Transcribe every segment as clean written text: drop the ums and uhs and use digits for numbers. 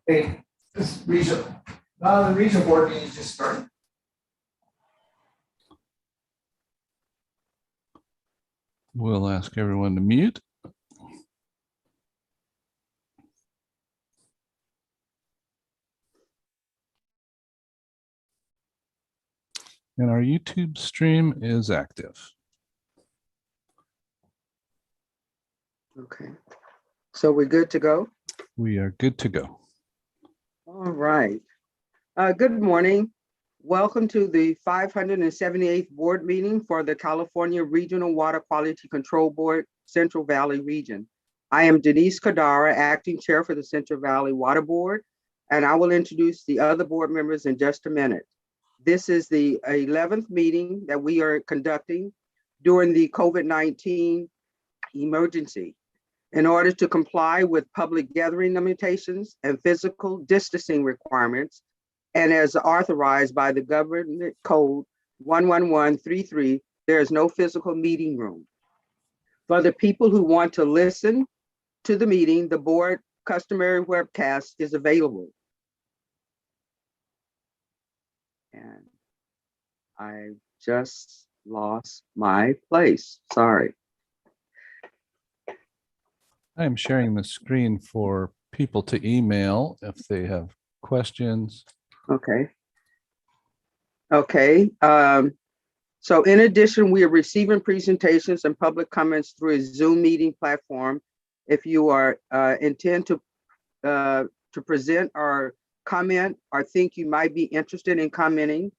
Hey, this regional, the regional board meeting is just starting. We'll ask everyone to mute. And our YouTube stream is active. Okay, so we're good to go? We are good to go. All right. Good morning. Welcome to the 578th board meeting for the California Regional Water Quality Control Board, Central Valley Region. I am Denise Kadara, acting chair for the Central Valley Water Board, and I will introduce the other board members in just a minute. This is the 11th meeting that we are conducting during the COVID-19 emergency. In order to comply with public gathering limitations and physical distancing requirements, and as authorized by the Government Code 11133, there is no physical meeting room. For the people who want to listen to the meeting, the board customary webcast is available. And I just lost my place, sorry. I am sharing the screen for people to email if they have questions. Okay. Okay. So in addition, we are receiving presentations and public comments through a Zoom meeting platform. If you are intend to present or comment or think you might be interested in commenting,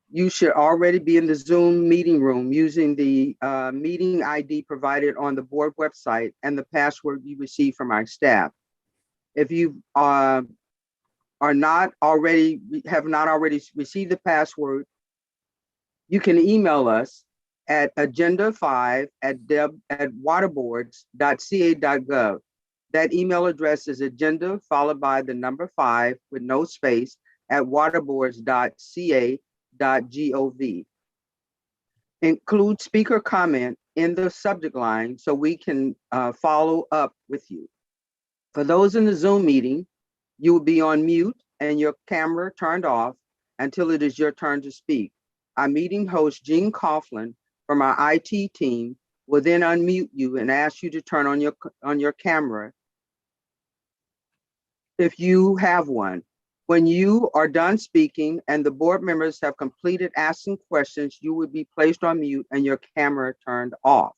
you should already be in the Zoom meeting room using the meeting ID provided on the board website and the password you received from our staff. If you have not already received the password, you can email us at agenda5@waterboards.ca.gov. That email address is agenda followed by the number 5 with no space at waterboards.ca.gov. Include speaker comment in the subject line so we can follow up with you. For those in the Zoom meeting, you will be on mute and your camera turned off until it is your turn to speak. Our meeting host, Gene Coughlin from our IT team, will then unmute you and ask you to turn on your camera if you have one. When you are done speaking and the board members have completed asking questions, you will be placed on mute and your camera turned off.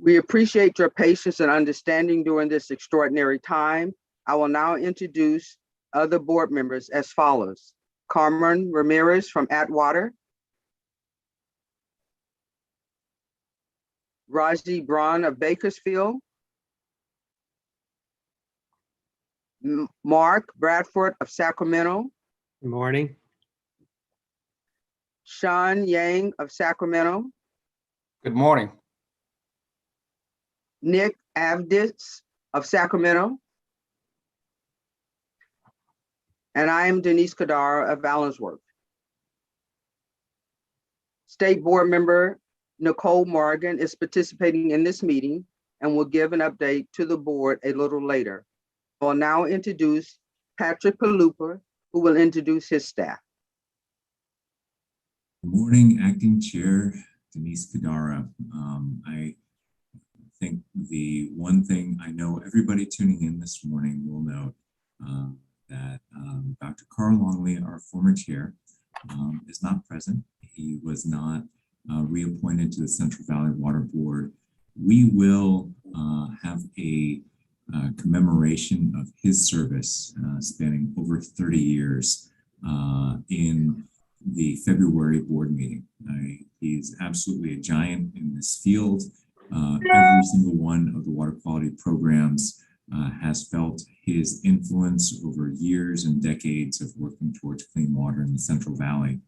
We appreciate your patience and understanding during this extraordinary time. I will now introduce other board members as follows. Carmen Ramirez from Atwater. Raji Braun of Bakersfield. Mark Bradford of Sacramento. Good morning. Sean Yang of Sacramento. Good morning. Nick Avdis of Sacramento. And I am Denise Kadara of Allensworth. State Board Member Nicole Morgan is participating in this meeting and will give an update to the board a little later. I will now introduce Patrick Palupa, who will introduce his staff. Good morning, Acting Chair Denise Kadara. I think the one thing I know everybody tuning in this morning will note that Dr. Carl Longley, our former chair, is not present. He was not reappointed to the Central Valley Water Board. We will have a commemoration of his service spanning over 30 years in the February board meeting. He's absolutely a giant in this field. Every single one of the water quality programs has felt his influence over years and decades of working towards clean water in the Central Valley.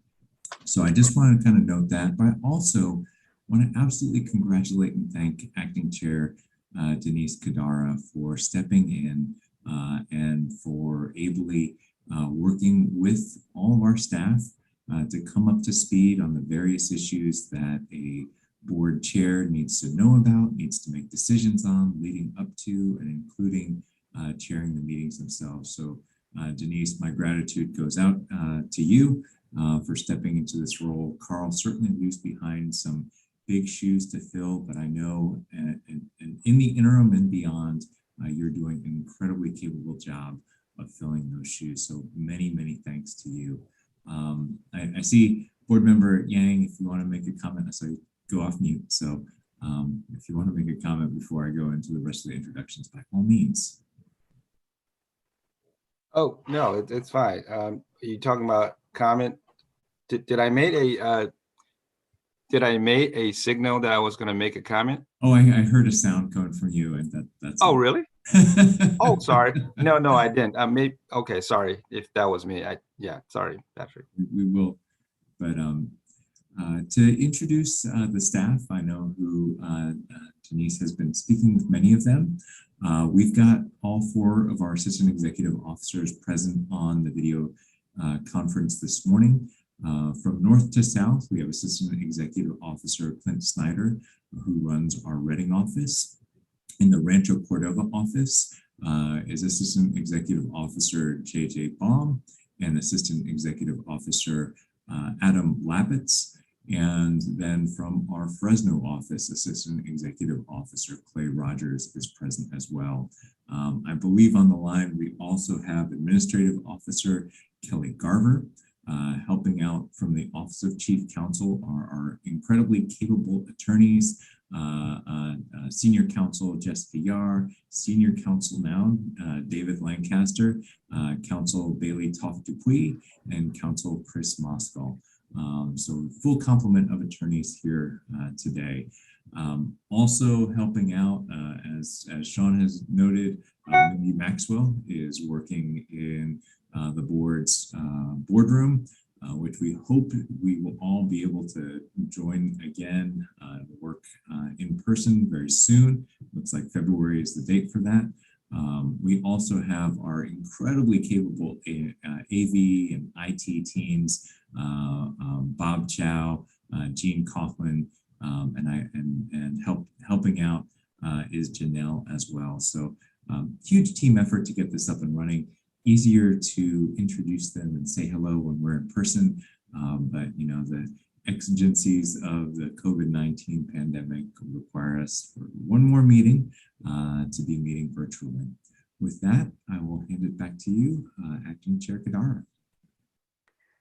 So I just want to kind of note that, but I also want to absolutely congratulate and thank Acting Chair Denise Kadara for stepping in and for ably working with all of our staff to come up to speed on the various issues that a board chair needs to know about, needs to make decisions on, leading up to and including chairing the meetings themselves. So Denise, my gratitude goes out to you for stepping into this role. Carl certainly leaves behind some big shoes to fill, but I know and in the interim and beyond, you're doing an incredibly capable job of filling those shoes. So many, many thanks to you. I see Board Member Yang, if you want to make a comment, I saw you go off mute. So if you want to make a comment before I go into the rest of the introductions, by all means. Oh, no, it's fine. Are you talking about comment? Did I make a signal that I was going to make a comment? Oh, I heard a sound coming from you, and that's. Oh, really? Oh, sorry. No, I didn't. Okay, sorry if that was me. Yeah, sorry, Patrick. We will, but to introduce the staff, I know who Denise has been speaking with many of them. We've got all 4 of our assistant executive officers present on the video conference this morning. From north to south, we have Assistant Executive Officer Clint Snyder, who runs our Reading office. In the Rancho Cordova office is Assistant Executive Officer JJ Baum and Assistant Executive Officer Adam Labitz. And then from our Fresno office, Assistant Executive Officer Clay Rogers is present as well. I believe on the line, we also have Administrative Officer Kelly Garver, helping out from the Office of Chief Counsel are our incredibly capable attorneys, Senior Counsel Jessica Yar, Senior Counsel now David Lancaster, Counsel Bailey Toft Dupuis, and Counsel Chris Moskal. So full complement of attorneys here today. Also helping out, as Sean has noted, Mindy Maxwell is working in the board's boardroom, which we hope we will all be able to join again, work in person very soon. Looks like February is the date for that. We also have our incredibly capable AV and IT teams, Bob Chow, Gene Coughlin, and helping out is Janelle as well. So huge team effort to get this up and running. Easier to introduce them and say hello when we're in person, but you know, the exigencies of the COVID-19 pandemic require us for one more meeting to be meeting virtually. With that, I will hand it back to you, Acting Chair Kadara.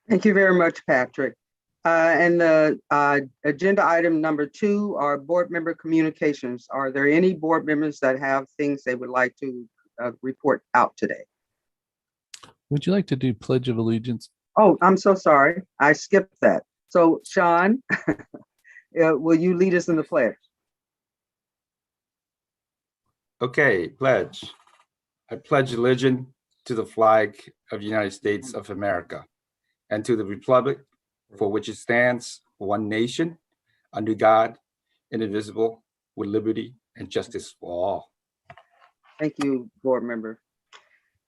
Thank you very much, Patrick. And the agenda item number 2 are board member communications. Are there any board members that have things they would like to report out today? Would you like to do Pledge of Allegiance? Oh, I'm so sorry. I skipped that. So Sean, will you lead us in the pledge? Okay, pledge. I pledge allegiance to the flag of the United States of America and to the republic for which it stands, one nation, under God, indivisible, with liberty and justice for all. Thank you, board member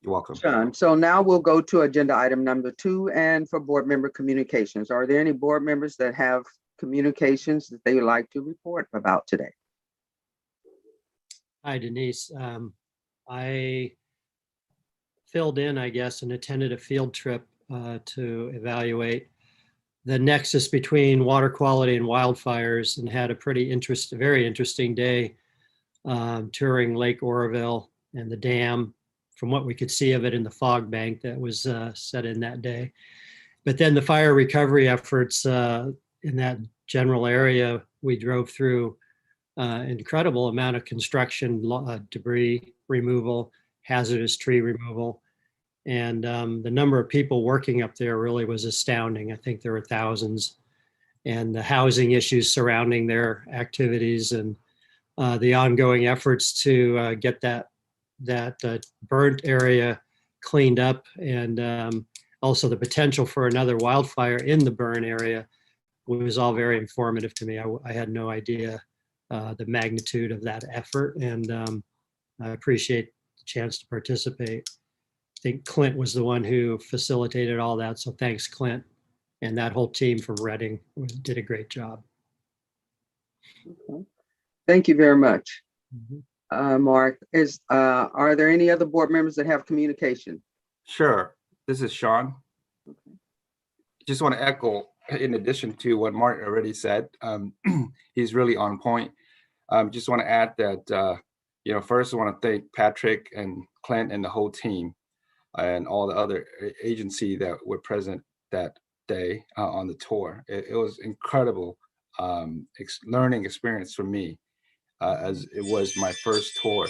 You're welcome. Sean. So now we'll go to agenda item number 2 and for board member communications. Are there any board members that have communications that they would like to report about today? Hi, Denise. I filled in, I guess, and attended a field trip to evaluate the nexus between water quality and wildfires, and had a very interesting day touring Lake Oroville and the dam, from what we could see of it in the fog bank that was set in that day. But then the fire recovery efforts in that general area, we drove through incredible amount of construction, debris removal, hazardous tree removal. And the number of people working up there really was astounding. I think there were thousands. And the housing issues surrounding their activities, and the ongoing efforts to get that burnt area cleaned up, and also the potential for another wildfire in the burn area was all very informative to me. I had no idea the magnitude of that effort. And I appreciate the chance to participate. I think Clint was the one who facilitated all that. So thanks, Clint. And that whole team from Reading did a great job. Thank you very much. Mhm. Mark, are there any other board members that have communication? Sure. This is Sean. Just want to echo, in addition to what Martin already said, he's really on point. Just want to add that, first I want to thank Patrick and Clint and the whole team and all the other agency that were present that day on the tour. It was incredible learning experience for me, as it was my first tour.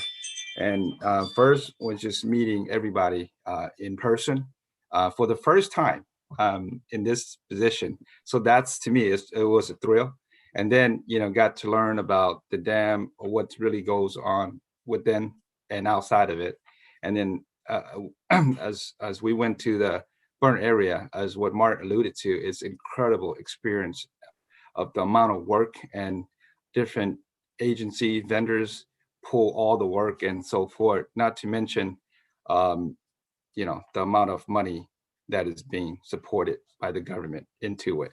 And first was just meeting everybody in person for the first time in this position. So that's, to me, it was a thrill. And then, got to learn about the dam, or what really goes on within and outside of it. And then as we went to the burn area, as what Mark alluded to, is incredible experience of the amount of work and different agency vendors pull all the work and so forth, not to mention the amount of money that is being supported by the government into it.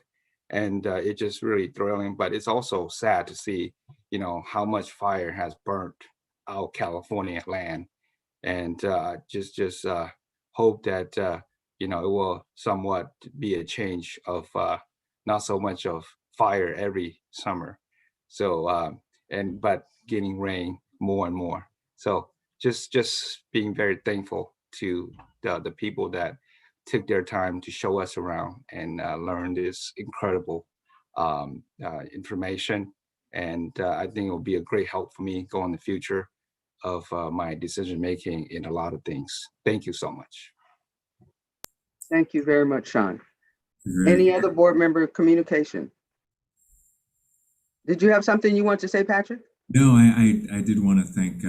And it's just really thrilling, but it's also sad to see how much fire has burnt out California land. And just hope that it will somewhat be a change of not so much of fire every summer. So but getting rain more and more. So just being very thankful to the people that took their time to show us around and learn this incredible information. And I think it will be a great help for me going in the future of my decision making in a lot of things. Thank you so much. Thank you very much, Sean. Great. Any other board member communication? Did you have something you want to say, Patrick? No, I did want to thank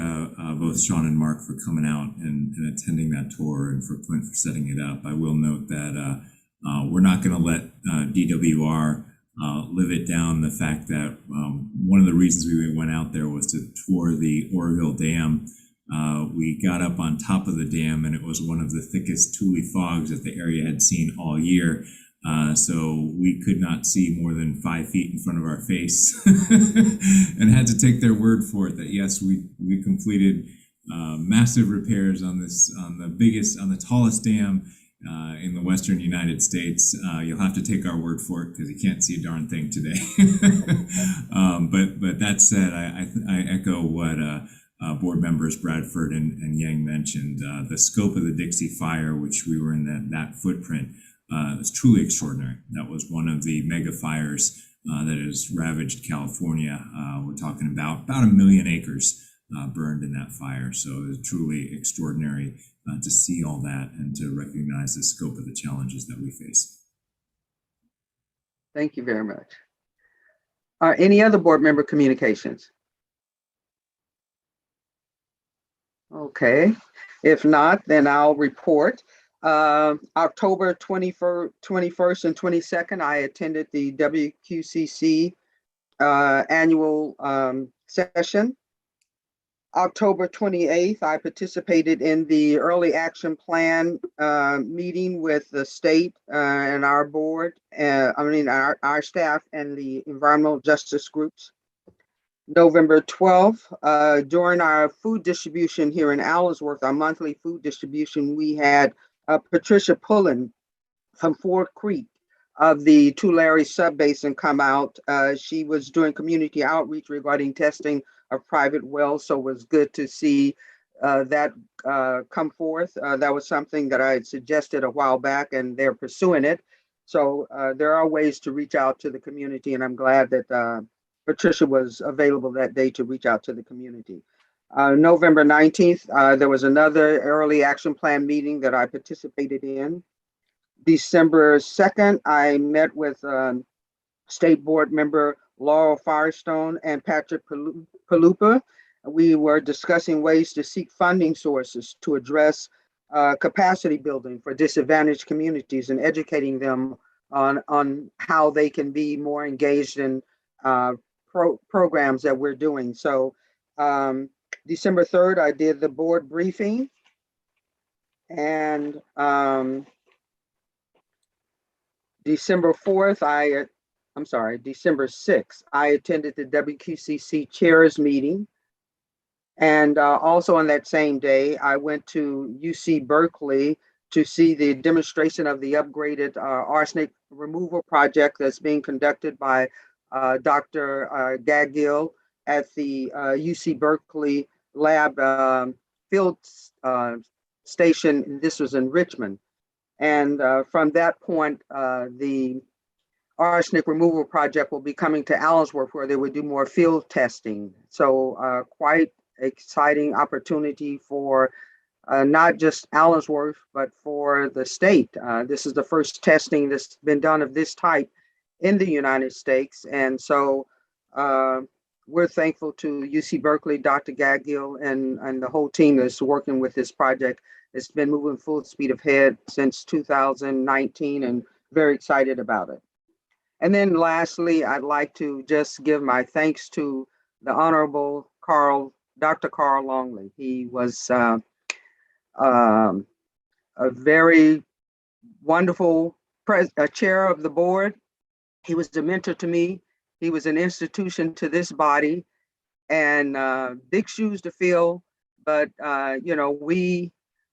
both Sean and Mark for coming out and attending that tour, and for Clint for setting it up. I will note that we're not going to let DWR live it down, the fact that one of the reasons we went out there was to tour the Oroville Dam. We got up on top of the dam, and it was one of the thickest tule fogs that the area had seen all year. So we could not see more than 5 feet in front of our face, and had to take their word for it that yes, we completed massive repairs on the tallest dam in the western United States. You'll have to take our word for it because you can't see a darn thing today. But that said, I echo what board members Bradford and Yang mentioned. The scope of the Dixie Fire, which we were in that footprint, was truly extraordinary. That was one of the mega fires that has ravaged California. We're talking about 1 million acres burned in that fire. So it was truly extraordinary to see all that and to recognize the scope of the challenges that we face. Thank you very much. Any other board member communications? Okay, if not, then I'll report. October 21st and 22nd, I attended the WQCC annual session. October 28th, I participated in the early action plan meeting with the state and our board, our staff and the environmental justice groups. November 12th, during our food distribution here in Allensworth, our monthly food distribution, we had Patricia Pullen from Fort Creek of the Tulare Subbasin come out. She was doing community outreach regarding testing of private wells, so it was good to see that come forth. That was something that I had suggested a while back, and they're pursuing it. So there are ways to reach out to the community, and I'm glad that Patricia was available that day to reach out to the community. November 19th, there was another early action plan meeting that I participated in. December 2nd, I met with State Board member Laurel Firestone and Patrick Palupa. We were discussing ways to seek funding sources to address capacity building for disadvantaged communities and educating them on how they can be more engaged in programs that we're doing. So December 3rd, I did the board briefing. And December 4th, December 6th, I attended the WQCC chairs meeting. And also on that same day, I went to UC Berkeley to see the demonstration of the upgraded arsenic removal project that's being conducted by Dr. Gaggill at the UC Berkeley lab field station. This was in Richmond. And from that point, the arsenic removal project will be coming to Allensworth, where they would do more field testing. So quite exciting opportunity for not just Allensworth, but for the state. This is the first testing that's been done of this type in the United States. And so we're thankful to UC Berkeley, Dr. Gaggill, and the whole team that's working with this project. It's been moving full speed ahead since 2019 and very excited about it. And then lastly, I'd like to just give my thanks to the Honorable Dr. Carl Longley. He was a very wonderful chair of the board. He was a mentor to me. He was an institution to this body, and big shoes to fill. But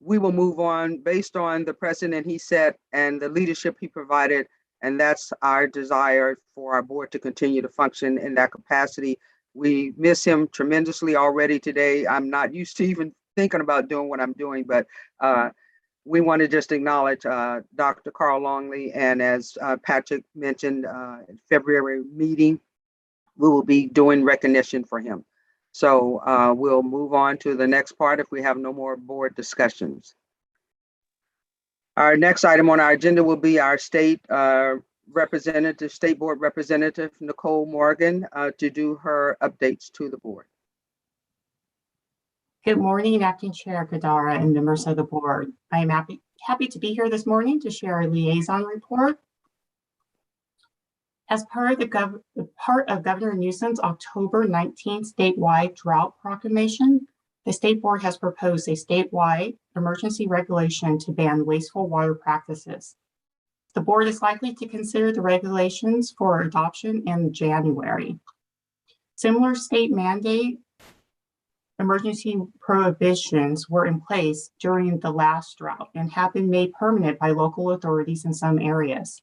we will move on based on the precedent he set and the leadership he provided. And that's our desire for our board to continue to function in that capacity. We miss him tremendously already today. I'm not used to even thinking about doing what I'm doing, but we want to just acknowledge Dr. Carl Longley. And as Patrick mentioned, in February meeting, we will be doing recognition for him. So we'll move on to the next part if we have no more board discussions. Our next item on our agenda will be our state board representative, Nicole Morgan, to do her updates to the board. Good morning, Acting Chair Gadara and members of the board. I am happy to be here this morning to share a liaison report. As part of Governor Newsom's October 19th statewide drought proclamation, the state board has proposed a statewide emergency regulation to ban wasteful water practices. The board is likely to consider the regulations for adoption in January. Similar state mandate emergency prohibitions were in place during the last drought and have been made permanent by local authorities in some areas.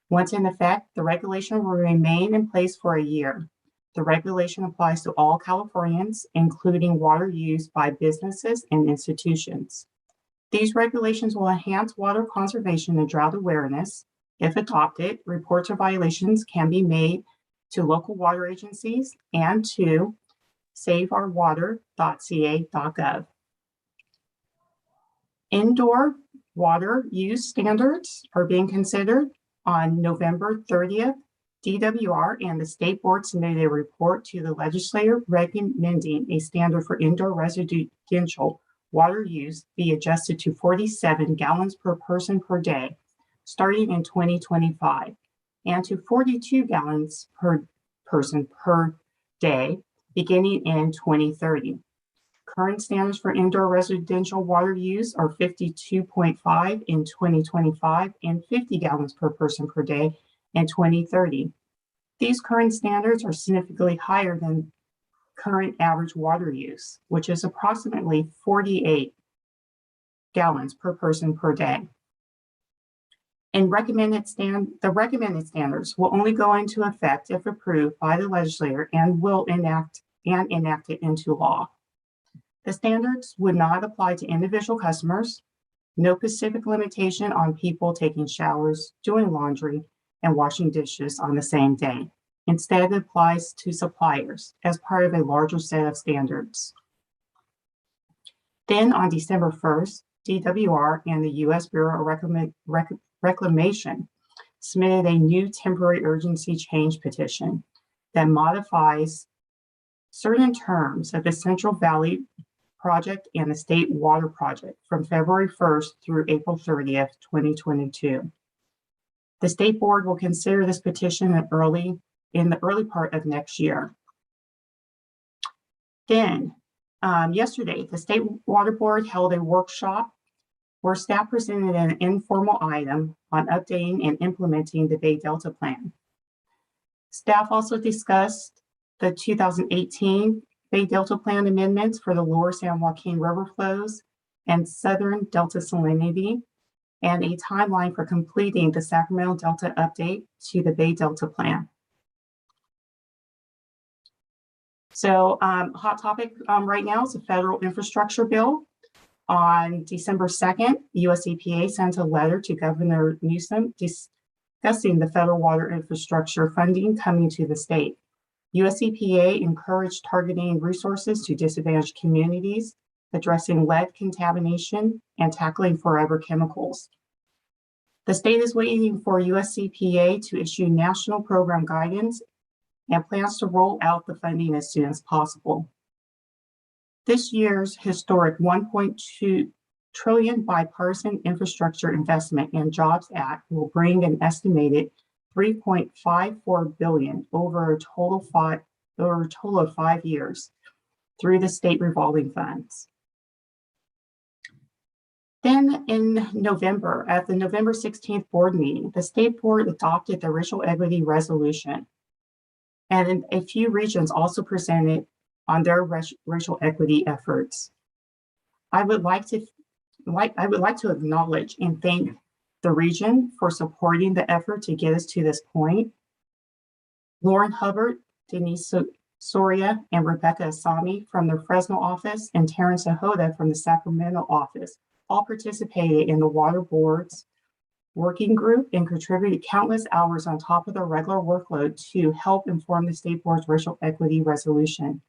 Once in effect, the regulation will remain in place for a year. The regulation applies to all Californians, including water used by businesses and institutions. These regulations will enhance water conservation and drought awareness. If adopted, reports of violations can be made to local water agencies and to saveourwater.ca.gov. Indoor water use standards are being considered. On November 30th, DWR and the state board submitted a report to the legislature recommending a standard for indoor residential water use be adjusted to 47 gallons per person per day, starting in 2025, and to 42 gallons per person per day, beginning in 2030. Current standards for indoor residential water use are 52.5 in 2025 and 50 gallons per person per day in 2030. These current standards are significantly higher than current average water use, which is approximately 48 gallons per person per day. And the recommended standards will only go into effect if approved by the legislature and will enact it into law. The standards would not apply to individual customers, no specific limitation on people taking showers, doing laundry, and washing dishes on the same day. Instead, it applies to suppliers as part of a larger set of standards. Then on December 1st, DWR and the U.S. Bureau of Reclamation submitted a new temporary urgency change petition that modifies certain terms of the Central Valley Project and the State Water Project from February 1st through April 30th, 2022. The State Board will consider this petition in the early part of next year. Then, yesterday, the State Water Board held a workshop where staff presented an informal item on updating and implementing the Bay Delta Plan. Staff also discussed the 2018 Bay Delta Plan amendments for the lower San Joaquin River flows and southern Delta salinity, and a timeline for completing the Sacramento Delta update to the Bay Delta Plan. So hot topic right now is the federal infrastructure bill. On December 2nd, the US EPA sent a letter to Governor Newsom discussing the federal water infrastructure funding coming to the state. US EPA encouraged targeting resources to disadvantaged communities, addressing lead contamination, and tackling forever chemicals. The state is waiting for US EPA to issue national program guidance and plans to roll out the funding as soon as possible. This year's historic $1.2 trillion bipartisan infrastructure investment and jobs act will bring an estimated $3.54 billion over a total of 5 years through the state revolving funds. Then in November, at the November 16th board meeting, the state board adopted the racial equity resolution. And a few regions also presented on their racial equity efforts. I would like to acknowledge and thank the region for supporting the effort to get us to this point. Lauren Hubbard, Denise Soria, and Rebecca Asami from the Fresno office, and Terrence Ahoda from the Sacramento office all participated in the Water Board's working group and contributed countless hours on top of their regular workload to help inform the state board's racial equity resolution.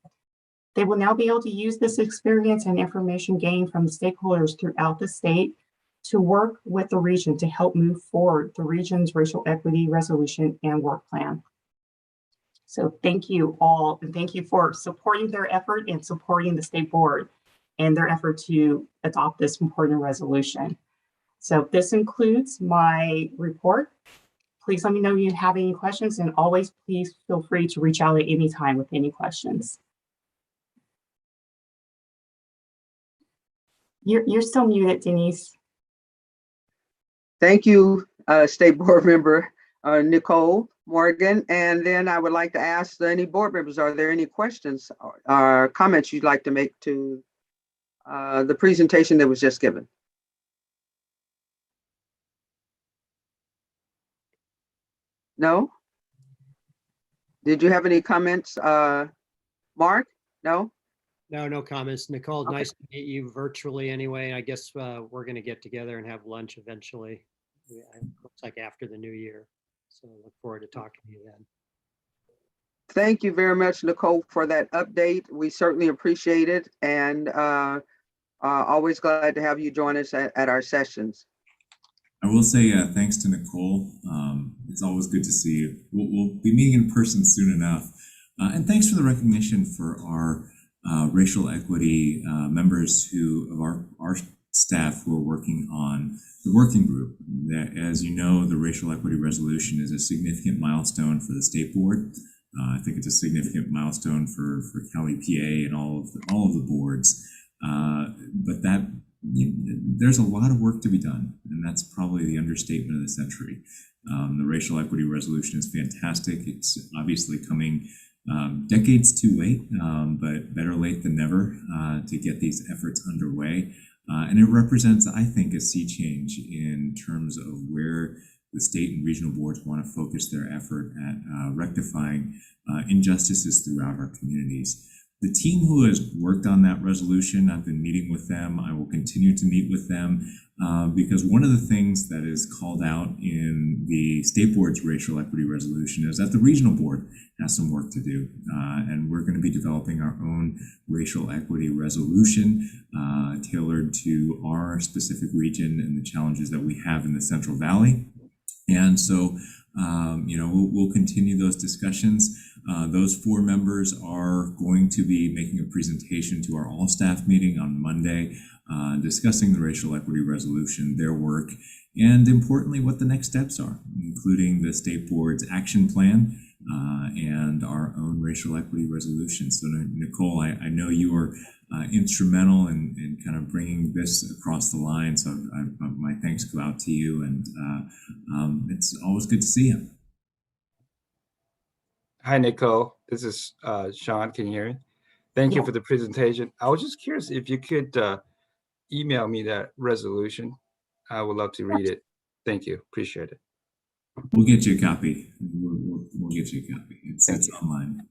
They will now be able to use this experience and information gained from the stakeholders throughout the state to work with the region to help move forward the region's racial equity resolution and work plan. So thank you all, and thank you for supporting their effort and supporting the state board and their effort to adopt this important resolution. So this includes my report. Please let me know if you have any questions, and always please feel free to reach out at any time with any questions. You're still muted, Denise. Thank you, State Board Member Nicole Morgan. And then I would like to ask any board members, are there any questions or comments you'd like to make to the presentation that was just given? No? Did you have any comments, Mark? No? No comments. Nicole, Okay. nice to meet you virtually anyway. I guess we're going to get together and have lunch eventually. It looks like after the new year. So look forward to talking to you then. Thank you very much, Nicole, for that update. We certainly appreciate it, and always glad to have you join us at our sessions. I will say thanks to Nicole. It's always good to see you. We'll be meeting in person soon enough. And thanks for the recognition for our racial equity members of our staff who are working on the working group. As you know, the racial equity resolution is a significant milestone for the state board. I think it's a significant milestone for Cal EPA and all of the boards. But there's a lot of work to be done, and that's probably the understatement of the century. The racial equity resolution is fantastic. It's obviously coming decades too late, but better late than never to get these efforts underway. And it represents, I think, a sea change in terms of where the state and regional boards want to focus their effort at rectifying injustices throughout our communities. The team who has worked on that resolution, I've been meeting with them. I will continue to meet with them because one of the things that is called out in the state board's racial equity resolution is that the regional board has some work to do. And we're going to be developing our own racial equity resolution tailored to our specific region and the challenges that we have in the Central Valley. And so, we'll continue those discussions. Those 4 members are going to be making a presentation to our all-staff meeting on Monday, discussing the racial equity resolution, their work, and importantly, what the next steps are, including the state board's action plan and our own racial equity resolution. So Nicole, I know you were instrumental in kind of bringing this across the line. So my thanks go out to you, and it's always good to see you. Hi, Nicole. This is Sean. Can you hear me? Thank you Yeah. for the presentation. I was just curious if you could email me that resolution. I would love to read it. Thank you. Appreciate it. We'll get you a copy. We'll get you a copy. It's online.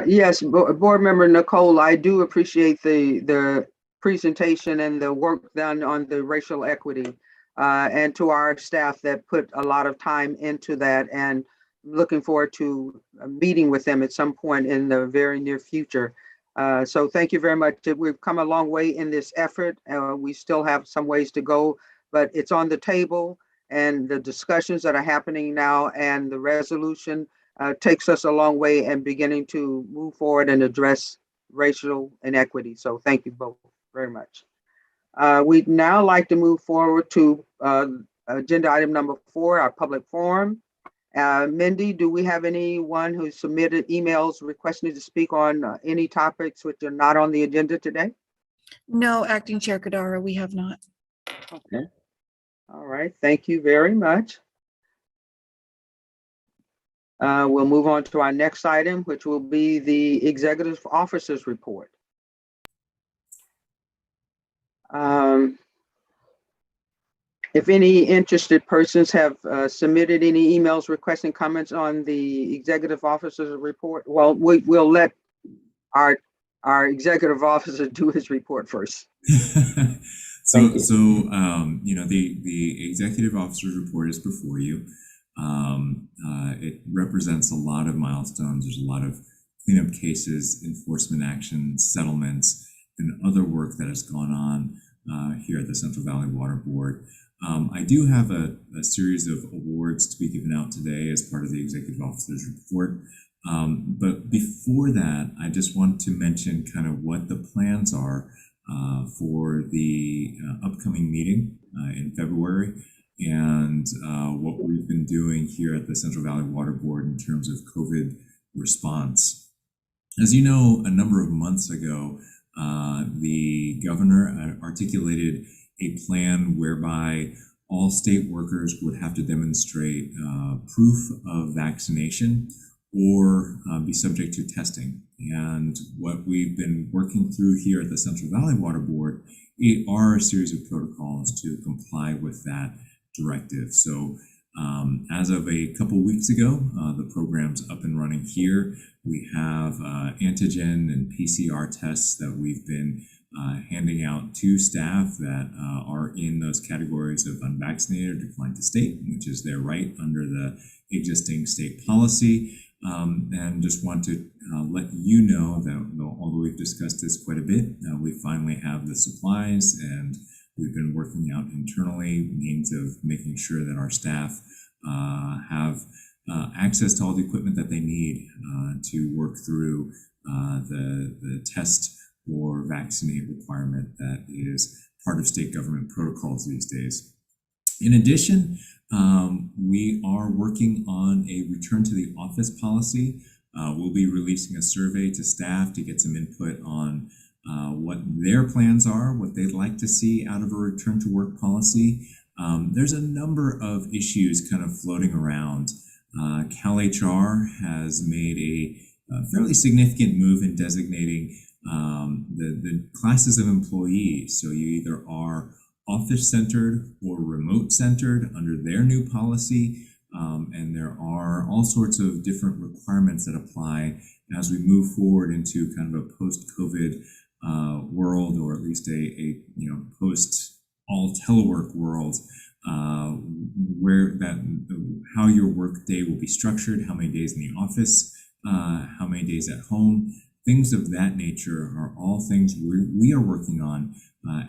Yes, Board Member Nicole, I do appreciate the presentation and the work done on the racial equity, and to our staff that put a lot of time into that, and looking forward to meeting with them at some point in the very near future. So thank you very much. We've come a long way in this effort. We still have some ways to go, but it's on the table, and the discussions that are happening now and the resolution takes us a long way and beginning to move forward and address racial inequity. So thank you both very much. We'd now like to move forward to agenda item number 4, our public forum. Mindy, do we have anyone who submitted emails requesting to speak on any topics which are not on the agenda today? No, Acting Chair Kadara, we have not. Okay. All right, thank you very much. We'll move on to our next item, which will be the Executive Officer's Report. If any interested persons have submitted any emails requesting comments on the Executive Officer's Report, well, we'll let our Executive Officer do his report first. So you know, the Executive Officer's Report is before you. It represents a lot of milestones. There's a lot of cleanup cases, enforcement actions, settlements, and other work that has gone on here at the Central Valley Water Board. I do have a series of awards to be given out today as part of the Executive Officer's Report. But before that, I just want to mention kind of what the plans are for the upcoming meeting in February, and what we've been doing here at the Central Valley Water Board in terms of COVID response. As you know, a number of months ago, the governor articulated a plan whereby all state workers would have to demonstrate proof of vaccination or be subject to testing. And what we've been working through here at the Central Valley Water Board are a series of protocols to comply with that directive. So as of a couple weeks ago, the program's up and running here. We have antigen and PCR tests that we've been handing out to staff that are in those categories of unvaccinated or declined to state, which is their right under the existing state policy. And just want to let you know that although we've discussed this quite a bit, we finally have the supplies, and we've been working out internally means of making sure that our staff have access to all the equipment that they need to work through the test or vaccinate requirement that is part of state government protocols these days. In addition, we are working on a return to the office policy. We'll be releasing a survey to staff to get some input on what their plans are, what they'd like to see out of a return to work policy. There's a number of issues kind of floating around. CalHR has made a fairly significant move in designating the classes of employees. So you either are office-centered or remote-centered under their new policy, and there are all sorts of different requirements that apply as we move forward into kind of a post-COVID world, or at least a post all telework world, where how your work day will be structured, how many days in the office, how many days at home. Things of that nature are all things we are working on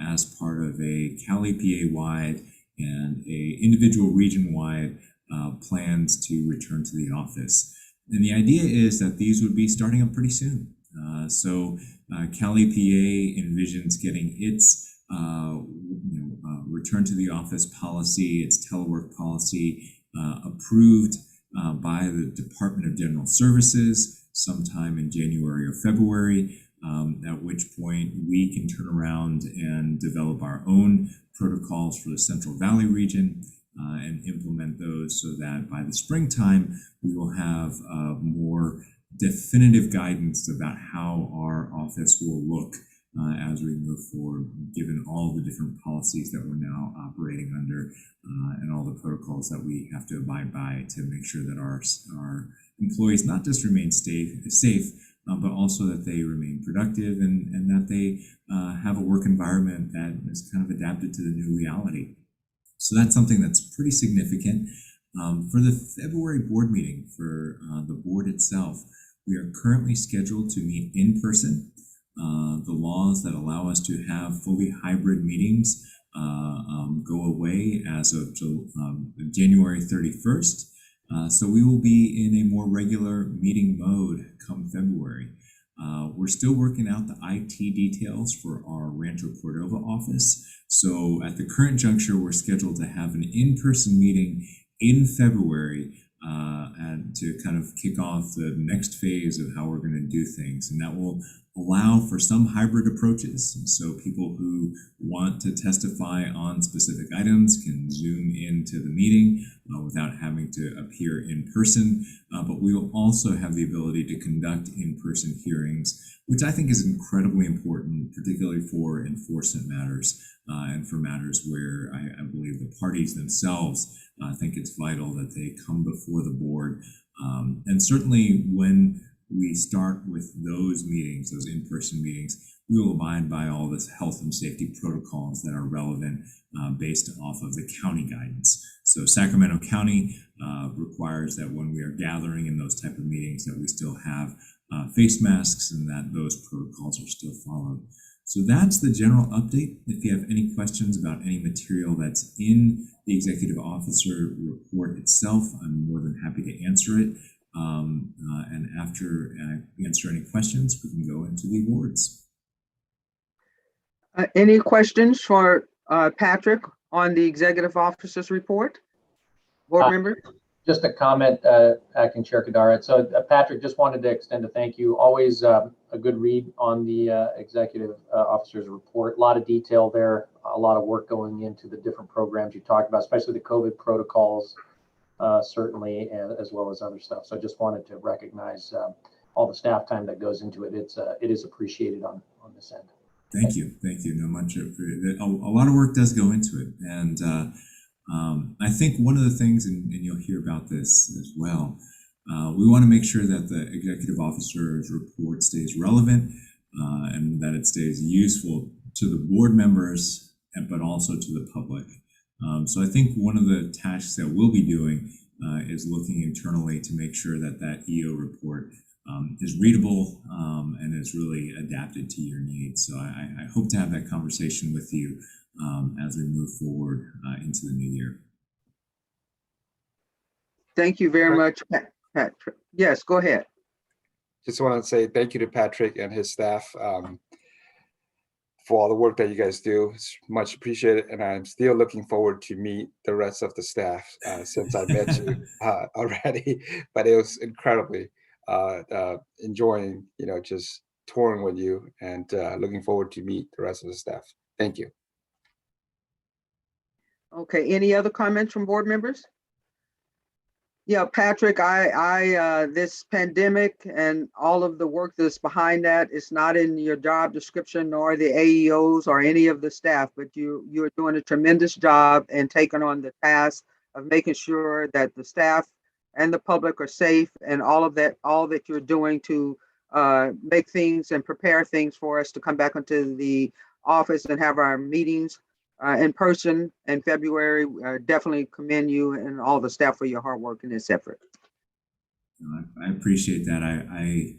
as part of a Cal-EPA-wide and a individual region-wide plans to return to the office. And the idea is that these would be starting up pretty soon. So Cal-EPA envisions getting its return to the office policy, its telework policy approved by the Department of General Services sometime in January or February, at which point we can turn around and develop our own protocols for the Central Valley region and implement those so that by the springtime, we will have more definitive guidance about how our office will look as we move forward, given all the different policies that we're now operating under and all the protocols that we have to abide by to make sure that our employees not just remain safe, but also that they remain productive and that they have a work environment that is kind of adapted to the new reality. So that's something that's pretty significant. For the February board meeting for the board itself, we are currently scheduled to meet in person. The laws that allow us to have fully hybrid meetings go away as of January 31st. So we will be in a more regular meeting mode come February. We're still working out the IT details for our Rancho Cordova office. So at the current juncture, we're scheduled to have an in-person meeting in February and to kind of kick off the next phase of how we're going to do things. And that will allow for some hybrid approaches. So people who want to testify on specific items can zoom into the meeting without having to appear in person. But we will also have the ability to conduct in-person hearings, which I think is incredibly important, particularly for enforcement matters and for matters where I believe the parties themselves think it's vital that they come before the board. And certainly when we start with those meetings, those in-person meetings, we will abide by all the health and safety protocols that are relevant based off of the county guidance. So Sacramento County requires that when we are gathering in those type of meetings that we still have face masks and that those protocols are still followed. So that's the general update. If you have any questions about any material that's in the executive officer report itself, I'm more than happy to answer it. And after I answer any questions, we can go into the awards. Any questions for Patrick on the executive officer's report? Board member? Just a comment, Acting Chair Kadara. So Patrick, just wanted to extend a thank you. Always a good read on the executive officer's report. A lot of detail there, a lot of work going into the different programs you talked about, especially the COVID protocols, certainly, as well as other stuff. So I just wanted to recognize all the staff time that goes into it. It is appreciated on this end. Thank you. No, much. A lot of work does go into it. And I think one of the things, and you'll hear about this as well, we want to make sure that the executive officer's report stays relevant and that it stays useful to the board members, but also to the public. So I think one of the tasks that we'll be doing is looking internally to make sure that that EO report is readable and is really adapted to your needs. So I hope to have that conversation with you as we move forward into the new year. Thank you very much, Patrick. Yes, go ahead. Just want to say thank you to Patrick and his staff for all the work that you guys do. It's much appreciated. And I'm still looking forward to meet the rest of the staff since I met you already. But it was incredibly enjoying, just touring with you and looking forward to meet the rest of the staff. Thank you. Okay, any other comments from board members? Yeah, Patrick, I this pandemic and all of the work that's behind that is not in your job description nor the AEOs or any of the staff, but you're doing a tremendous job and taking on the task of making sure that the staff and the public are safe and all that you're doing to make things and prepare things for us to come back into the office and have our meetings in person in February. Definitely commend you and all the staff for your hard work in this effort. I appreciate that. I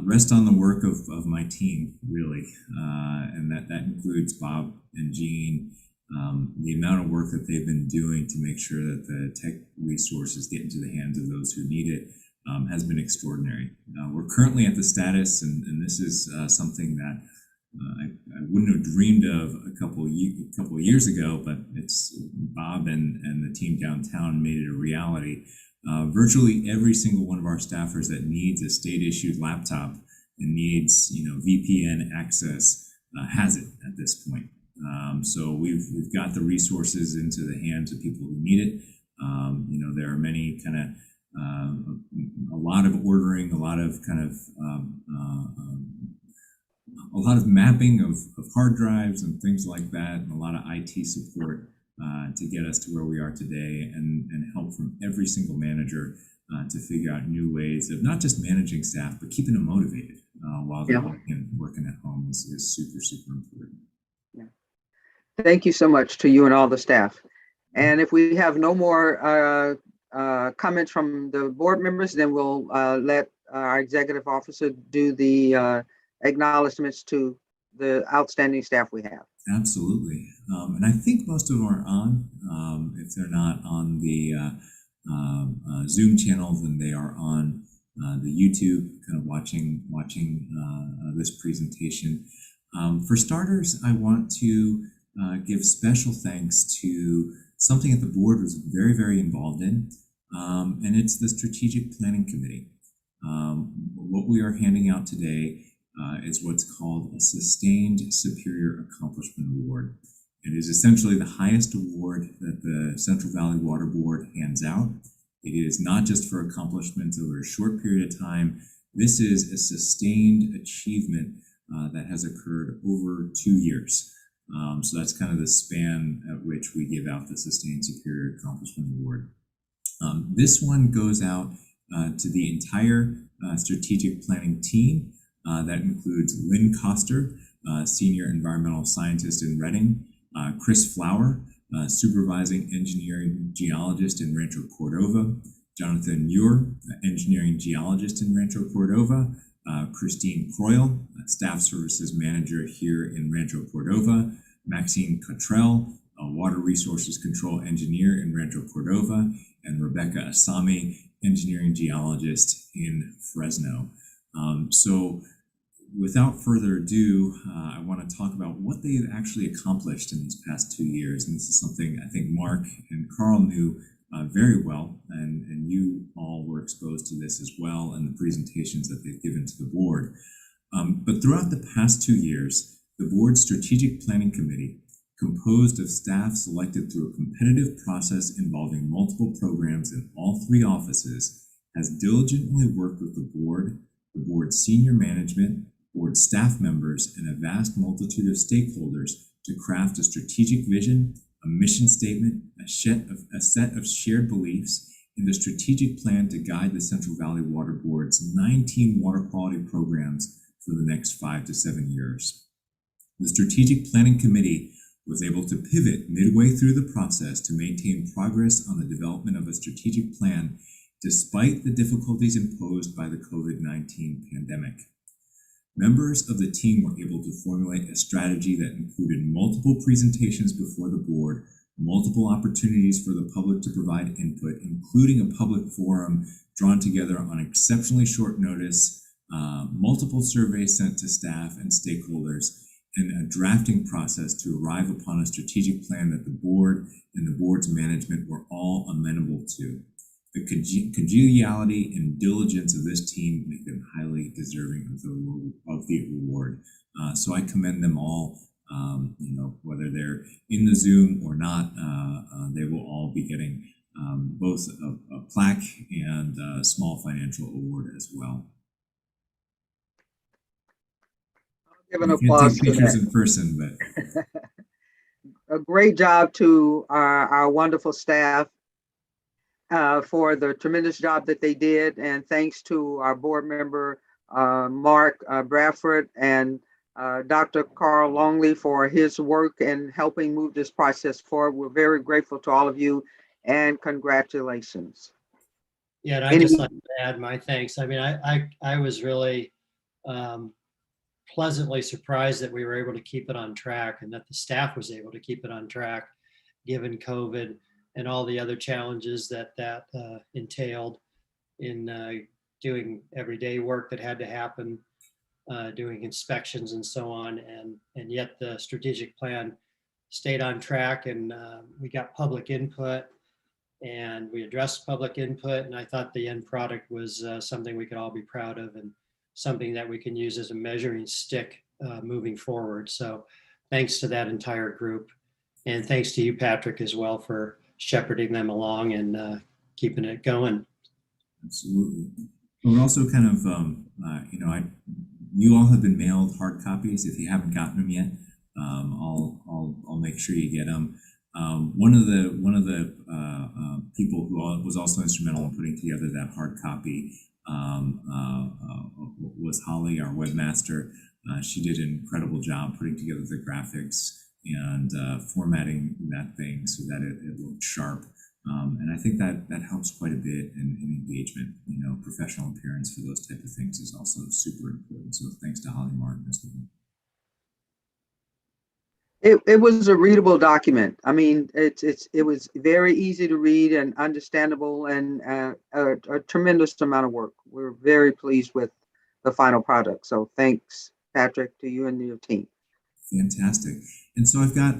rest on the work of my team, really, and that includes Bob and Jean. The amount of work that they've been doing to make sure that the tech resources get into the hands of those who need it has been extraordinary. We're currently at the status, and this is something that I wouldn't have dreamed of a couple of years ago, but it's Bob and the team downtown made it a reality, Virtually every single one of our staffers that needs a state-issued laptop and needs, VPN access has it at this point. So we've got the resources into the hands of people who need it. There are many kind of a lot of ordering, a lot of kind of a lot of mapping of hard drives and things like that, and a lot of IT support to get us to where we are today, and help from every single manager to figure out new ways of not just managing staff, but keeping them motivated while they're working at home is super, super important. Thank you so much to you and all the staff. And if we have no more comments from the board members, then we'll let our executive officer do the acknowledgements to the outstanding staff we have. Absolutely. And I think most of them are on. If they're not on the Zoom channel, then they are on the YouTube, kind of watching this presentation. For starters, I want to give special thanks to something that the board was very, very involved in, and it's the Strategic Planning Committee. What we are handing out today is what's called a Sustained Superior Accomplishment Award. It is essentially the highest award that the Central Valley Water Board hands out. It is not just for accomplishments over a short period of time. This is a sustained achievement that has occurred over 2 years. So that's kind of the span at which we give out the Sustained Superior Accomplishment Award. This one goes out to the entire strategic planning team. That includes Lynn Coster, Senior Environmental Scientist in Reading, Chris Flower, Supervising Engineering Geologist in Rancho Cordova, Jonathan Muir, Engineering Geologist in Rancho Cordova, Christine Croyle, Staff Services Manager here in Rancho Cordova, Maxine Cottrell, Water Resources Control Engineer in Rancho Cordova, and Rebecca Asami, Engineering Geologist in Fresno. So without further ado, I want to talk about what they've actually accomplished in these past 2 years. And this is something I think Mark and Carl knew very well, and you all were exposed to this as well in the presentations that they've given to the board. But throughout the past 2 years, the board's Strategic Planning Committee, composed of staff selected through a competitive process involving multiple programs in all 3 offices, has diligently worked with the board's senior management, board staff members, and a vast multitude of stakeholders to craft a strategic vision, a mission statement, a set of shared beliefs, and a strategic plan to guide the Central Valley Water Board's 19 water quality programs for the next 5 to 7 years. The Strategic Planning Committee was able to pivot midway through the process to maintain progress on the development of a strategic plan despite the difficulties imposed by the COVID-19 pandemic. Members of the team were able to formulate a strategy that included multiple presentations before the board, multiple opportunities for the public to provide input, including a public forum drawn together on exceptionally short notice, multiple surveys sent to staff and stakeholders, and a drafting process to arrive upon a strategic plan that the board and the board's management were all amenable to. The congeniality and diligence of this team make them highly deserving of the award. So I commend them all, whether they're in the Zoom or not, they will all be getting both a plaque and a small financial award as well. Give an applause take to pictures that. in person, but A great job to our wonderful staff for the tremendous job that they did. And thanks to our board member, Mark Bradford, and Dr. Carl Longley for his work and helping move this process forward. We're very grateful to all of you, and congratulations. Yeah, and I'd just like to add my thanks. I mean, I was really pleasantly surprised that we were able to keep it on track and that the staff was able to keep it on track, given COVID and all the other challenges that entailed in doing everyday work that had to happen, doing inspections and so on. And yet the strategic plan stayed on track, and we got public input. and we addressed public input, and I thought the end product was something we could all be proud of and something that we can use as a measuring stick moving forward. So thanks to that entire group. And thanks to you, Patrick, as well, for shepherding them along and keeping it going. Absolutely. We're also kind of, you all have been mailed hard copies. If you haven't gotten them yet, I'll make sure you get them. One of the people who was also instrumental in putting together that hard copy was Holly, our webmaster. She did an incredible job putting together the graphics and formatting that thing so that it looked sharp. And I think that helps quite a bit in engagement. Professional appearance for those type of things is also super important. So thanks to Holly Martin as well. It was a readable document. I mean, it was very easy to read and understandable, and a tremendous amount of work. We're very pleased with the final product. So thanks, Patrick, to you and your team. Fantastic. And so I've got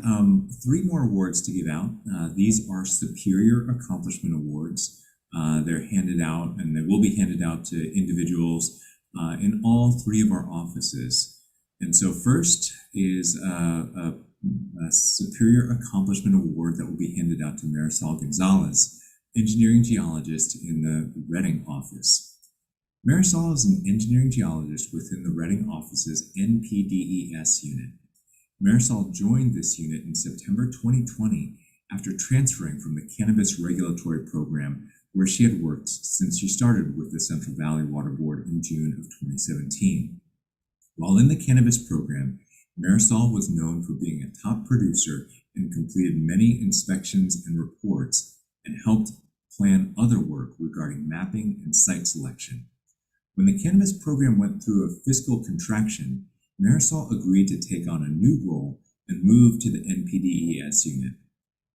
3 more awards to give out. These are Superior Accomplishment Awards. They're handed out, and they will be handed out to individuals in all 3 of our offices. And so first is a Superior Accomplishment Award that will be handed out to Marisol Gonzalez, engineering geologist in the Reading office. Marisol is an engineering geologist within the Reading office's NPDES unit. Marisol joined this unit in September 2020 after transferring from the Cannabis Regulatory Program, where she had worked since she started with the Central Valley Water Board in June of 2017. While in the cannabis program, Marisol was known for being a top producer and completed many inspections and reports and helped plan other work regarding mapping and site selection. When the cannabis program went through a fiscal contraction, Marisol agreed to take on a new role and move to the NPDES unit.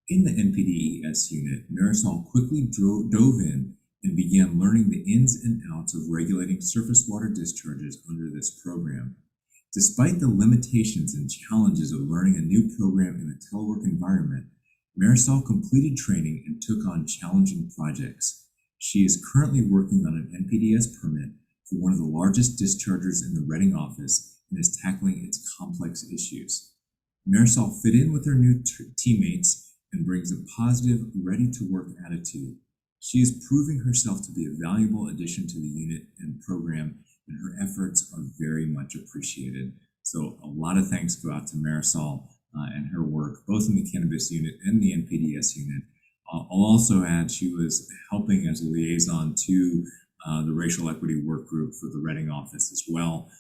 In the NPDES unit, Marisol quickly dove in and began learning the ins and outs of regulating surface water discharges under this program. Despite the limitations and challenges of learning a new program in a telework environment, Marisol completed training and took on challenging projects. She is currently working on an NPDES permit for one of the largest dischargers in the Reading office and is tackling its complex issues. Marisol fit in with her new teammates and brings a positive, ready-to-work attitude. She is proving herself to be a valuable addition to the unit and program, and her efforts are very much appreciated. So a lot of thanks go out to Marisol and her work, both in the cannabis unit and the NPDES unit. I'll also add she was helping as a liaison to the racial equity work group for the Reading office as well.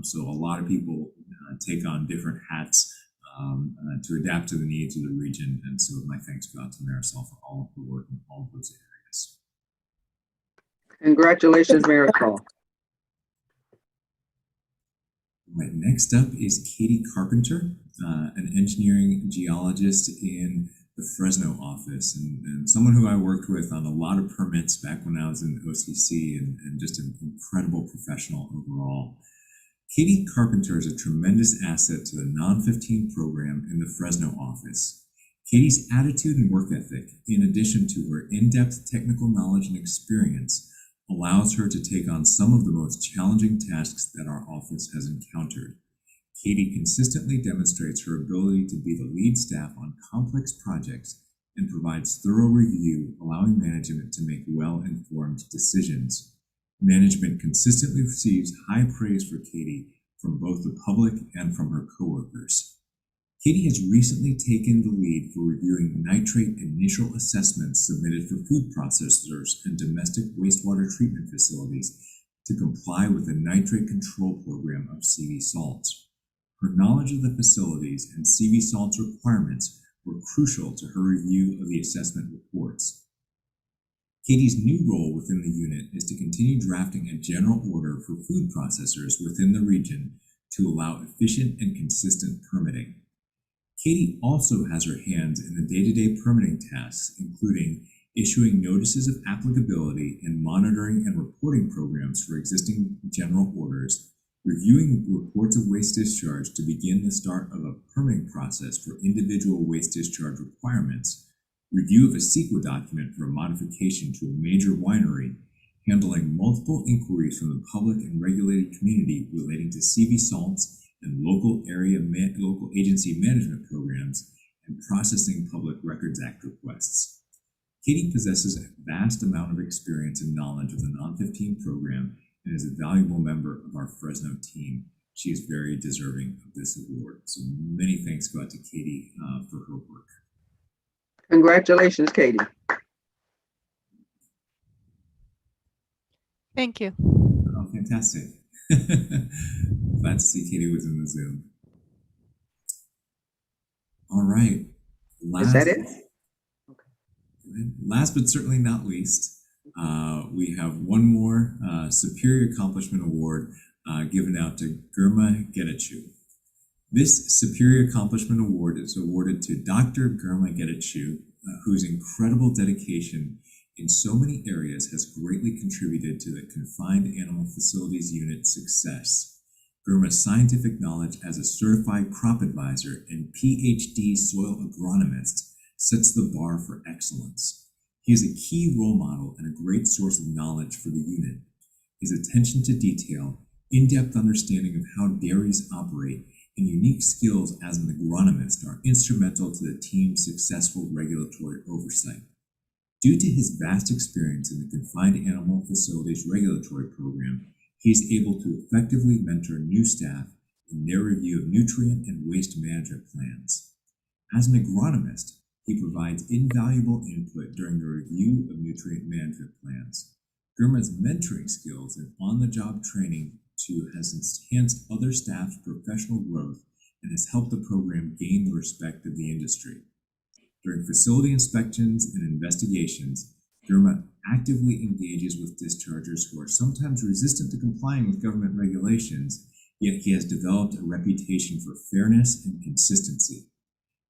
So a lot of people take on different hats to adapt to the needs of the region. And so my thanks go out to Marisol for all of her work in all of those areas. Congratulations, Marisol. Right, next up is Katie Carpenter, an engineering geologist in the Fresno office, and someone who I worked with on a lot of permits back when I was in OCC, and just an incredible professional overall. Katie Carpenter is a tremendous asset to the Non-15 program in the Fresno office. Katie's attitude and work ethic, in addition to her in-depth technical knowledge and experience, allows her to take on some of the most challenging tasks that our office has encountered. Katie consistently demonstrates her ability to be the lead staff on complex projects and provides thorough review, allowing management to make well-informed decisions. Management consistently receives high praise for Katie from both the public and from her coworkers. Katie has recently taken the lead for reviewing nitrate initial assessments submitted for food processors and domestic wastewater treatment facilities to comply with the nitrate control program of CV Salts. Her knowledge of the facilities and CV Salts requirements were crucial to her review of the assessment reports. Katie's new role within the unit is to continue drafting a general order for food processors within the region to allow efficient and consistent permitting. Katie also has her hands in the day-to-day permitting tasks, including issuing notices of applicability and monitoring and reporting programs for existing general orders, reviewing reports of waste discharge to begin the start of a permitting process for individual waste discharge requirements, review of a CEQA document for a modification to a major winery, handling multiple inquiries from the public and regulated community relating to CV salts and local agency management programs, and processing Public Records Act requests. Katie possesses a vast amount of experience and knowledge of the Non-15 program and is a valuable member of our Fresno team. She is very deserving of this award. So many thanks go out to Katie for her work. Congratulations, Katie. Thank you. Oh, fantastic. Glad to see Katie was in the Zoom. All right. Is that it? Last but certainly not least, we have one more Superior Accomplishment Award given out to Girma Getachew. This Superior Accomplishment Award is awarded to Dr. Girma Getachew, whose incredible dedication in so many areas has greatly contributed to the Confined Animal Facilities Unit's success. Girma's scientific knowledge as a certified crop advisor and PhD soil agronomist sets the bar for excellence. He is a key role model and a great source of knowledge for the unit. His attention to detail, in-depth understanding of how dairies operate, and unique skills as an agronomist are instrumental to the team's successful regulatory oversight. Due to his vast experience in the Confined Animal Facilities Regulatory Program, he is able to effectively mentor new staff in their review of nutrient and waste management plans. As an agronomist, he provides invaluable input during the review of nutrient management plans. Girma's mentoring skills and on-the-job training has enhanced other staff's professional growth and has helped the program gain the respect of the industry. During facility inspections and investigations, Girma actively engages with dischargers who are sometimes resistant to complying with government regulations, yet he has developed a reputation for fairness and consistency.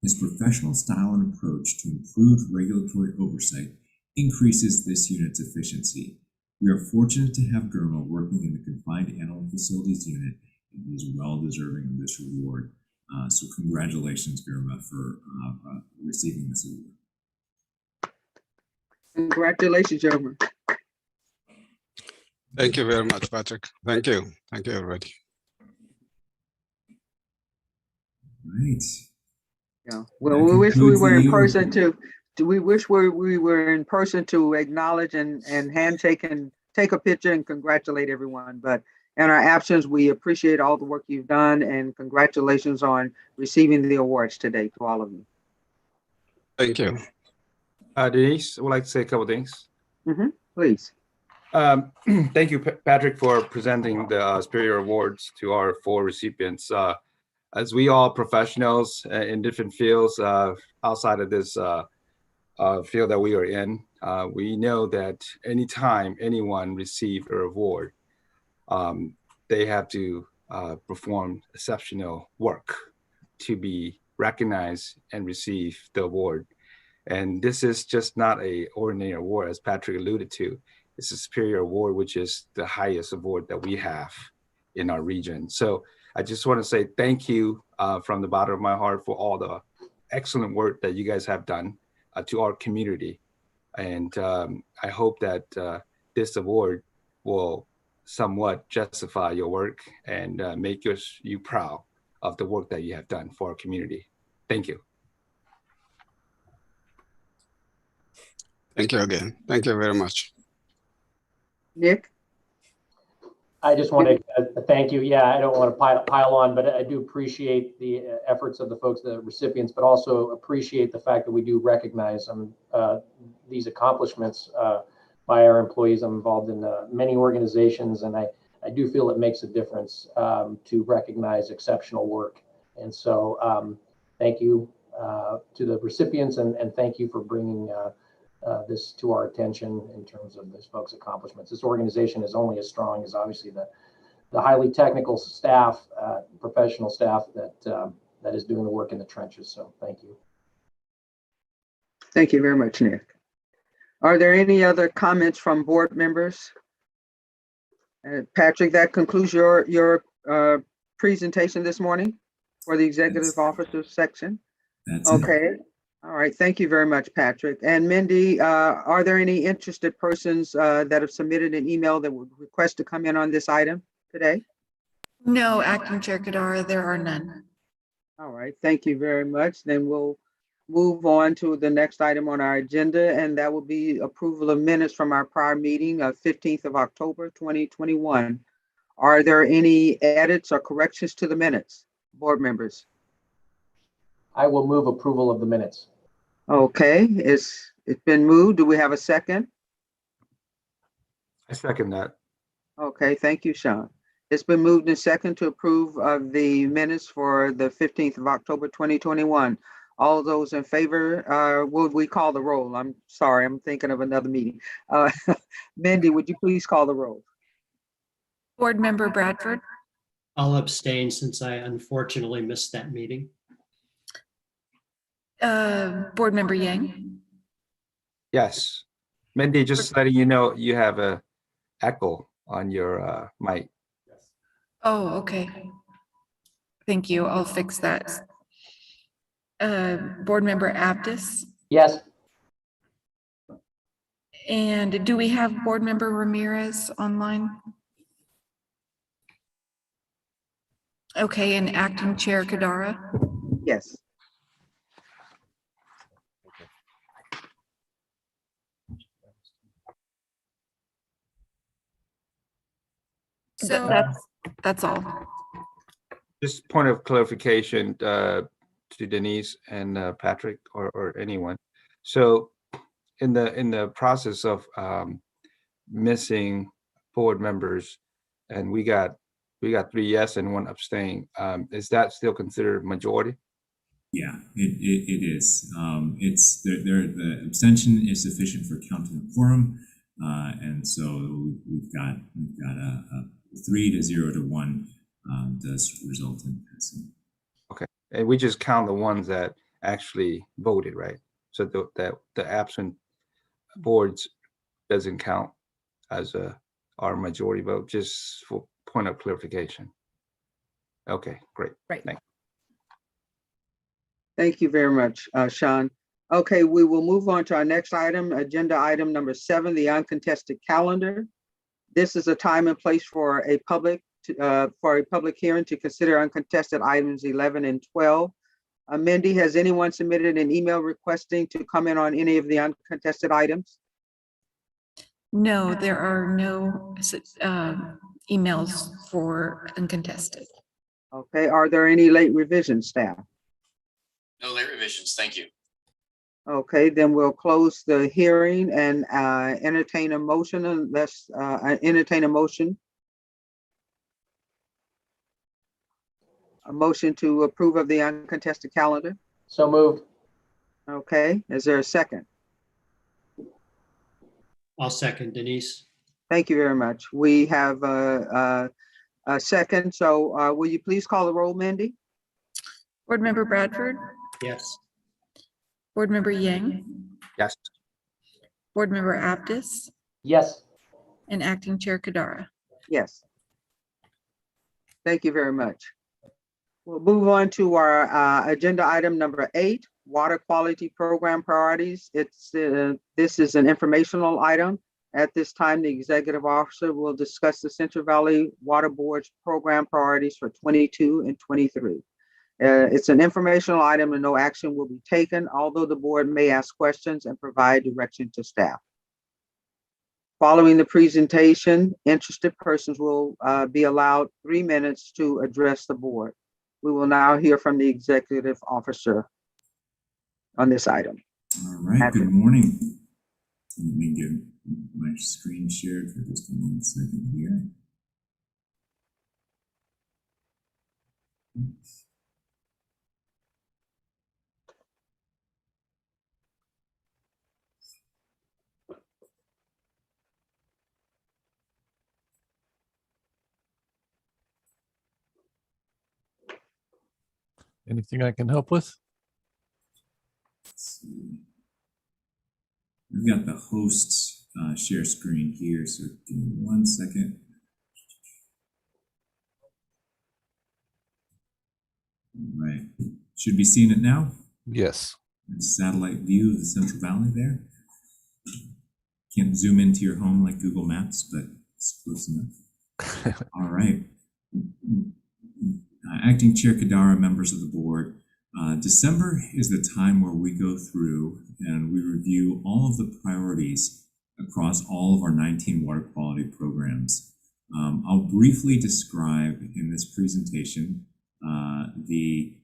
His professional style and approach to improved regulatory oversight increases this unit's efficiency. We are fortunate to have Girma working in the Confined Animal Facilities Unit, and he is well deserving of this reward. So congratulations, Girma, for receiving this award. Congratulations, Girma. Thank you very much, Patrick. Thank you. Thank you, everybody. Right. Yeah. Well, we wish we were in person too. We wish we were in person to acknowledge and handshake and take a picture and congratulate everyone. But in our absence, we appreciate all the work you've done and congratulations on receiving the awards today to all of you. Thank you. Denise, I would like to say a couple of things. Please. Thank you, Patrick, for presenting the Superior Awards to our 4 recipients. As we all professionals in different fields outside of this field that we are in, we know that anytime anyone receives an award, they have to perform exceptional work to be recognized and receive the award. And this is just not an ordinary award, as Patrick alluded to. It's a Superior Award, which is the highest award that we have in our region. So I just want to say thank you from the bottom of my heart for all the excellent work that you guys have done to our community. And I hope that this award will somewhat justify your work and make you proud of the work that you have done for our community. Thank you. Thank you again. Thank you very much. Nick? I just want to thank you. Yeah, I don't want to pile on, but I do appreciate the efforts of the folks, the recipients, but also appreciate the fact that we do recognize these accomplishments by our employees. I'm involved in many organizations, and I do feel it makes a difference to recognize exceptional work. And so thank you to the recipients, and thank you for bringing this to our attention in terms of this folks' accomplishments. This organization is only as strong as obviously the highly technical staff, professional staff that is doing the work in the trenches. So thank you. Thank you very much, Nick. Are there any other comments from board members? Patrick, that concludes your presentation this morning for the executive officers section. That's okay. it. All right, thank you very much, Patrick. And Mindy, are there any interested persons that have submitted an email that would request to come in on this item today? No, Acting Chair Kadara, there are none. All right, thank you very much. Then we'll move on to the next item on our agenda, and that will be approval of minutes from our prior meeting of 15th of October, 2021. Are there any edits or corrections to the minutes, board members? I will move approval of the minutes. Okay, it's been moved. Do we have a second? I second that. Okay, thank you, Sean. It's been moved and second to approve of the minutes for the 15th of October, 2021. All those in favor, will we call the roll? I'm sorry, I'm thinking of another meeting. Mindy, would you please call the roll? Board Member Bradford, I'll abstain since I unfortunately missed that meeting. Board Member Yang, Yes. Mindy, just letting you know, you have a echo on your mic. oh, okay. Thank you, I'll fix that. Board Member Abdus, Yes, and do we have Board Member Ramirez online? Okay, and Acting Chair Kadara, Yes. so that's all. Just point of clarification to Denise and Patrick or anyone. So in the process of missing board members, and we got 3 yes and 1 abstain, is that still considered majority? Yeah, it is. It's the abstention is sufficient for counting a quorum, and so we've got a 3 to 0 to 1 does result in passing. Okay, and we just count the ones that actually voted, right? So the absent boards doesn't count as our majority vote, just for point of clarification. Okay, great. Right. Thank you. Thank you very much, Sean. Okay, we will move on to our next item, agenda item number 7, the uncontested calendar. This is a time and place for a public hearing to consider uncontested items 11 and 12. Mindy, has anyone submitted an email requesting to comment on any of the uncontested items? No, there are no emails for uncontested. Okay, are there any late revisions, staff? No late revisions, thank you. Okay, then we'll close the hearing and entertain a motion, unless entertain a motion. A motion to approve of the uncontested calendar. so moved. Okay, is there a second? I'll second Denise. Thank you very much. We have a second, so will you please call the roll, Mindy? Board Member Bradford, Yes. Board Member Yang, Yes. Board Member Abdus, Yes, and Acting Chair Kadara. Yes. Thank you very much. We'll move on to our agenda item number 8, water quality program priorities. This is an informational item. At this time, the executive officer will discuss the Central Valley Water Board's program priorities for 22 and 23. It's an informational item and no action will be taken, although the board may ask questions and provide direction to staff. Following the presentation, interested persons will be allowed 3 minutes to address the board. We will now hear from the executive officer on this item. All right, good morning. Let me get my screen shared for just 1 second here. Anything I can help with? Let's see. We've got the host share screen here, so give me 1 second. All right, should be seeing it now. Yes. a satellite view of the Central Valley there. Can't zoom into your home like Google Maps, but it's close enough. All right. Acting Chair Kadara, members of the board, December is the time where we go through and we review all of the priorities across all of our 19 water quality programs. I'll briefly describe in this presentation the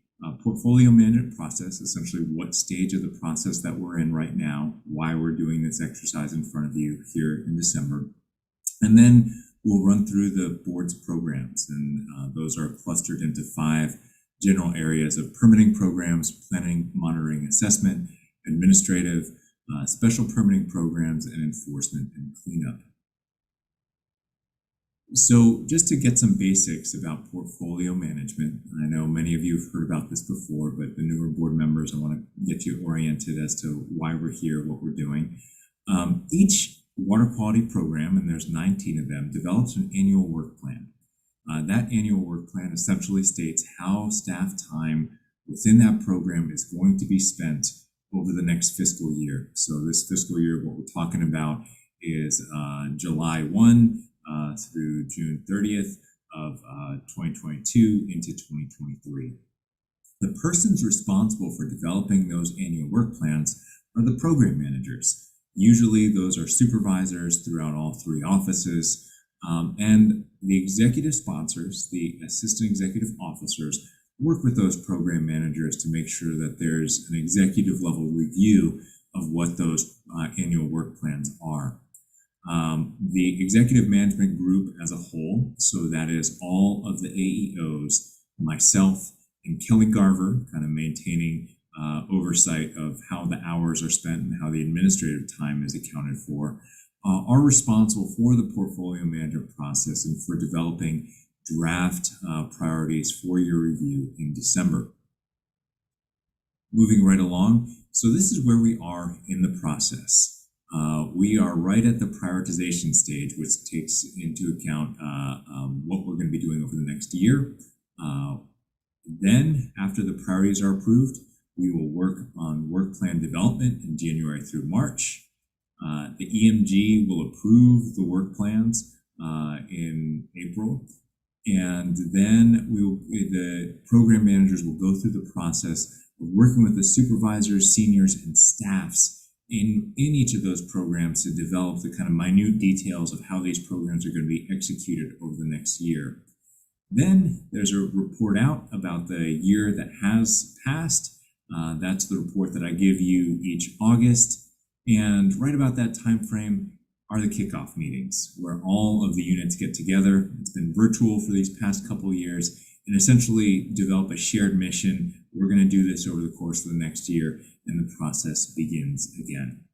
portfolio management process, essentially what stage of the process that we're in right now, why we're doing this exercise in front of you here in December. And then we'll run through the board's programs, and those are clustered into 5 general areas of permitting programs, planning, monitoring, assessment, administrative, special permitting programs, and enforcement and cleanup. So just to get some basics about portfolio management, I know many of you have heard about this before, but the newer board members, I want to get you oriented as to why we're here, what we're doing. Each water quality program, and there's 19 of them, develops an annual work plan. That annual work plan essentially states how staff time within that program is going to be spent over the next fiscal year. So this fiscal year, what we're talking about is July 1 through June 30th of 2022 into 2023. The persons responsible for developing those annual work plans are the program managers. Usually those are supervisors throughout all 3 offices, and the executive sponsors, the assistant executive officers, work with those program managers to make sure that there's an executive level review of what those annual work plans are. The executive management group as a whole, so that is all of the AEOs, myself and Kelly Garver, kind of maintaining oversight of how the hours are spent and how the administrative time is accounted for, are responsible for the portfolio management process and for developing draft priorities for your review in December. Moving right along, so this is where we are in the process. We are right at the prioritization stage, which takes into account what we're going to be doing over the next year. Then, after the priorities are approved, we will work on work plan development in January through March. The EMG will approve the work plans in April. And then the program managers will go through the process of working with the supervisors, seniors, and staffs in each of those programs to develop the kind of minute details of how these programs are going to be executed over the next year. Then there's a report out about the year that has passed. That's the report that I give you each August. And right about that time frame are the kickoff meetings, where all of the units get together. It's been virtual for these past couple of years, and essentially develop a shared mission. We're going to do this over the course of the next year, and the process begins again.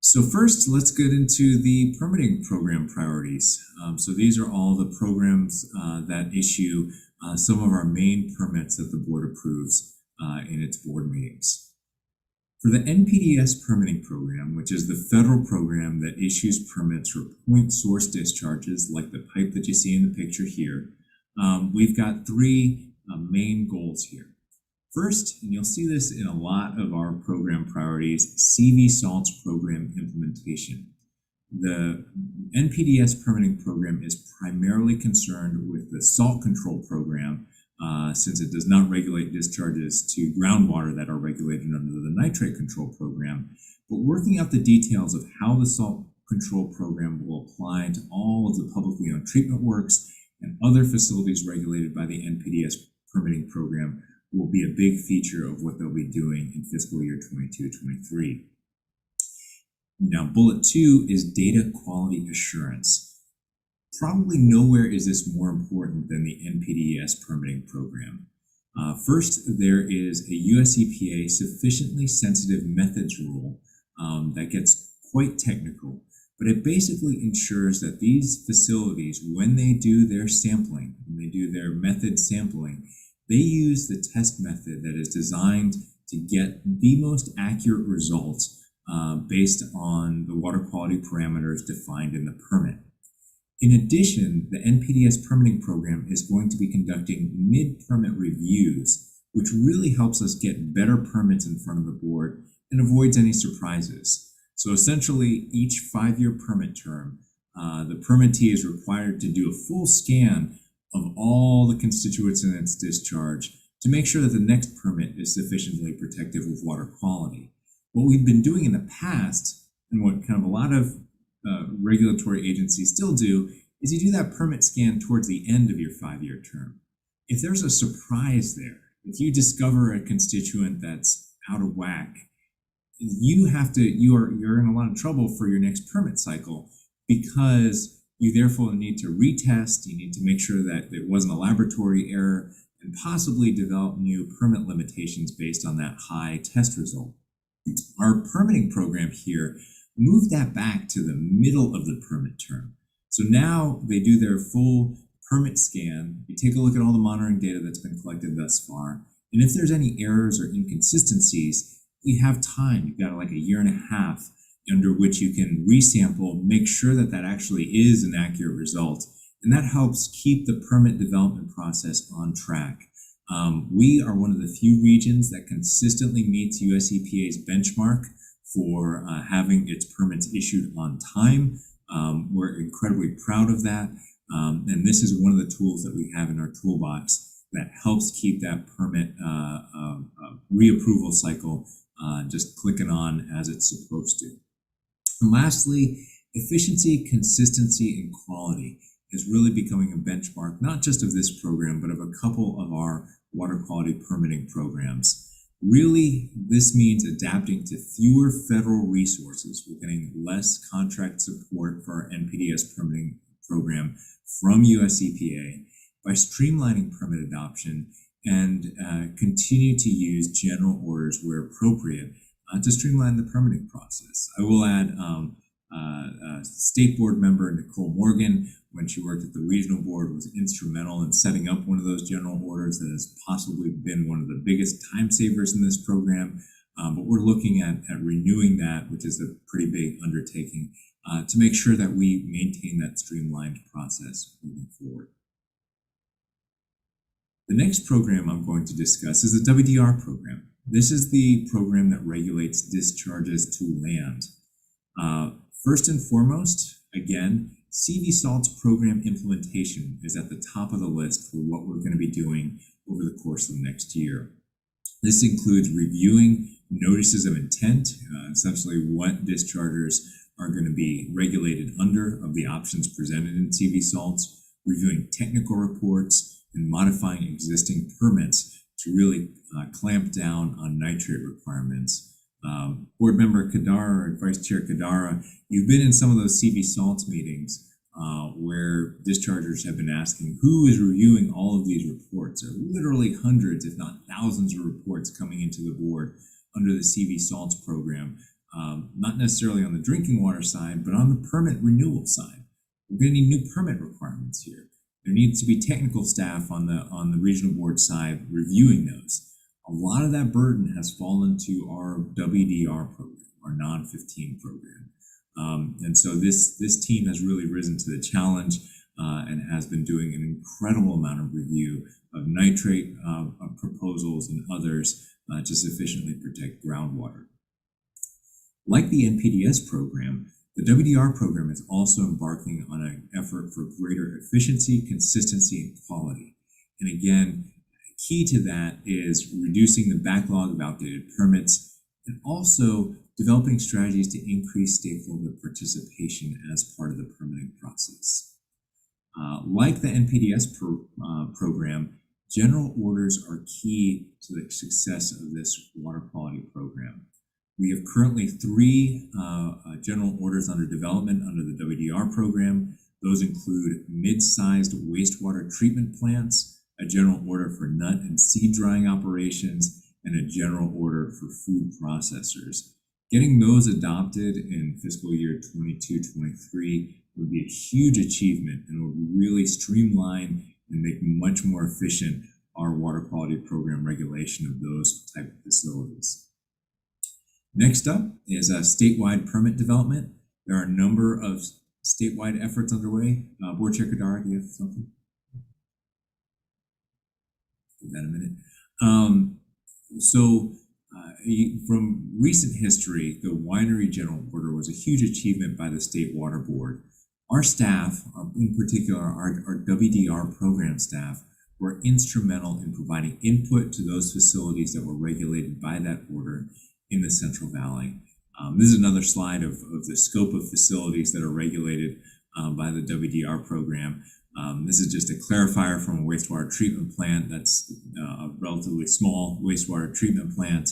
So first, let's get into the permitting program priorities. So these are all the programs that issue some of our main permits that the board approves in its board meetings. For the NPDES permitting program, which is the federal program that issues permits for point source discharges like the pipe that you see in the picture here, we've got 3 main goals here. First, and you'll see this in a lot of our program priorities, CV salts program implementation. The NPDES permitting program is primarily concerned with the salt control program, since it does not regulate discharges to groundwater that are regulated under the nitrate control program, but working out the details of how the salt control program will apply to all of the publicly owned treatment works and other facilities regulated by the NPDES permitting program will be a big feature of what they'll be doing in fiscal year 22-23. Now, bullet 2 is data quality assurance. Probably nowhere is this more important than the NPDES permitting program. First, there is a US EPA sufficiently sensitive methods rule that gets quite technical, but it basically ensures that these facilities, when they do their sampling, when they do their method sampling, they use the test method that is designed to get the most accurate results based on the water quality parameters defined in the permit. In addition, the NPDES permitting program is going to be conducting mid-permit reviews which really helps us get better permits in front of the board and avoids any surprises. So essentially, each 5-year permit term, the permittee is required to do a full scan of all the constituents in its discharge to make sure that the next permit is sufficiently protective of water quality. What we've been doing in the past, and what kind of a lot of regulatory agencies still do, is you do that permit scan towards the end of your 5-year term. If there's a surprise there, if you discover a constituent that's out of whack, you're in a lot of trouble for your next permit cycle, because you therefore need to retest, you need to make sure that there wasn't a laboratory error, and possibly develop new permit limitations based on that high test result. Our permitting program here moved that back to the middle of the permit term. So now they do their full permit scan, you take a look at all the monitoring data that's been collected thus far, and if there's any errors or inconsistencies, we have time. You've got like a year and a half under which you can resample, make sure that that actually is an accurate result. And that helps keep the permit development process on track. We are one of the few regions that consistently meets US EPA's benchmark for having its permits issued on time. We're incredibly proud of that. And this is one of the tools that we have in our toolbox that helps keep that permit reapproval cycle just clicking on as it's supposed to. And lastly, efficiency, consistency, and quality is really becoming a benchmark, not just of this program, but of a couple of our water quality permitting programs. Really, this means adapting to fewer federal resources. We're getting less contract support for our NPDES permitting program from US EPA by streamlining permit adoption and continue to use general orders where appropriate to streamline the permitting process. I will add State Board member Nicole Morgan, when she worked at the regional board, was instrumental in setting up one of those general orders that has possibly been one of the biggest time savers in this program. But we're looking at renewing that, which is a pretty big undertaking, to make sure that we maintain that streamlined process moving forward. The next program I'm going to discuss is the WDR program. This is the program that regulates discharges to land. First and foremost, again, CV Salt's program implementation is at the top of the list for what we're going to be doing over the course of the next year. This includes reviewing notices of intent, essentially what dischargers are going to be regulated under of the options presented in CV Salts, reviewing technical reports, and modifying existing permits to really clamp down on nitrate requirements. Board member Kadara and Vice Chair Kadara, you've been in some of those CV Salts meetings where dischargers have been asking who is reviewing all of these reports. There are literally hundreds, if not thousands, of reports coming into the board under the CV Salts program, not necessarily on the drinking water side, but on the permit renewal side. We're going to need new permit requirements here. There needs to be technical staff on the regional board side reviewing those. A lot of that burden has fallen to our WDR program, our non-15 program. And so this team has really risen to the challenge and has been doing an incredible amount of review of nitrate proposals and others to sufficiently protect groundwater. Like the NPDES program, the WDR program is also embarking on an effort for greater efficiency, consistency, and quality. And again, key to that is reducing the backlog of outdated permits and also developing strategies to increase stakeholder participation as part of the permitting process. Like the NPDES program, general orders are key to the success of this water quality program. We have currently 3 general orders under development under the WDR program. Those include mid-sized wastewater treatment plants, a general order for nut and seed drying operations, and a general order for food processors. Getting those adopted in fiscal year 22-23 would be a huge achievement and would really streamline and make much more efficient our water quality program regulation of those type of facilities. Next up is a statewide permit development. There are a number of statewide efforts underway. Board Chair Kadara, do you have something? give that a minute. From recent history, the Winery General Order was a huge achievement by the State Water Board. Our staff, in particular our WDR program staff, were instrumental in providing input to those facilities that were regulated by that order in the Central Valley. This is another slide of the scope of facilities that are regulated by the WDR program. This is just a clarifier from a wastewater treatment plant that's a relatively small wastewater treatment plant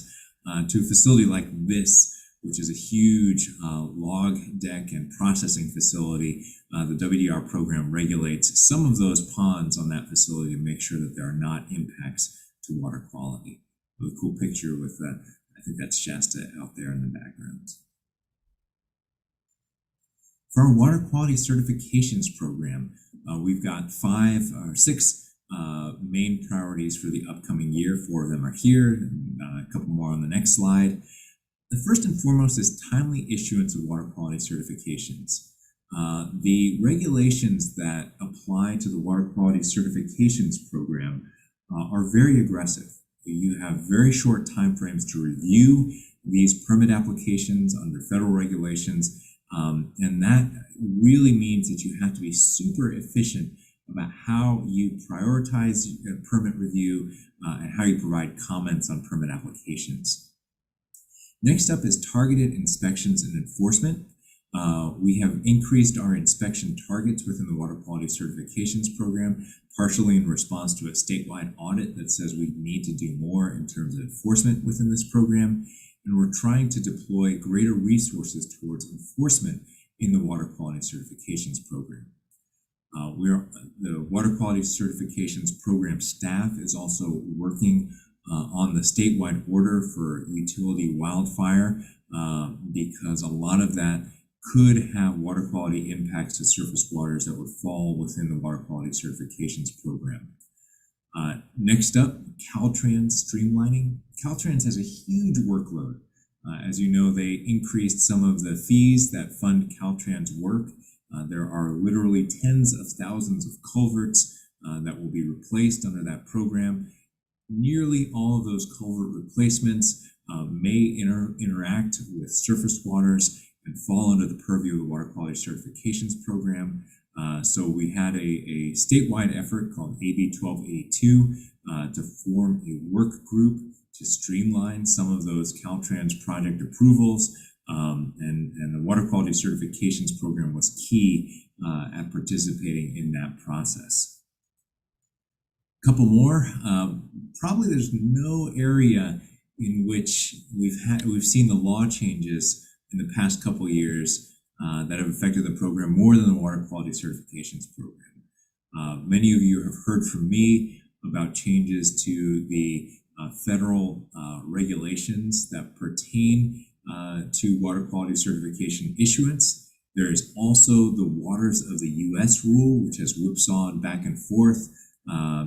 to a facility like this, which is a huge log deck and processing facility. The WDR program regulates some of those ponds on that facility to make sure that there are not impacts to water quality. A cool picture with that. I think that's Shasta out there in the background. For our water quality certifications program, we've got 5 or 6 main priorities for the upcoming year. 4 of them are here, and a couple more on the next slide. The first and foremost is timely issuance of water quality certifications. The regulations that apply to the water quality certifications program are very aggressive. You have very short timeframes to review these permit applications under federal regulations, and that really means that you have to be super efficient about how you prioritize permit review and how you provide comments on permit applications. Next up is targeted inspections and enforcement. We have increased our inspection targets within the water quality certifications program, partially in response to a statewide audit that says we need to do more in terms of enforcement within this program. And we're trying to deploy greater resources towards enforcement in the water quality certifications program. The water quality certifications program staff is also working on the statewide order for utility wildfire because a lot of that could have water quality impacts to surface waters that would fall within the water quality certifications program. Next up, Caltrans streamlining. Caltrans has a huge workload. As you know, they increased some of the fees that fund Caltrans work. There are literally tens of thousands of culverts that will be replaced under that program. Nearly all of those culvert replacements may interact with surface waters and fall under the purview of the water quality certifications program. So we had a statewide effort called AB 1282 to form a work group to streamline some of those Caltrans project approvals. And the water quality certifications program was key at participating in that process. A couple more. Probably there's no area in which we've seen the law changes in the past couple of years that have affected the program more than the water quality certifications program. Many of you have heard from me about changes to the federal regulations that pertain to water quality certification issuance. There is also the Waters of the U.S. rule, which has whipsawed back and forth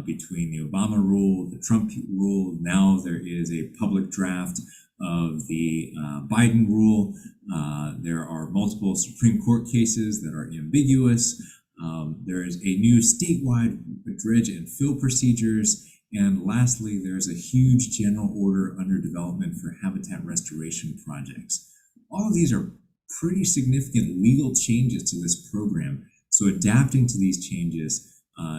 between the Obama rule, the Trump rule. Now there is a public draft of the Biden rule. There are multiple Supreme Court cases that are ambiguous. There is a new statewide dredge and fill procedures. And lastly, there's a huge general order under development for habitat restoration projects. All of these are pretty significant legal changes to this program. So adapting to these changes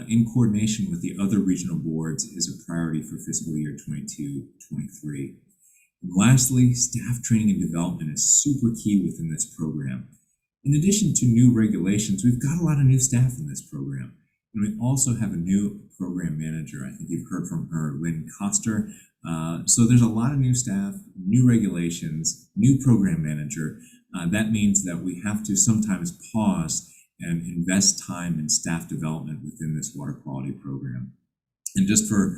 in coordination with the other regional boards is a priority for fiscal year 22-23. And lastly, staff training and development is super key within this program. In addition to new regulations, we've got a lot of new staff in this program. And we also have a new program manager. I think you've heard from her, Lynn Koster. So there's a lot of new staff, new regulations, new program manager. That means that we have to sometimes pause and invest time in staff development within this water quality program. And just for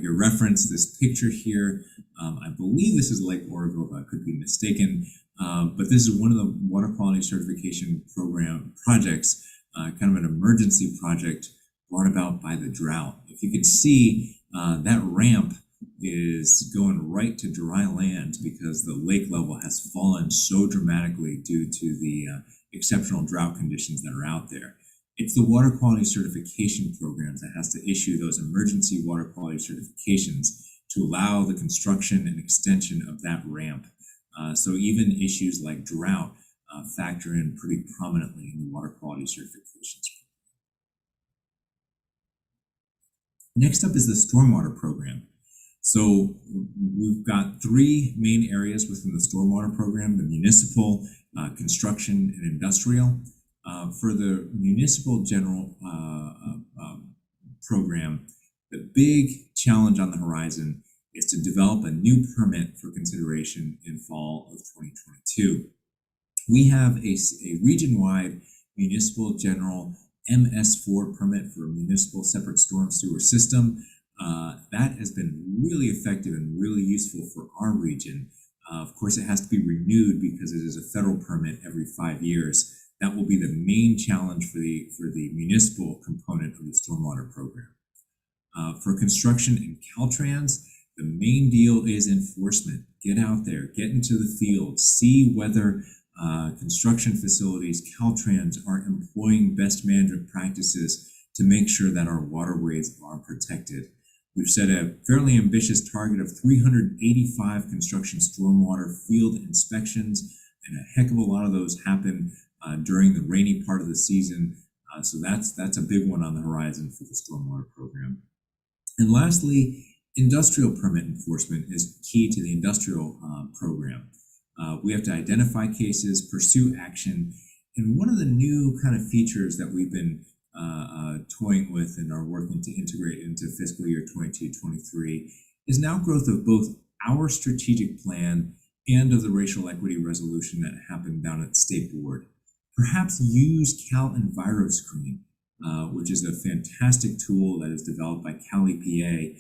your reference, this picture here, I believe this is Lake Oroville, but I could be mistaken. But this is one of the water quality certification program projects, kind of an emergency project brought about by the drought. If you can see, that ramp is going right to dry land because the lake level has fallen so dramatically due to the exceptional drought conditions that are out there. It's the water quality certification programs that has to issue those emergency water quality certifications to allow the construction and extension of that ramp. So even issues like drought factor in pretty prominently in the water quality certifications. Next up is the stormwater program. So we've got three main areas within the stormwater program: the municipal, construction, and industrial. For the municipal general program, the big challenge on the horizon is to develop a new permit for consideration in fall of 2022. We have a region-wide municipal general MS4 permit for a municipal separate storm sewer system. That has been really effective and really useful for our region. Of course, it has to be renewed because it is a federal permit every 5 years. That will be the main challenge for the municipal component of the stormwater program. For construction and Caltrans, the main deal is enforcement. Get out there, get into the field, see whether construction facilities, Caltrans, are employing best management practices to make sure that our waterways are protected. We've set a fairly ambitious target of 385 construction stormwater field inspections, and a heck of a lot of those happen during the rainy part of the season. So that's a big one on the horizon for the stormwater program. And lastly, industrial permit enforcement is key to the industrial program. We have to identify cases, pursue action, and one of the new kind of features that we've been toying with and are working to integrate into fiscal year 22-23 is now growth of both our strategic plan and of the racial equity resolution that happened down at the state board. Perhaps use Cal EnviroScreen, which is a fantastic tool that is developed by Cal EPA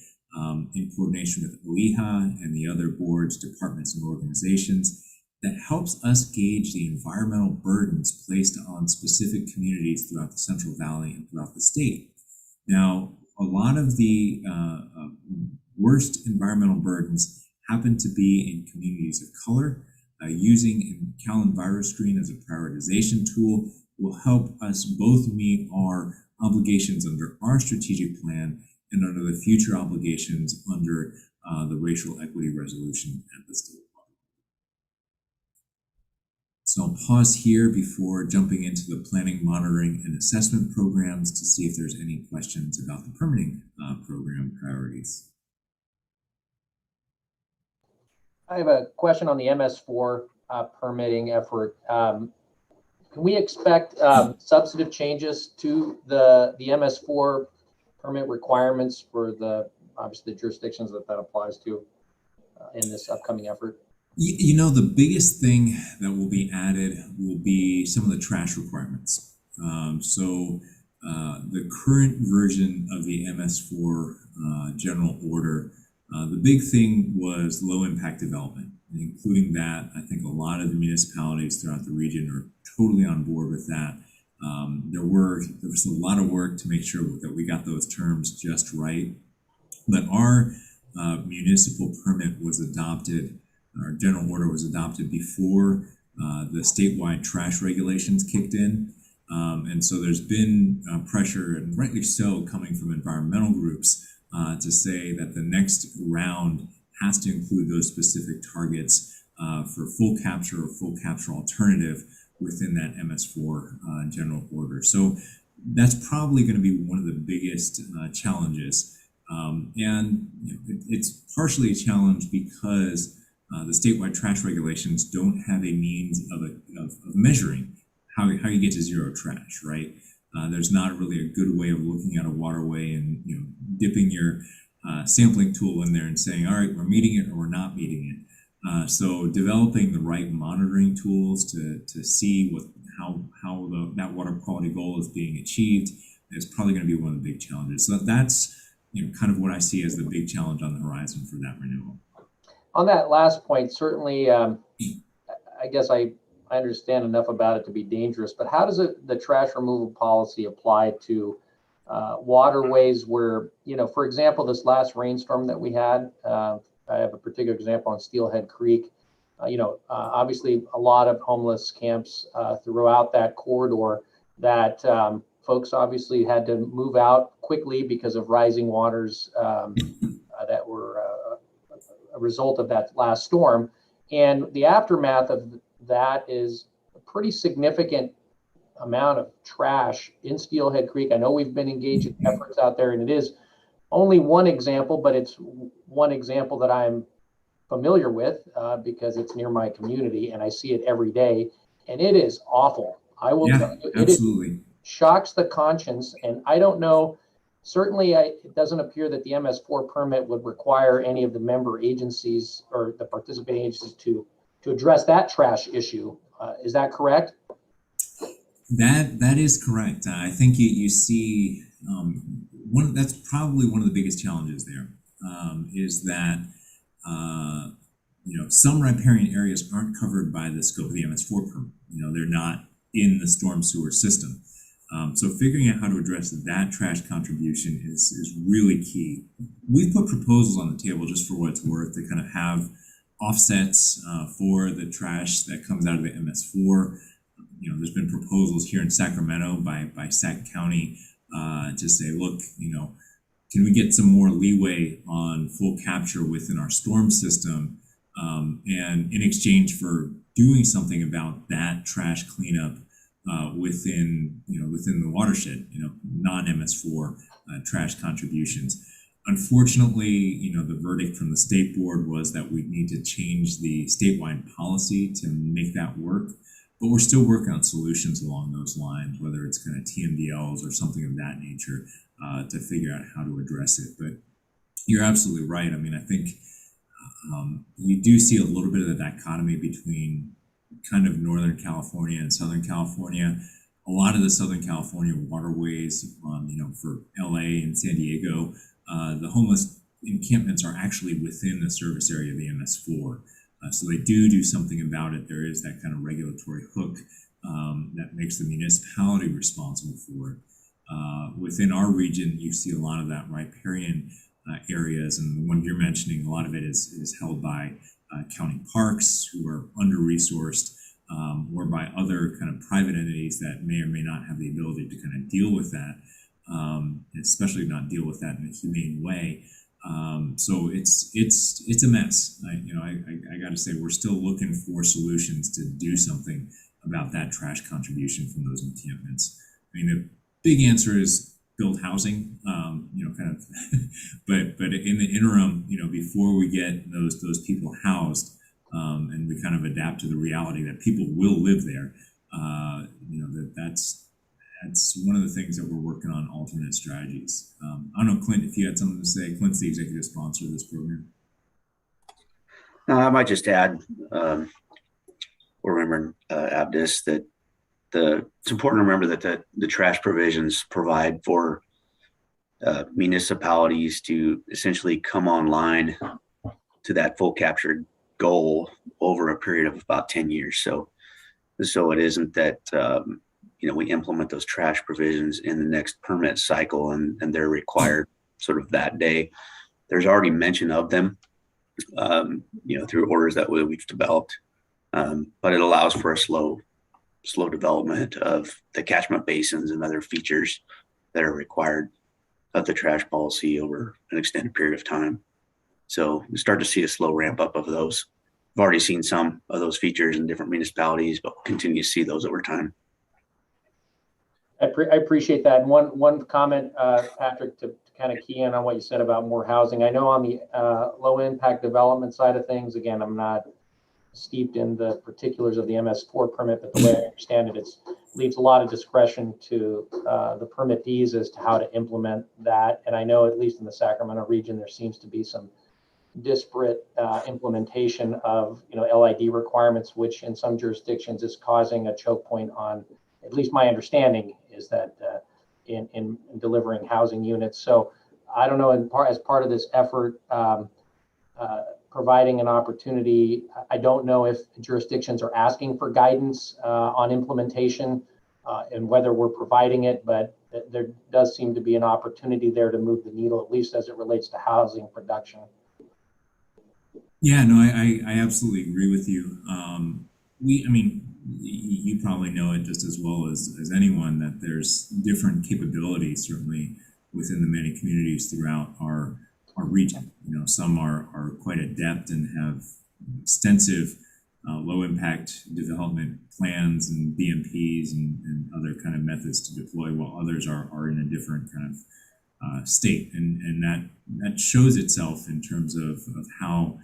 in coordination with OEHA and the other boards, departments, and organizations, that helps us gauge the environmental burdens placed on specific communities throughout the Central Valley and throughout the state. Now, a lot of the worst environmental burdens happen to be in communities of color. Using Cal EnviroScreen as a prioritization tool will help us both meet our obligations under our strategic plan and under the future obligations under the racial equity resolution at the state level. So I'll pause here before jumping into the planning, monitoring, and assessment programs to see if there's any questions about the permitting program priorities. I have a question on the MS4 permitting effort. Can we expect substantive changes to the MS4 permit requirements for obviously the jurisdictions that applies to in this upcoming effort? You know, the biggest thing that will be added will be some of the trash requirements. The current version of the MS4 general order, the big thing was low impact development. And including that, I think a lot of the municipalities throughout the region are totally on board with that. There was a lot of work to make sure that we got those terms just right. But our municipal permit was adopted, our general order was adopted before the statewide trash regulations kicked in. And so there's been pressure, and rightly so, coming from environmental groups to say that the next round has to include those specific targets for full capture or full capture alternative within that MS4 general order. So that's probably going to be one of the biggest challenges. And it's partially a challenge because the statewide trash regulations don't have a means of measuring how you get to zero trash, right? There's not really a good way of looking at a waterway and dipping your sampling tool in there and saying, all right, we're meeting it or we're not meeting it. So developing the right monitoring tools to see how that water quality goal is being achieved is probably going to be one of the big challenges. So that's kind of what I see as the big challenge on the horizon for that renewal. On that last point, certainly, I guess I understand enough about it to be dangerous, but how does the trash removal policy apply to waterways where, for example, this last rainstorm that we had, I have a particular example on Steelhead Creek. Obviously a lot of homeless camps throughout that corridor that folks obviously had to move out quickly because of rising waters that were a result of that last storm. And the aftermath of that is a pretty significant amount of trash in Steelhead Creek. I know we've been engaged in efforts out there, and it is only one example, but it's one example that I'm familiar with because it's near my community and I see it every day, and it is awful. I will tell you, absolutely. Shocks the conscience, and I don't know. Certainly, it doesn't appear that the MS4 permit would require any of the member agencies or the participating agencies to address that trash issue. Is that correct? That is correct. I think you see that's probably one of the biggest challenges there is that some riparian areas aren't covered by the scope of the MS4 permit. They're not in the storm sewer system. So figuring out how to address that trash contribution is really key. We've put proposals on the table, just for what it's worth, to kind of have offsets for the trash that comes out of the MS4. There's been proposals here in Sacramento by Sac County to say, look, can we get some more leeway on full capture within our storm system? And in exchange for doing something about that trash cleanup within the watershed, non-MS4 trash contributions. Unfortunately, the verdict from the state board was that we need to change the statewide policy to make that work. But we're still working on solutions along those lines, whether it's kind of TMDLs or something of that nature, to figure out how to address it. But you're absolutely right. I mean, I think you do see a little bit of the dichotomy between kind of Northern California and Southern California. A lot of the Southern California waterways, for LA and San Diego, the homeless encampments are actually within the service area of the MS4. So they do something about it. There is that kind of regulatory hook that makes the municipality responsible for it. Within our region, you see a lot of that riparian areas, and the one you're mentioning, a lot of it is held by county parks who are under-resourced, or by other kind of private entities that may or may not have the ability to kind of deal with that, especially not deal with that in a humane way. So it's a mess. I got to say, we're still looking for solutions to do something about that trash contribution from those encampments. I mean, the big answer is build housing, kind of, but in the interim, before we get those people housed, and we kind of adapt to the reality that people will live there, that's one of the things that we're working on, alternate strategies. I don't know, Clint, if you had something to say. Clint's the executive sponsor of this program. I might just add, or remember, Abdis, that it's important to remember that the trash provisions provide for municipalities to essentially come online to that full captured goal over a period of about 10 years. So it isn't that we implement those trash provisions in the next permit cycle and they're required sort of that day. There's already mention of them, through orders that we've developed, but it allows for a slow development of the catchment basins and other features that are required of the trash policy over an extended period of time. So we start to see a slow ramp up of those. We've already seen some of those features in different municipalities, but we'll continue to see those over time. I appreciate that. And one comment, Patrick, to kind of key in on what you said about more housing. I know on the low impact development side of things, again, I'm not steeped in the particulars of the MS4 permit, but the way I understand it, it leaves a lot of discretion to the permittees as to how to implement that. And I know, at least in the Sacramento region, there seems to be some disparate implementation of LID requirements, which in some jurisdictions is causing a choke point on, at least my understanding is that in delivering housing units. So I don't know, as part of this effort, providing an opportunity, I don't know if jurisdictions are asking for guidance on implementation and whether we're providing it, but there does seem to be an opportunity there to move the needle, at least as it relates to housing production. Yeah, no, I absolutely agree with you. you probably know it just as well as anyone that there's different capabilities certainly within the many communities throughout our region. You know, some are quite adept and have extensive low impact development plans and BMPs and other kind of methods to deploy, while others are in a different kind of state, and that shows itself in terms of how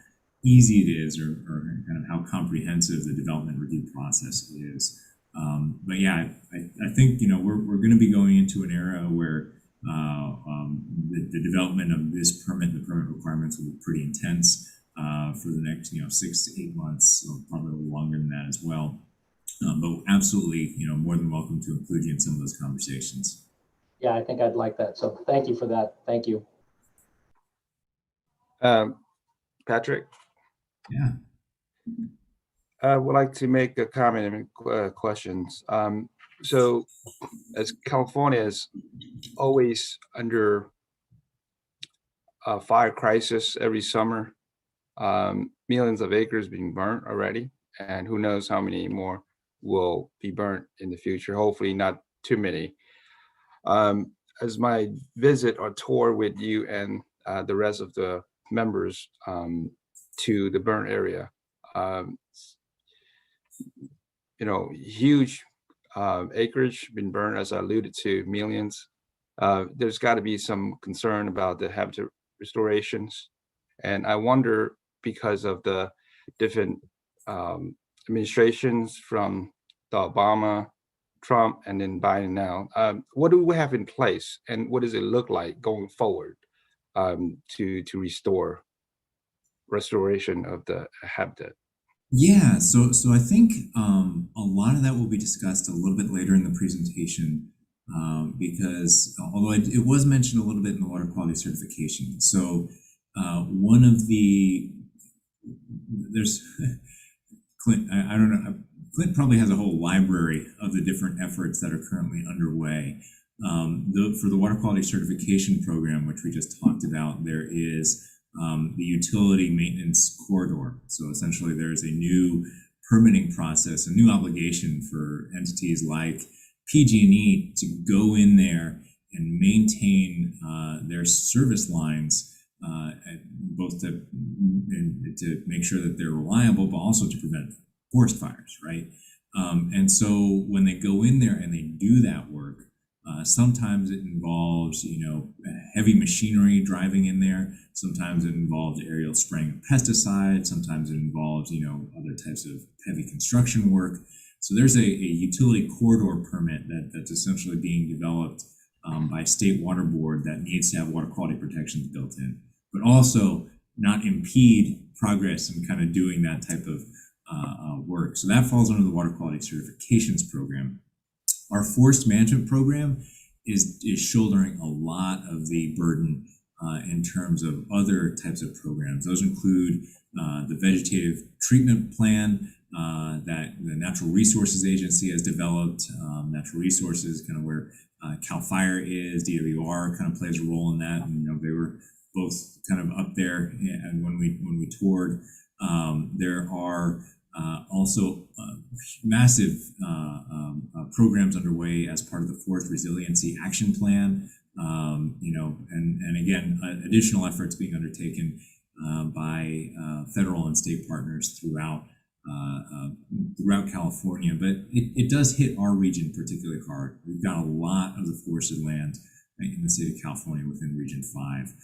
easy it is, or kind of how comprehensive the development review process is. But yeah, I think, you know, we're going to be going into an era where the development of this permit, the permit requirements will be pretty intense for the next, 6 to 8 months, or probably a little longer than that as well. But absolutely, more than welcome to include you in some of those conversations. Yeah, I think I'd like that. So thank you for that. Thank you. Patrick? Yeah. I would like to make a comment and questions. So as California is always under a fire crisis every summer, millions of acres being burnt already, and who knows how many more will be burnt in the future, hopefully not too many. As my visit or tour with you and the rest of the members to the burn area, huge acreage been burned, as I alluded to, millions. There's got to be some concern about the habitat restorations, and I wonder, because of the different administrations from the Obama, Trump, and then Biden now, what do we have in place, and what does it look like going forward to restore restoration of the habitat? Yeah, so I think a lot of that will be discussed a little bit later in the presentation, because although it was mentioned a little bit in the water quality certification. So one of there's Clint, I don't know, Clint probably has a whole library of the different efforts that are currently underway. For the water quality certification program, which we just talked about, there is the utility maintenance corridor. So essentially there's a new permitting process, a new obligation for entities like PG&E to go in there and maintain their service lines, both to make sure that they're reliable, but also to prevent forest fires, right? And so when they go in there and they do that work, sometimes it involves, heavy machinery driving in there. Sometimes it involves aerial spraying of pesticides. Sometimes it involves, other types of heavy construction work. So there's a utility corridor permit that's essentially being developed by State Water Board that needs to have water quality protections built in, but also not impede progress in kind of doing that type of work. So that falls under the water quality certifications program. Our forest management program is shouldering a lot of the burden in terms of other types of programs. Those include the vegetative treatment plan that the Natural Resources Agency has developed. Natural Resources, kind of where CAL FIRE is, DWR kind of plays a role in that, and they were both kind of up there. And when we toured, there are also massive programs underway as part of the Forest Resiliency Action Plan, and again, additional efforts being undertaken by federal and state partners throughout California. But it does hit our region particularly hard. We've got a lot of the forested land in the state of California within Region 5.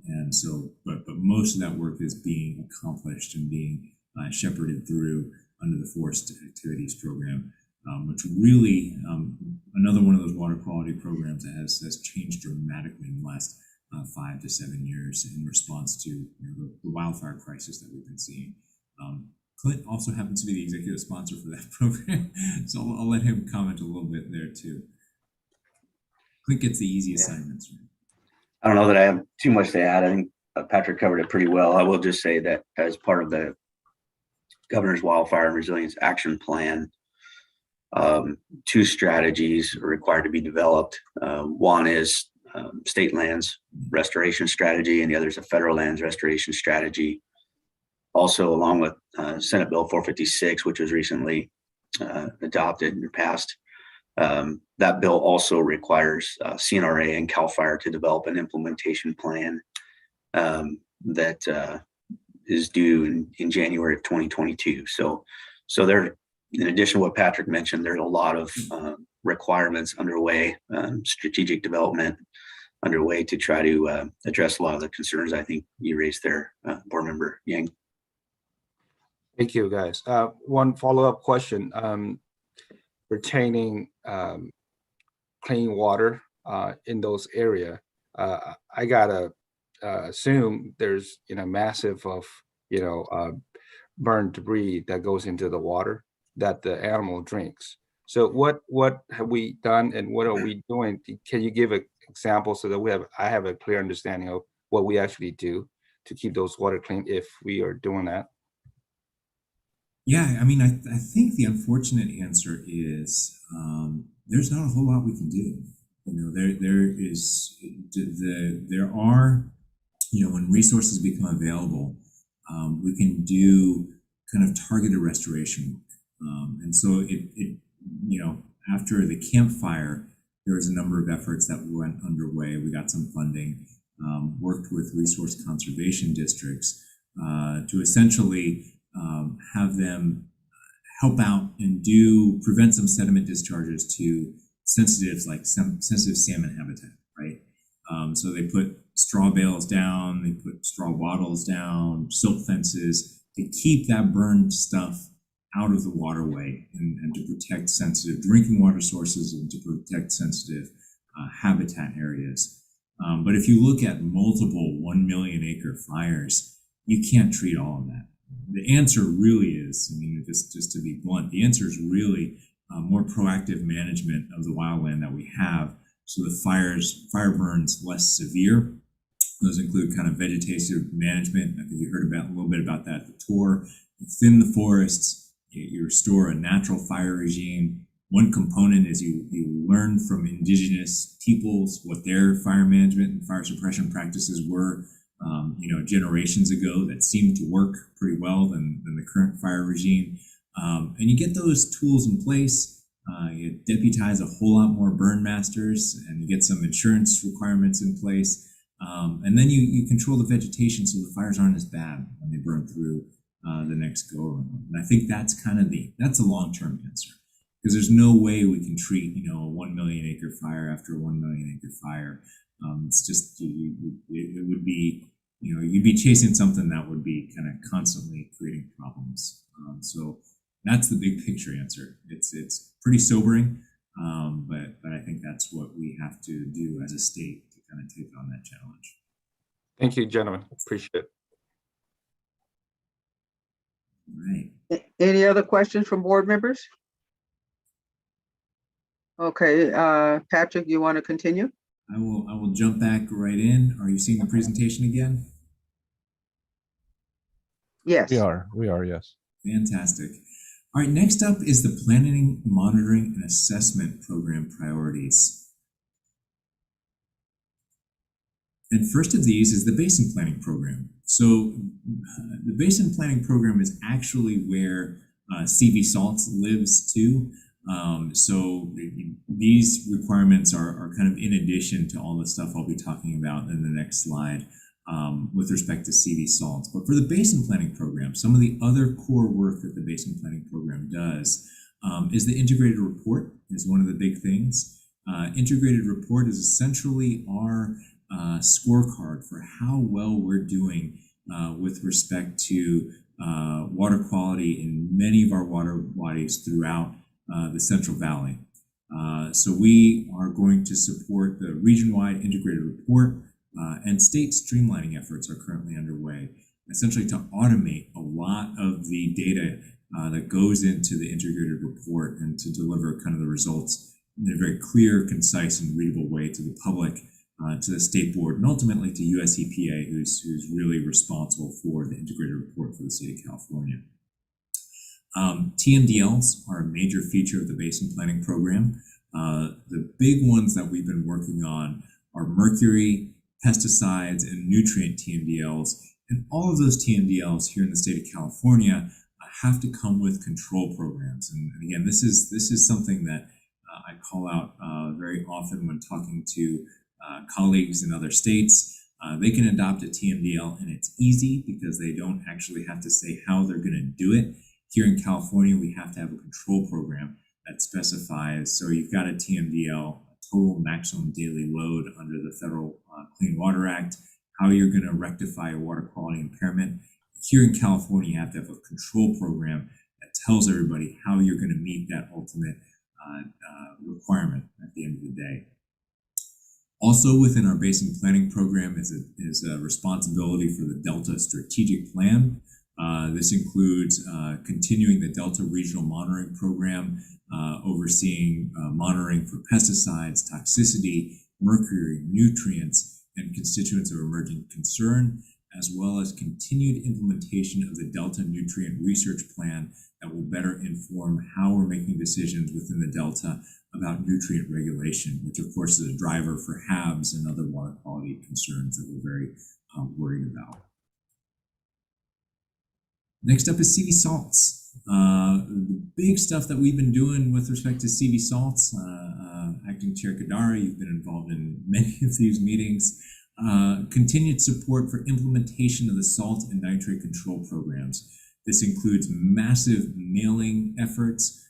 And so, but most of that work is being accomplished and being shepherded through under the Forest Activities Program, which really, another one of those water quality programs that has changed dramatically in the last 5 to 7 years in response to the wildfire crisis that we've been seeing. Clint also happens to be the executive sponsor for that program, so I'll let him comment a little bit there too. Clint gets the easy assignments. Right? I don't know that I have too much to add. I think Patrick covered it pretty well. I will just say that as part of the Governor's Wildfire and Resilience Action Plan, 2 strategies are required to be developed. One is state lands restoration strategy, and the other is a federal lands restoration strategy. Also, along with Senate Bill 456, which was recently adopted or passed. That bill also requires CNRA and CAL FIRE to develop an implementation plan that is due in January of 2022. So there, in addition to what Patrick mentioned, there's a lot of requirements underway, strategic development underway to try to address a lot of the concerns I think you raised there, Board Member Yang. Thank you, guys. One follow-up question pertaining clean water in those area. I gotta assume there's massive of burned debris that goes into the water that the animal drinks. So what have we done and what are we doing? Can you give an example so that I have a clear understanding of what we actually do to keep those water clean if we are doing that? Yeah, I mean, I think the unfortunate answer is there's not a whole lot we can do. There are, when resources become available, we can do kind of targeted restoration work. And so after the Camp Fire, there was a number of efforts that went underway. We got some funding, worked with resource conservation districts to essentially have them help out and prevent some sediment discharges to sensitive salmon habitat, right? So they put straw bales down, they put straw wattles down, silt fences to keep that burned stuff out of the waterway and to protect sensitive drinking water sources and to protect sensitive habitat areas. But if you look at multiple 1 million acre fires, you can't treat all of that. The answer really is, just to be blunt, the answer is really more proactive management of the wildland that we have, so the fire burns less severe. Those include kind of vegetative management. I think you heard a little bit about that at the tour. You thin the forests, you restore a natural fire regime. One component is you learn from indigenous peoples what their fire management and fire suppression practices were generations ago that seemed to work pretty well than the current fire regime. And you get those tools in place, you deputize a whole lot more burn masters, and you get some insurance requirements in place. And then you control the vegetation so the fires aren't as bad when they burn through the next go around. And I think that's that's a long-term answer, because there's no way we can treat, a 1 million acre fire after a 1 million acre fire. It's just, it would be, you'd be chasing something that would be kind of constantly creating problems. So that's the big picture answer. It's pretty sobering, but I think that's what we have to do as a state to kind of take on that challenge. Thank you, gentlemen. Appreciate it. Right. Any other questions from board members? Okay, Patrick, you want to continue? I will jump back right in. Are you seeing the presentation again? Yes. We are, yes. Fantastic. All right, next up is the Planning, Monitoring, and Assessment Program priorities. And first of these is the Basin Planning Program. So the Basin Planning Program is actually where CV Salts lives too. So these requirements are kind of in addition to all the stuff I'll be talking about in the next slide with respect to CV Salts. But for the Basin Planning Program, some of the other core work that the Basin Planning Program does is the integrated report is one of the big things. Integrated report is essentially our scorecard for how well we're doing with respect to water quality in many of our water bodies throughout the Central Valley. So we are going to support the region-wide integrated report, and state streamlining efforts are currently underway, essentially to automate a lot of the data that goes into the integrated report and to deliver kind of the results in a very clear, concise, and readable way to the public, to the state board, and ultimately to US EPA, who's really responsible for the integrated report for the state of California. TMDLs are a major feature of the Basin Planning Program. The big ones that we've been working on are mercury, pesticides, and nutrient TMDLs. And all of those TMDLs here in the state of California have to come with control programs. And again, this is something that I call out very often when talking to colleagues in other states. They can adopt a TMDL and it's easy because they don't actually have to say how they're going to do it. Here in California, we have to have a control program that specifies, so you've got a TMDL, total maximum daily load under the Federal Clean Water Act, how you're going to rectify a water quality impairment. Here in California, you have to have a control program that tells everybody how you're going to meet that ultimate requirement at the end of the day. Also within our basin planning program is a responsibility for the Delta Strategic Plan. This includes continuing the Delta Regional Monitoring Program, overseeing monitoring for pesticides, toxicity, mercury, nutrients, and constituents of emerging concern, as well as continued implementation of the Delta Nutrient Research Plan that will better inform how we're making decisions within the Delta about nutrient regulation, which of course is a driver for HABs and other water quality concerns that we're very worried about. Next up is CV salts. The big stuff that we've been doing with respect to CV salts, Acting Chair Kadara, you've been involved in many of these meetings. Continued support for implementation of the salt and nitrate control programs. This includes massive mailing efforts,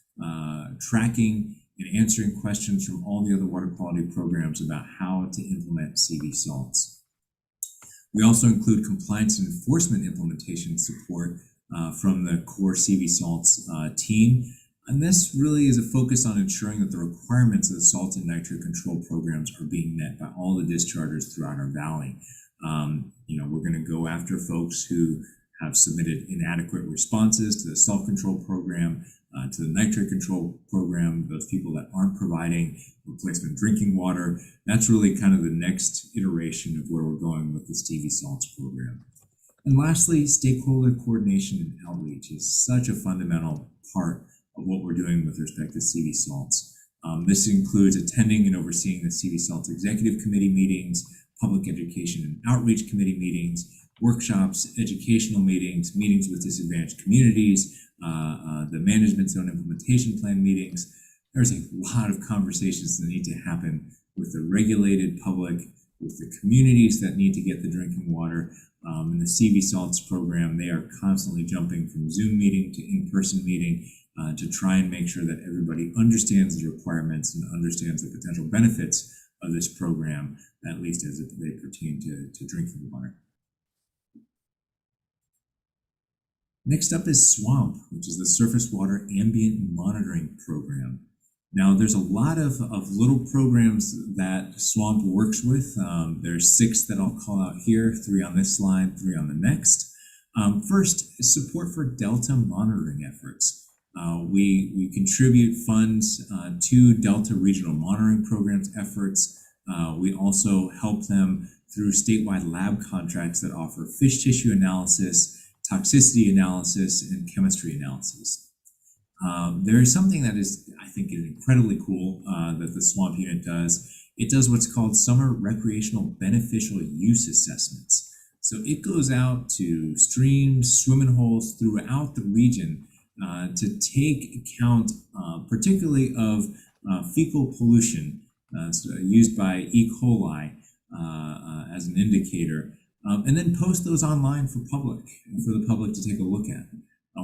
tracking, and answering questions from all the other water quality programs about how to implement CV salts. We also include compliance and enforcement implementation support from the core CV salts team. And this really is a focus on ensuring that the requirements of the salt and nitrate control programs are being met by all the dischargers throughout our valley. We're going to go after folks who have submitted inadequate responses to the salt control program, to the nitrate control program, those people that aren't providing replacement drinking water. That's really kind of the next iteration of where we're going with the CV salts program. And lastly, stakeholder coordination and outreach is such a fundamental part of what we're doing with respect to CV salts. This includes attending and overseeing the CV salts executive committee meetings, public education and outreach committee meetings, workshops, educational meetings, meetings with disadvantaged communities, the management zone implementation plan meetings. There's a lot of conversations that need to happen with the regulated public, with the communities that need to get the drinking water. In the CV salts program, they are constantly jumping from Zoom meeting to in-person meeting to try and make sure that everybody understands the requirements and understands the potential benefits of this program, at least as they pertain to drinking water. Next up is SWAMP, which is the Surface Water Ambient Monitoring Program. Now, there's a lot of little programs that SWAMP works with. There's 6 that I'll call out here, 3 on this slide, 3 on the next. First is support for Delta monitoring efforts. We contribute funds to Delta Regional Monitoring Programs efforts. We also help them through statewide lab contracts that offer fish tissue analysis, toxicity analysis, and chemistry analysis. There is something that I think is incredibly cool that the SWAMP unit does. It does what's called summer recreational beneficial use assessments. So it goes out to streams, swimming holes throughout the region to take account particularly of fecal pollution used by E. coli as an indicator, and then post those online for the public to take a look at.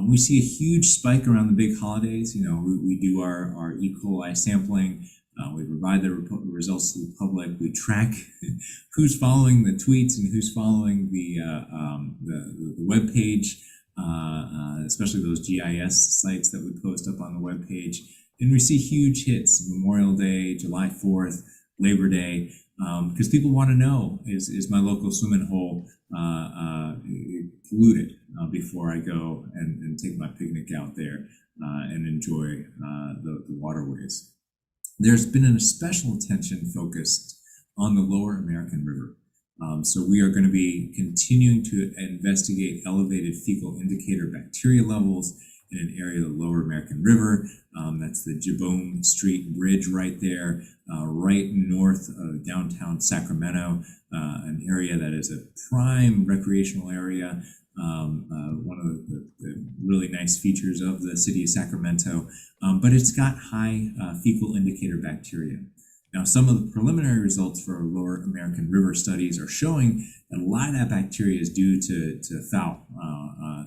We see a huge spike around the big holidays. We do our E. coli sampling. We provide the results to the public. We track who's following the tweets and who's following the web page, especially those GIS sites that we post up on the web page. And we see huge hits: Memorial Day, July 4th, Labor Day, because people want to know, is my local swimming hole polluted before I go and take my picnic out there and enjoy the waterways. There's been a special attention focused on the Lower American River. So we are going to be continuing to investigate elevated fecal indicator bacteria levels in an area of the Lower American River. That's the Jabome Street Bridge right there, right north of downtown Sacramento, an area that is a prime recreational area. One of the really nice features of the city of Sacramento, but it's got high fecal indicator bacteria. Now, some of the preliminary results for our Lower American River studies are showing that a lot of that bacteria is due to foul,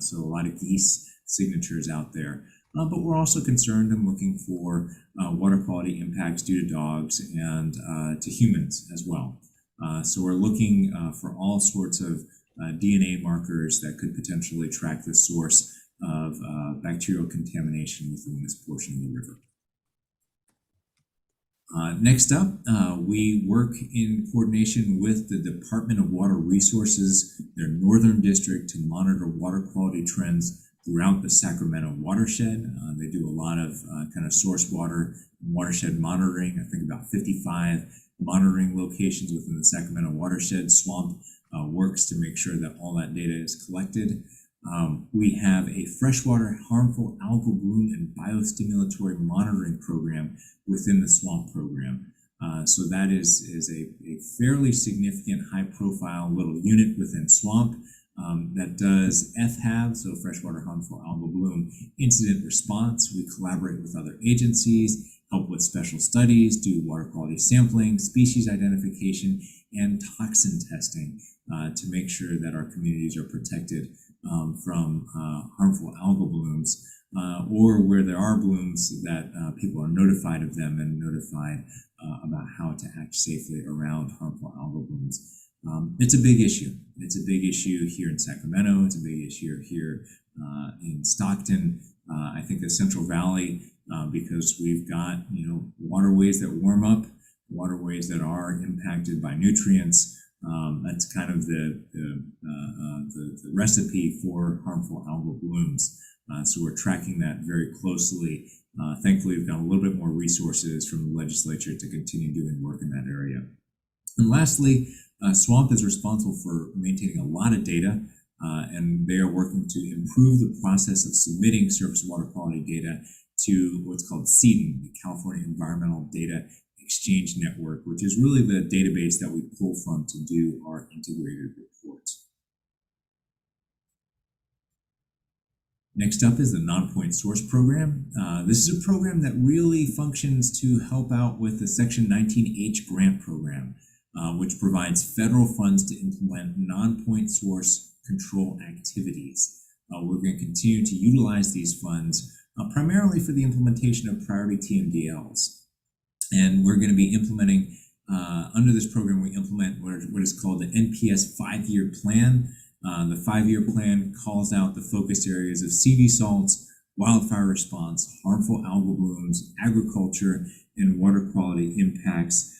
so a lot of geese signatures out there. But we're also concerned and looking for water quality impacts due to dogs and to humans as well. So we're looking for all sorts of DNA markers that could potentially track the source of bacterial contamination within this portion of the river. Next up, we work in coordination with the Department of Water Resources, their Northern District, to monitor water quality trends throughout the Sacramento watershed. They do a lot of kind of source water and watershed monitoring. I think about 55 monitoring locations within the Sacramento watershed. SWAMP works to make sure that all that data is collected. We have a freshwater harmful algal bloom and biostimulatory monitoring program within the SWAMP program. So that is a fairly significant high profile little unit within SWAMP that does FHAV, so freshwater harmful algal bloom incident response. We collaborate with other agencies, help with special studies, do water quality sampling, species identification, and toxin testing to make sure that our communities are protected from harmful algal blooms, or where there are blooms that people are notified of them and notified about how to act safely around harmful algal blooms. It's a big issue. It's a big issue here in Sacramento. It's a big issue here in Stockton. I think the Central Valley, because we've got waterways that warm up, waterways that are impacted by nutrients. That's kind of the recipe for harmful algal blooms. So we're tracking that very closely. Thankfully, we've got a little bit more resources from the legislature to continue doing work in that area. And lastly, SWAMP is responsible for maintaining a lot of data, and they are working to improve the process of submitting surface water quality data to what's called CEDN, the California Environmental Data Exchange Network, which is really the database that we pull from to do our integrated reports. Next up is the Non-Point Source Program. This is a program that really functions to help out with the Section 19H grant program, which provides federal funds to implement non-point source control activities. We're going to continue to utilize these funds primarily for the implementation of priority TMDLs. And we're going to be implementing, under this program, we implement what is called the NPS 5-year plan. The 5-year plan calls out the focus areas of sea salts, wildfire response, harmful algal blooms, agriculture, and water quality impacts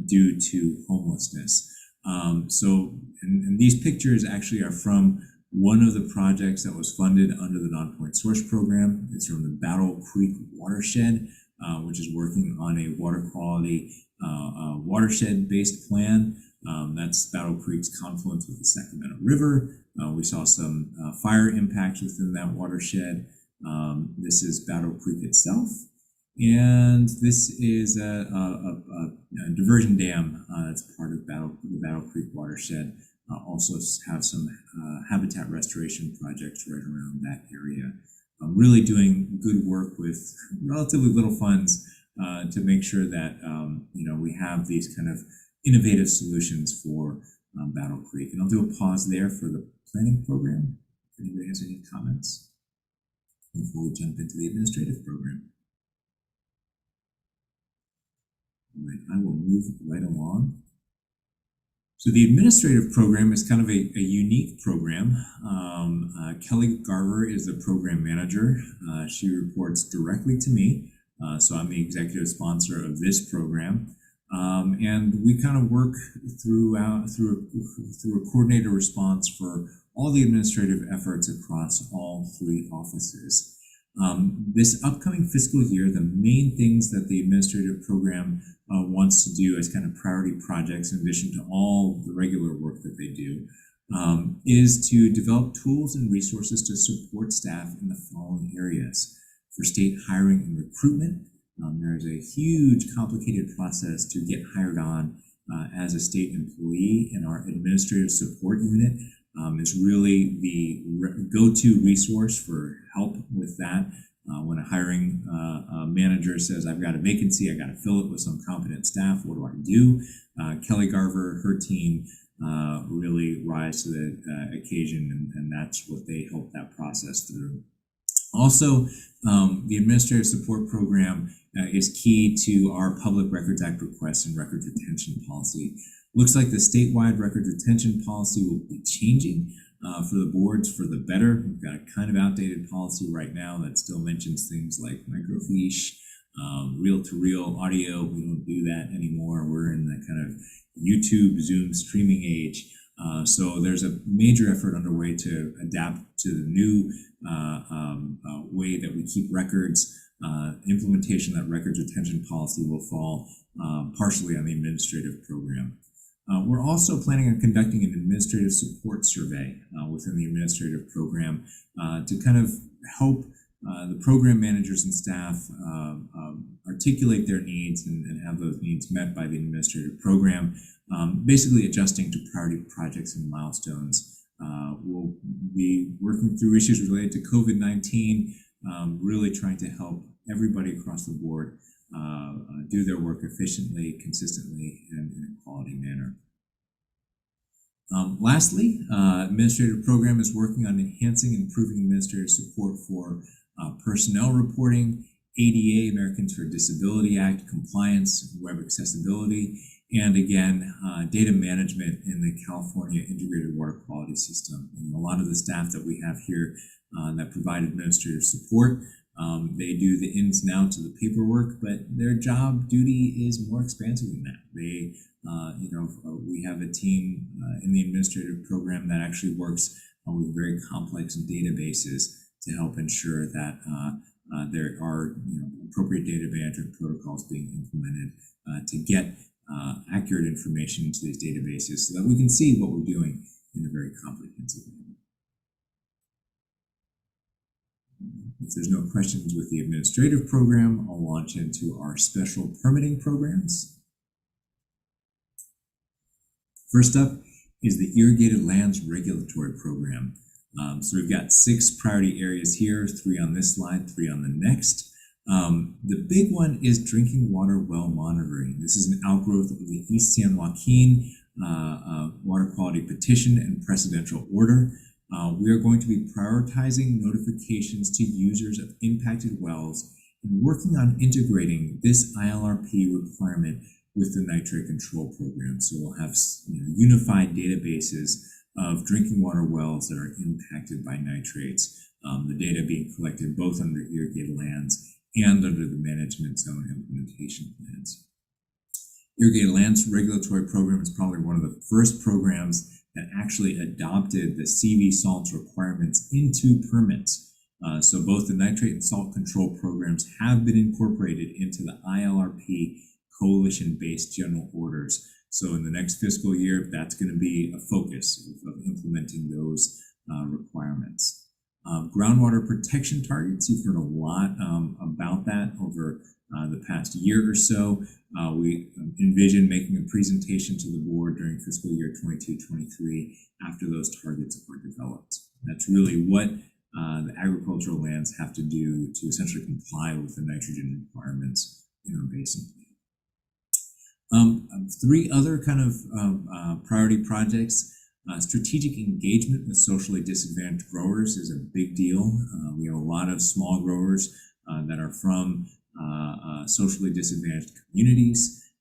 due to homelessness. And these pictures actually are from one of the projects that was funded under the Non-Point Source Program. It's from the Battle Creek Watershed, which is working on a water quality watershed-based plan. That's Battle Creek's confluence with the Sacramento River. We saw some fire impacts within that watershed. This is Battle Creek itself. And this is a diversion dam that's part of the Battle Creek watershed. Also have some habitat restoration projects right around that area. Really doing good work with relatively little funds to make sure that we have these kind of innovative solutions for Battle Creek. And I'll do a pause there for the planning program. If anybody has any comments before we jump into the administrative program. All right, I will move right along. So the administrative program is kind of a unique program. Kelly Garver is the program manager. She reports directly to me. So I'm the executive sponsor of this program. And we kind of work through a coordinated response for all the administrative efforts across all 3 offices. This upcoming fiscal year, the main things that the administrative program wants to do as kind of priority projects, in addition to all the regular work that they do, is to develop tools and resources to support staff in the following areas. For state hiring and recruitment, there's a huge complicated process to get hired on as a state employee, and our administrative support unit is really the go-to resource for help with that. When a hiring manager says, I've got a vacancy, I got to fill it with some competent staff, what do I do? Kelly Garver, her team really rise to the occasion, and that's what they help that process through. Also, the Administrative Support Program is key to our Public Records Act requests and records retention policy. Looks like the statewide records retention policy will be changing for the boards for the better. We've got a kind of outdated policy right now that still mentions things like microfiche, reel-to-reel audio. We don't do that anymore. We're in the kind of YouTube, Zoom streaming age. So there's a major effort underway to adapt to the new way that we keep records. Implementation of that records retention policy will fall partially on the administrative program. We're also planning on conducting an administrative support survey within the administrative program to kind of help the program managers and staff articulate their needs and have those needs met by the administrative program, basically adjusting to priority projects and milestones. We'll be working through issues related to COVID-19, really trying to help everybody across the board do their work efficiently, consistently, and in a quality manner. Lastly, administrative program is working on enhancing and improving administrative support for personnel reporting, ADA, Americans with Disabilities Act, compliance, web accessibility, and again, data management in the California Integrated Water Quality System. And a lot of the staff that we have here that provide administrative support, they do the ins and outs of the paperwork, but their job duty is more expansive than that. They, we have a team in the administrative program that actually works with very complex databases to help ensure that there are appropriate data management protocols being implemented to get accurate information into these databases so that we can see what we're doing in a very comprehensive manner. If there's no questions with the administrative program, I'll launch into our special permitting programs. First up is the Irrigated Lands Regulatory Program. So we've got 6 priority areas here, 3 on this slide, 3 on the next. The big one is drinking water well monitoring. This is an outgrowth of the East San Joaquin Water Quality Petition and Precedential Order. We are going to be prioritizing notifications to users of impacted wells and working on integrating this ILRP requirement with the nitrate control program. So we'll have unified databases of drinking water wells that are impacted by nitrates, the data being collected both under irrigated lands and under the management zone implementation plans. Irrigated Lands Regulatory Program is probably one of the first programs that actually adopted the CV salts requirements into permits. So both the nitrate and salt control programs have been incorporated into the ILRP coalition-based general orders. So in the next fiscal year, that's going to be a focus of implementing those requirements. Groundwater protection targets, you've heard a lot about that over the past year or so. We envision making a presentation to the board during fiscal year 22-23 after those targets are developed. That's really what the agricultural lands have to do to essentially comply with the nitrogen requirements in our basin plan. 3 other kind of priority projects. Strategic engagement with socially disadvantaged growers is a big deal. We have a lot of small growers that are from socially disadvantaged communities.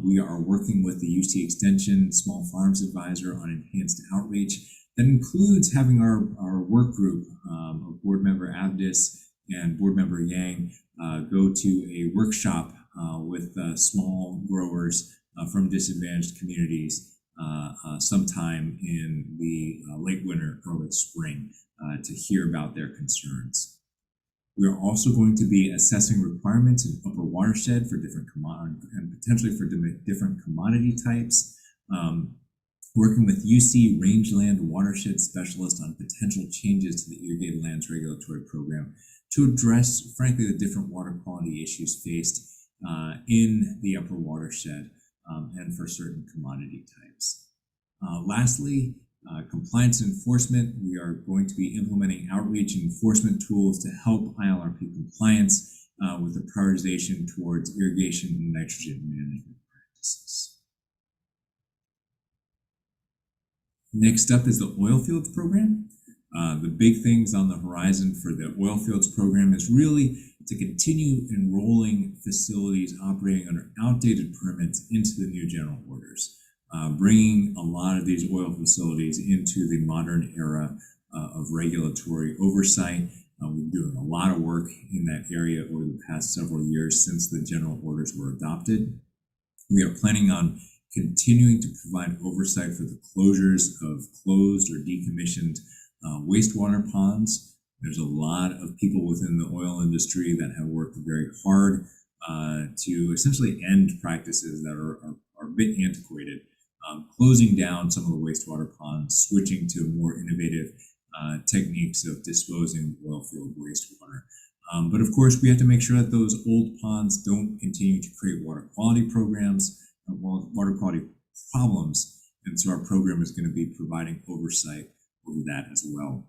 We are working with the UC Extension Small Farms Advisor on enhanced outreach. That includes having our work group of board member Abdis and board member Yang go to a workshop with small growers from disadvantaged communities sometime in the late winter, early spring to hear about their concerns. We are also going to be assessing requirements in upper watershed for different commodities and potentially for different commodity types. working with UC Rangeland Watershed Specialist on potential changes to the Irrigated Lands Regulatory Program to address, frankly, the different water quality issues faced in the upper watershed and for certain commodity types. Lastly, compliance enforcement. We are going to be implementing outreach and enforcement tools to help ILRP compliance with the prioritization towards irrigation and nitrogen management practices. Next up is the oil fields program. The big things on the horizon for the oil fields program is really to continue enrolling facilities operating under outdated permits into the new general orders, bringing a lot of these oil facilities into the modern era of regulatory oversight. We've been doing a lot of work in that area over the past several years since the general orders were adopted. We are planning on continuing to provide oversight for the closures of closed or decommissioned wastewater ponds. There's a lot of people within the oil industry that have worked very hard to essentially end practices that are a bit antiquated, closing down some of the wastewater ponds, switching to more innovative techniques of disposing of oil field wastewater. But of course, we have to make sure that those old ponds don't continue to create water quality water quality problems. And so our program is going to be providing oversight over that as well.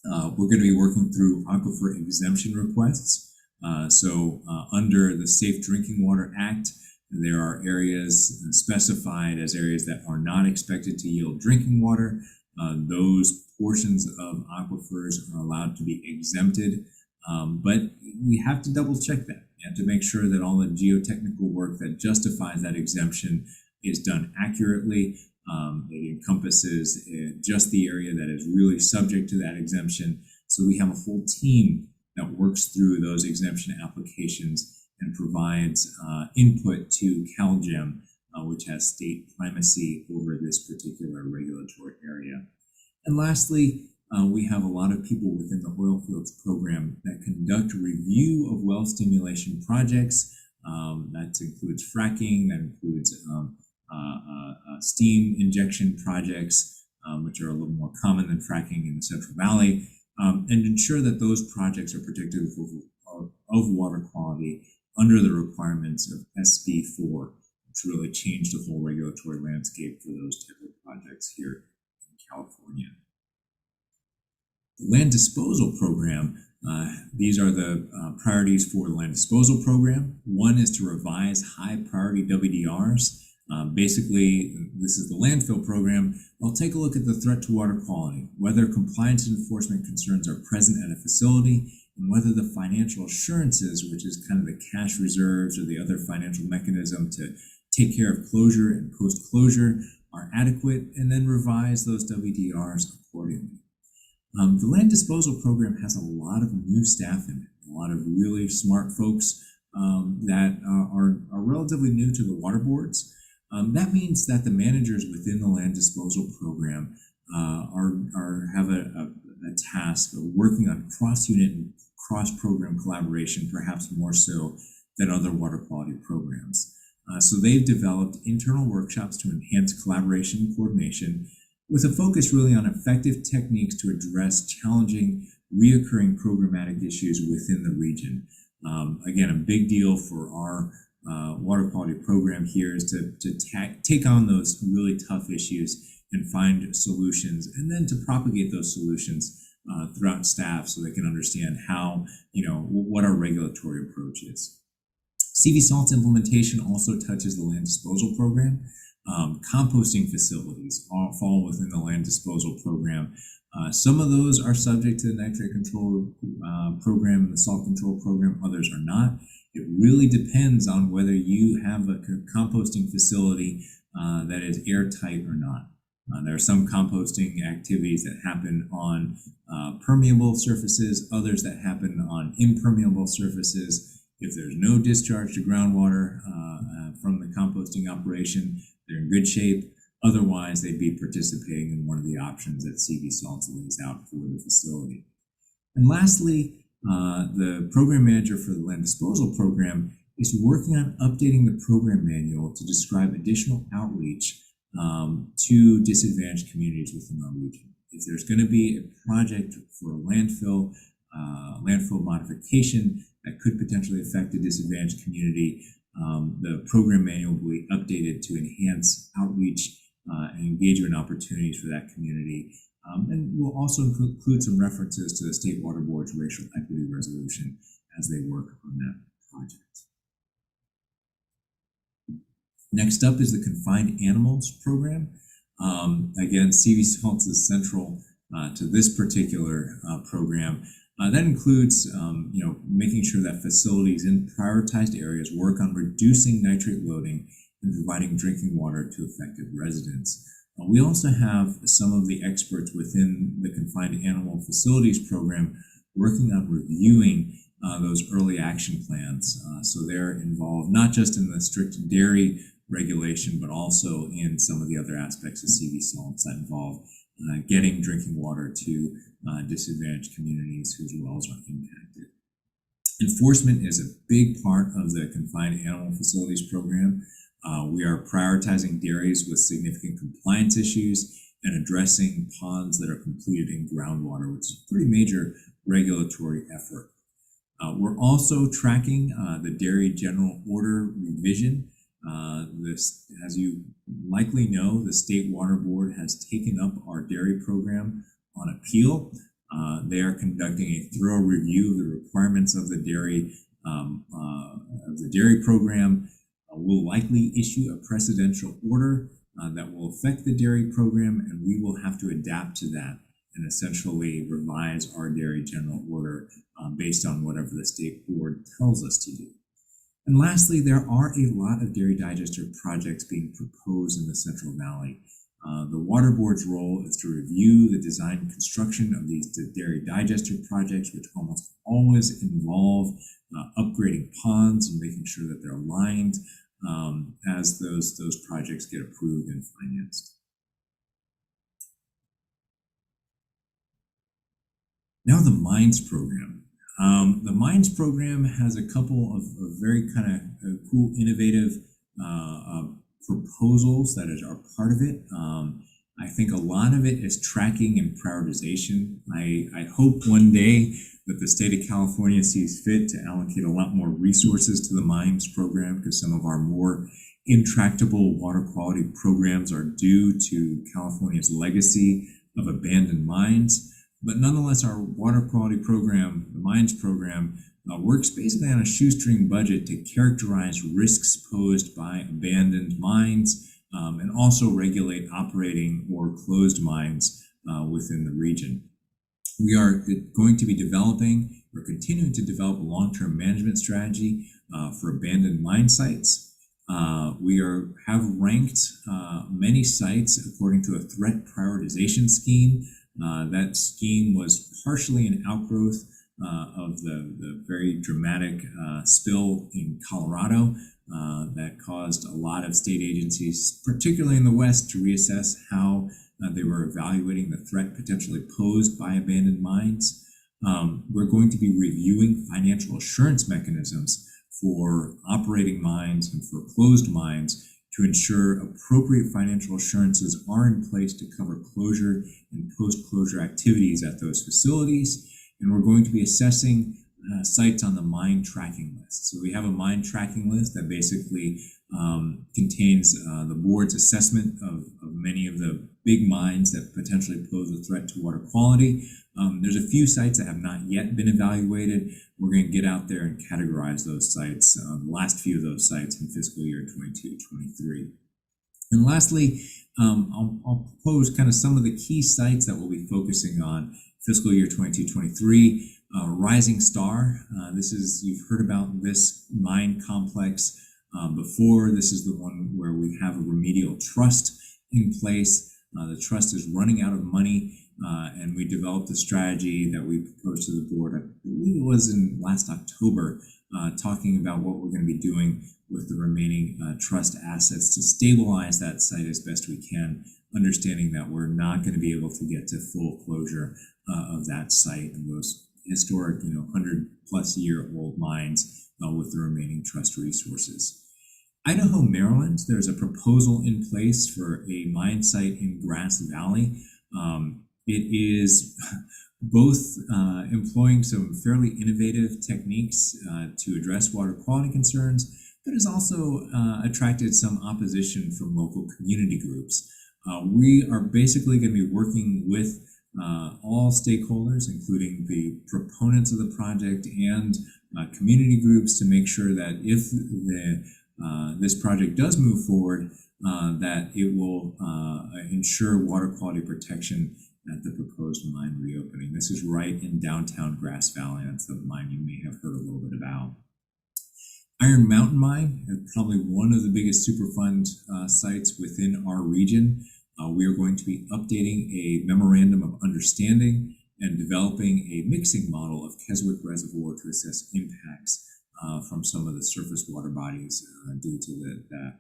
We're going to be working through aquifer exemption requests. Under the Safe Drinking Water Act, there are areas specified as areas that are not expected to yield drinking water. Those portions of aquifers are allowed to be exempted, but we have to double check that. You have to make sure that all the geotechnical work that justifies that exemption is done accurately. It encompasses just the area that is really subject to that exemption. So we have a full team that works through those exemption applications and provides input to CalGEM, which has state primacy over this particular regulatory area. And lastly, we have a lot of people within the oil fields program that conduct review of well stimulation projects. That includes fracking, that includes steam injection projects, which are a little more common than fracking in the Central Valley, and ensure that those projects are protective of water quality under the requirements of SB 4, which really changed the whole regulatory landscape for those type of projects here in California. The land disposal program, these are the priorities for the land disposal program. One is to revise high priority WDRs. Basically, this is the landfill program. I'll take a look at the threat to water quality, whether compliance and enforcement concerns are present at a facility, and whether the financial assurances, which is kind of the cash reserves or the other financial mechanism to take care of closure and post-closure, are adequate, and then revise those WDRs accordingly. The land disposal program has a lot of new staff in it, a lot of really smart folks that are relatively new to the water boards. That means that the managers within the land disposal program have a task of working on cross-unit and cross-program collaboration, perhaps more so than other water quality programs. So they've developed internal workshops to enhance collaboration and coordination, with a focus really on effective techniques to address challenging, reoccurring programmatic issues within the region. Again, a big deal for our water quality program here is to take on those really tough issues and find solutions, and then to propagate those solutions throughout staff so they can understand how, what our regulatory approach is. CV Salt's implementation also touches the land disposal program. Composting facilities all fall within the land disposal program. Some of those are subject to the nitrate control program and the salt control program, others are not. It really depends on whether you have a composting facility that is airtight or not. There are some composting activities that happen on permeable surfaces, others that happen on impermeable surfaces. If there's no discharge to groundwater from the composting operation, they're in good shape. Otherwise, they'd be participating in one of the options that CV Salts lays out for the facility. And lastly, the program manager for the land disposal program is working on updating the program manual to describe additional outreach to disadvantaged communities within our region. If there's going to be a project for landfill modification that could potentially affect a disadvantaged community, the program manual will be updated to enhance outreach and engagement opportunities for that community. And we'll also include some references to the State Water Board's racial equity resolution as they work on that project. Next up is the Confined Animals Program. Again, CV Salts is central to this particular program. That includes, making sure that facilities in prioritized areas work on reducing nitrate loading and providing drinking water to affected residents. We also have some of the experts within the Confined Animal Facilities Program working on reviewing those early action plans. So they're involved not just in the strict dairy regulation, but also in some of the other aspects of CV salts that involve getting drinking water to disadvantaged communities whose wells are impacted. Enforcement is a big part of the Confined Animal Facilities Program. We are prioritizing dairies with significant compliance issues and addressing ponds that are completed in groundwater, which is a pretty major regulatory effort. We're also tracking the Dairy General Order revision. As you likely know, the State Water Board has taken up our dairy program on appeal. They are conducting a thorough review of the requirements of the dairy program. Will likely issue a precedential order that will affect the dairy program, and we will have to adapt to that and essentially revise our Dairy General Order based on whatever the State Board tells us to do. And lastly, there are a lot of dairy digester projects being proposed in the Central Valley. The Water Board's role is to review the design and construction of these dairy digester projects, which almost always involve upgrading ponds and making sure that they're aligned as those projects get approved and financed. Now the Mines program. The Mines program has a couple of very kind of cool, innovative proposals that are part of it. I think a lot of it is tracking and prioritization. I hope one day that the state of California sees fit to allocate a lot more resources to the Mines program, because some of our more intractable water quality programs are due to California's legacy of abandoned mines. But nonetheless, our water quality program, the Mines program, works basically on a shoestring budget to characterize risks posed by abandoned mines and also regulate operating or closed mines within the region. We are going to be developing or continuing to develop a long-term management strategy for abandoned mine sites. We have ranked many sites according to a threat prioritization scheme. That scheme was partially an outgrowth of the very dramatic spill in Colorado that caused a lot of state agencies, particularly in the West, to reassess how they were evaluating the threat potentially posed by abandoned mines. We're going to be reviewing financial assurance mechanisms for operating mines and for closed mines to ensure appropriate financial assurances are in place to cover closure and post-closure activities at those facilities. And we're going to be assessing sites on the mine tracking list. So we have a mine tracking list that basically contains the board's assessment of many of the big mines that potentially pose a threat to water quality. There's a few sites that have not yet been evaluated. We're going to get out there and categorize those sites, the last few of those sites in fiscal year 22-23. And lastly, I'll propose kind of some of the key sites that we'll be focusing on fiscal year 22-23. Rising Star, you've heard about this mine complex before. This is the one where we have a remedial trust in place. The trust is running out of money, and we developed a strategy that we proposed to the board, I believe it was in last October, talking about what we're going to be doing with the remaining trust assets to stabilize that site as best we can, understanding that we're not going to be able to get to full closure of that site and those historic, 100+ year old mines with the remaining trust resources. Idaho, Maryland, there's a proposal in place for a mine site in Grass Valley. It is both employing some fairly innovative techniques to address water quality concerns, but has also attracted some opposition from local community groups. We are basically going to be working with all stakeholders, including the proponents of the project and community groups, to make sure that if this project does move forward, that it will ensure water quality protection at the proposed mine reopening. This is right in downtown Grass Valley. That's the mine you may have heard a little bit about. Iron Mountain Mine is probably one of the biggest Superfund sites within our region. We are going to be updating a memorandum of understanding and developing a mixing model of Keswick Reservoir to assess impacts from some of the surface water bodies due to the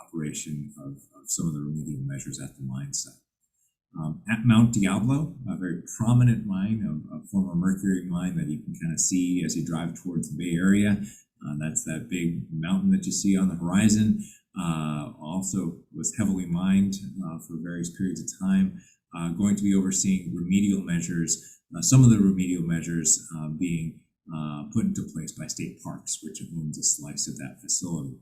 operation of some of the remedial measures at the mine site. At Mount Diablo, a very prominent mine, a former mercury mine that you can kind of see as you drive towards the Bay Area. That's that big mountain that you see on the horizon. Also was heavily mined for various periods of time. Going to be overseeing remedial measures, some of the remedial measures being put into place by State Parks, which owns a slice of that facility.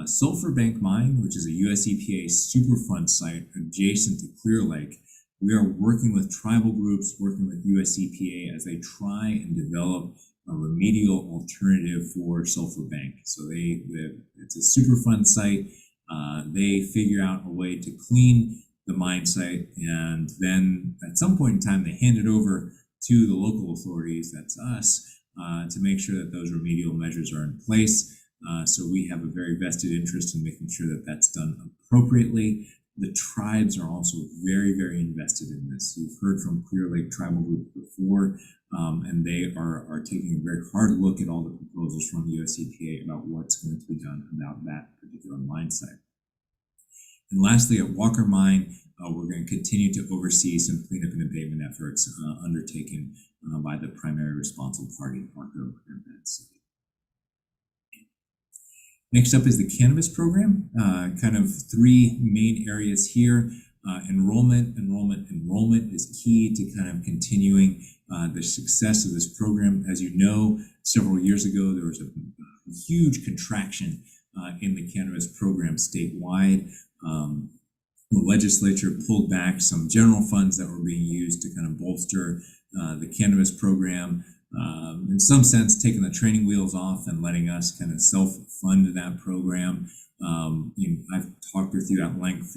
Sulphur Bank Mine, which is a US EPA Superfund site adjacent to Clear Lake. We are working with tribal groups, working with US EPA as they try and develop a remedial alternative for Sulphur Bank. So it's a Superfund site. They figure out a way to clean the mine site, and then at some point in time, they hand it over to the local authorities, that's us, to make sure that those remedial measures are in place. So we have a very vested interest in making sure that that's done appropriately. The tribes are also very, very invested in this. You've heard from Clear Lake Tribal Group before, and they are taking a very hard look at all the proposals from the US EPA about what's going to be done about that particular mine site. And lastly, at Walker Mine, we're going to continue to oversee some cleanup and abatement efforts undertaken by the primary responsible party, ARCO and Betsy. Next up is the cannabis program. Kind of three main areas here. Enrollment is key to kind of continuing the success of this program. As you know, several years ago, there was a huge contraction in the cannabis program statewide. The legislature pulled back some general funds that were being used to kind of bolster the cannabis program. In some sense, taking the training wheels off and letting us kind of self-fund that program. I've talked with you at length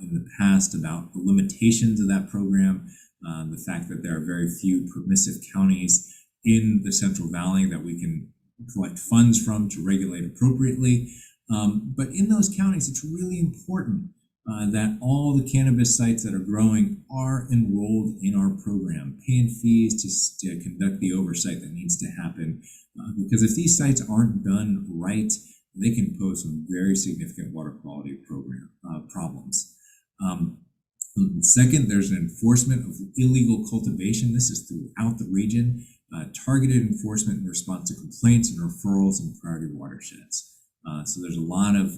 in the past about the limitations of that program, the fact that there are very few permissive counties in the Central Valley that we can collect funds from to regulate appropriately. But in those counties, it's really important that all the cannabis sites that are growing are enrolled in our program, paying fees to conduct the oversight that needs to happen. Because if these sites aren't done right, they can pose some very significant water quality problems. Second, there's an enforcement of illegal cultivation. This is throughout the region, targeted enforcement in response to complaints and referrals in priority watersheds. So there's a lot of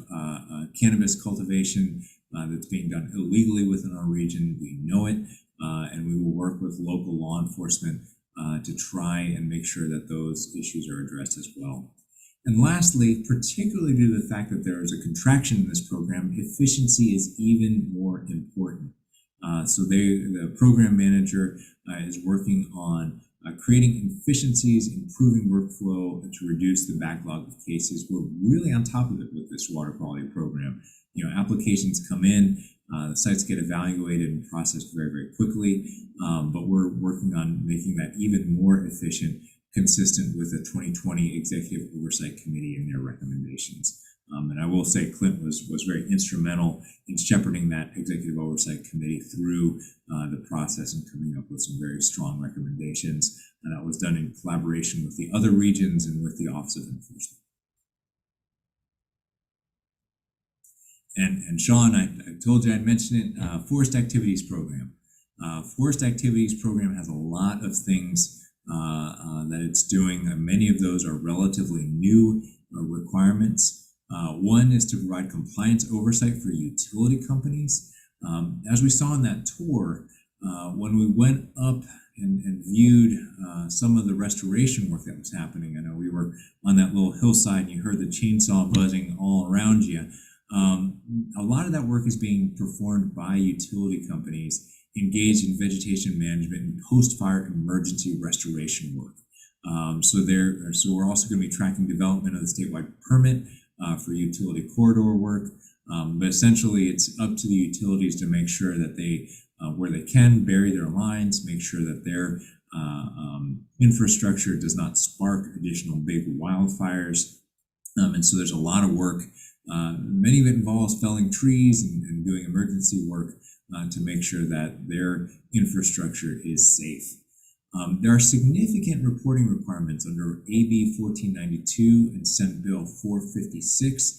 cannabis cultivation that's being done illegally within our region. We know it, and we will work with local law enforcement to try and make sure that those issues are addressed as well. And lastly, particularly due to the fact that there is a contraction in this program, efficiency is even more important. So the program manager is working on creating efficiencies, improving workflow to reduce the backlog of cases. We're really on top of it with this water quality program. Applications come in, the sites get evaluated and processed very, very quickly, but we're working on making that even more efficient, consistent with the 2020 Executive Oversight Committee and their recommendations. And I will say Clint was very instrumental in shepherding that Executive Oversight Committee through the process and coming up with some very strong recommendations. And that was done in collaboration with the other regions and with the Office of Enforcement. And Sean, I told you I'd mention it, Forest Activities Program. Forest Activities Program has a lot of things that it's doing. Many of those are relatively new requirements. One is to provide compliance oversight for utility companies. As we saw in that tour, when we went up and viewed some of the restoration work that was happening, I know we were on that little hillside and you heard the chainsaw buzzing all around you. A lot of that work is being performed by utility companies engaged in vegetation management and post-fire emergency restoration work. So we're also going to be tracking development of the statewide permit for utility corridor work. But essentially, it's up to the utilities to make sure that they, where they can, bury their lines, make sure that their infrastructure does not spark additional big wildfires. And so there's a lot of work. Many of it involves felling trees and doing emergency work to make sure that their infrastructure is safe. There are significant reporting requirements under AB 1492 and Senate Bill 456.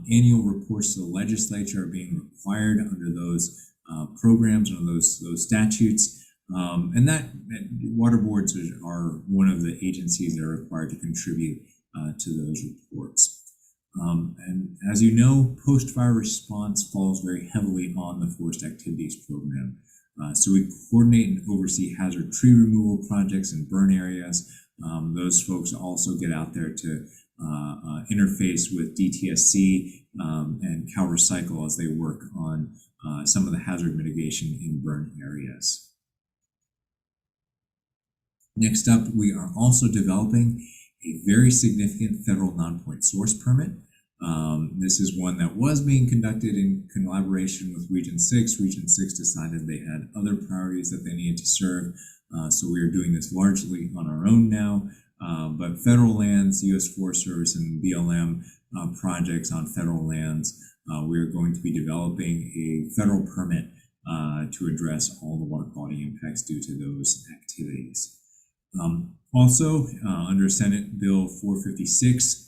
Annual reports to the legislature are being required under those programs, under those statutes. And that water boards are one of the agencies that are required to contribute to those reports. And as you know, post-fire response falls very heavily on the Forest Activities Program. So we coordinate and oversee hazard tree removal projects in burn areas. Those folks also get out there to interface with DTSC and CalRecycle as they work on some of the hazard mitigation in burn areas. Next up, we are also developing a very significant federal non-point source permit. This is one that was being conducted in collaboration with Region 6. Region 6 decided they had other priorities that they needed to serve, so we are doing this largely on our own now. But federal lands, U.S. Forest Service, and BLM projects on federal lands, we are going to be developing a federal permit to address all the water quality impacts due to those activities. Also, under Senate Bill 456,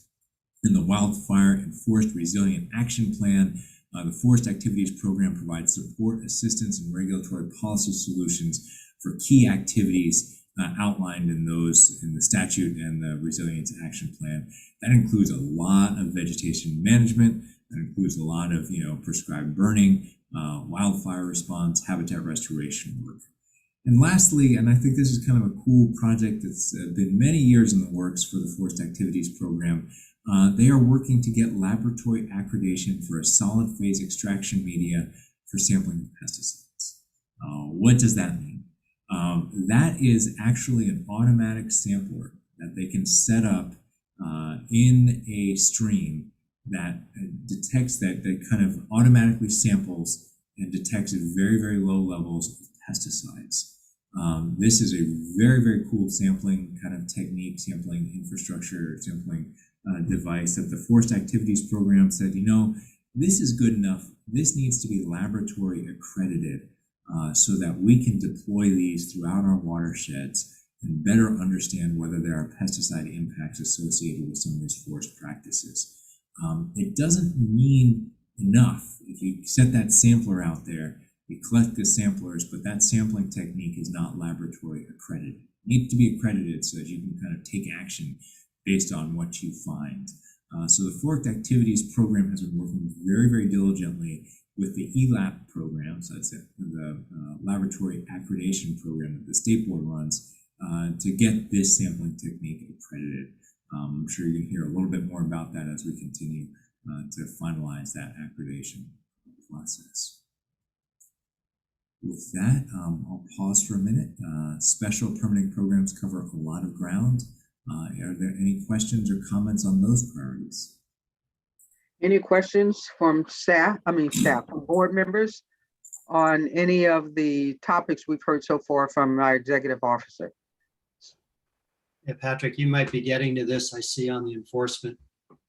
in the Wildfire and Forest Resilient Action Plan, the Forest Activities Program provides support, assistance, and regulatory policy solutions for key activities outlined in the statute and the Resilience Action Plan. That includes a lot of vegetation management. That includes a lot of prescribed burning, wildfire response, habitat restoration work. And lastly, and I think this is kind of a cool project that's been many years in the works for the Forest Activities Program. They are working to get laboratory accreditation for a solid phase extraction media for sampling of pesticides. What does that mean? That is actually an automatic sampler that they can set up in a stream that detects that kind of automatically samples and detects at very, very low levels of pesticides. This is a very, very cool sampling kind of technique, sampling infrastructure, sampling device that the Forest Activities Program said, this is good enough. This needs to be laboratory accredited so that we can deploy these throughout our watersheds and better understand whether there are pesticide impacts associated with some of these forest practices. It doesn't mean enough if you set that sampler out there, you collect the samplers, but that sampling technique is not laboratory accredited. It needs to be accredited so that you can kind of take action based on what you find. So the Forest Activities Program has been working very, very diligently with the ELAP program, so that's the Laboratory Accreditation Program that the State Board runs, to get this sampling technique accredited. I'm sure you can hear a little bit more about that as we continue to finalize that accreditation process. With that, I'll pause for a minute. Special permitting programs cover a lot of ground. Are there any questions or comments on those priorities? Any questions from from board members on any of the topics we've heard so far from our executive officer? Yeah, Patrick, you might be getting to this, I see, on the enforcement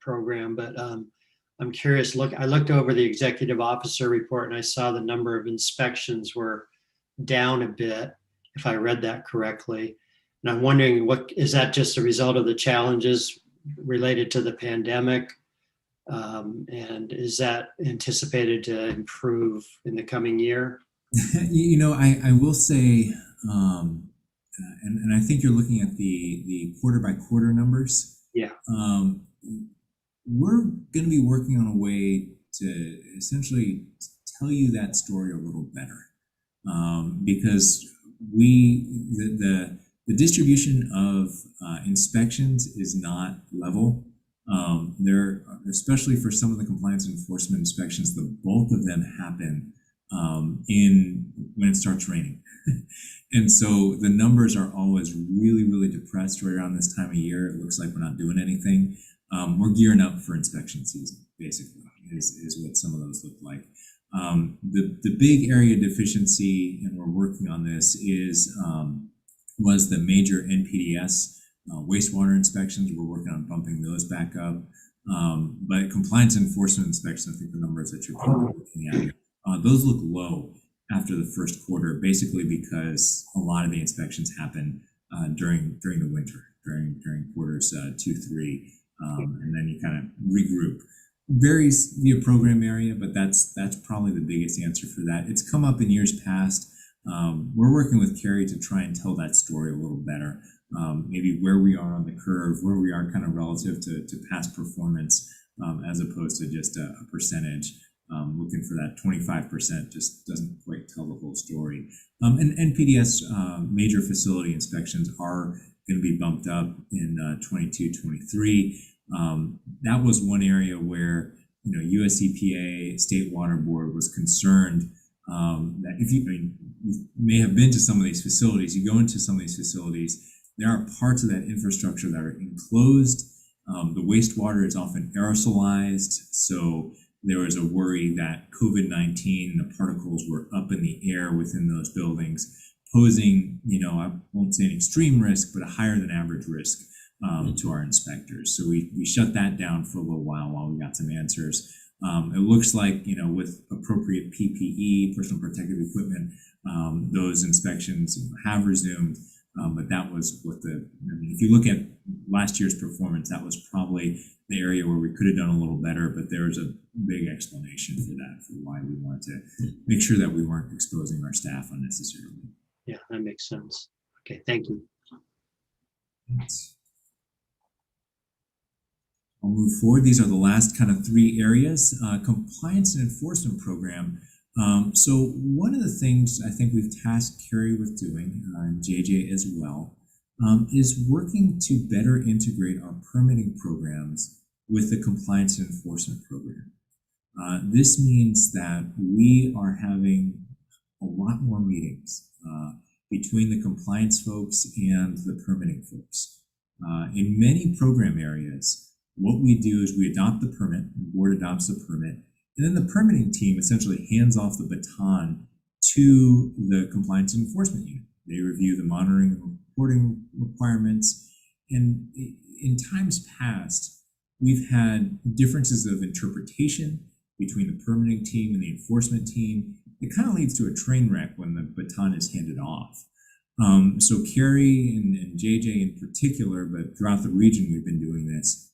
program, but I'm curious. I looked over the executive officer report and I saw the number of inspections were down a bit, if I read that correctly. And I'm wondering, is that just a result of the challenges related to the pandemic? And is that anticipated to improve in the coming year? I will say, and I think you're looking at the quarter by quarter numbers. Yeah. we're going to be working on a way to essentially tell you that story a little better, because the distribution of inspections is not level. There, especially for some of the compliance enforcement inspections, the bulk of them happen when it starts raining. And so the numbers are always really, really depressed right around this time of year. It looks like we're not doing anything. We're gearing up for inspection season, basically, is what some of those look like. The big area deficiency, and we're working on this, was the major NPDES wastewater inspections. We're working on bumping those back up. But compliance enforcement inspections, I think the numbers that you're probably looking at, those look low after the first quarter, basically because a lot of the inspections happen during the winter, during quarters 2, 3, and then you kind of regroup. Varies via program area, but that's probably the biggest answer for that. It's come up in years past. We're working with Carrie to try and tell that story a little better. Maybe where we are on the curve, where we are kind of relative to past performance, as opposed to just a percentage. Looking for that 25% just doesn't quite tell the whole story. And NPDES major facility inspections are going to be bumped up in 22-23. That was one area where, US EPA, State Water Board was concerned that you may have been to some of these facilities, you go into some of these facilities, there are parts of that infrastructure that are enclosed. The wastewater is often aerosolized, so there was a worry that COVID-19, the particles were up in the air within those buildings, posing, I won't say an extreme risk, but a higher than average risk to our inspectors. So we shut that down for a little while we got some answers. It looks like, with appropriate PPE, personal protective equipment, those inspections have resumed. But that was if you look at last year's performance, that was probably the area where we could have done a little better, but there's a big explanation for that, for why we wanted to make sure that we weren't exposing our staff unnecessarily. Yeah, that makes sense. Okay, thank you. I'll move forward. These are the last kind of 3 areas. Compliance and enforcement program. So one of the things I think we've tasked Carrie with doing, and JJ as well, is working to better integrate our permitting programs with the compliance and enforcement program. This means that we are having a lot more meetings between the compliance folks and the permitting folks. In many program areas, what we do is we adopt the permit, the board adopts the permit, and then the permitting team essentially hands off the baton to the compliance and enforcement unit. They review the monitoring and reporting requirements. And in times past, we've had differences of interpretation between the permitting team and the enforcement team. It kind of leads to a train wreck when the baton is handed off. So Carrie and JJ in particular, but throughout the region, we've been doing this.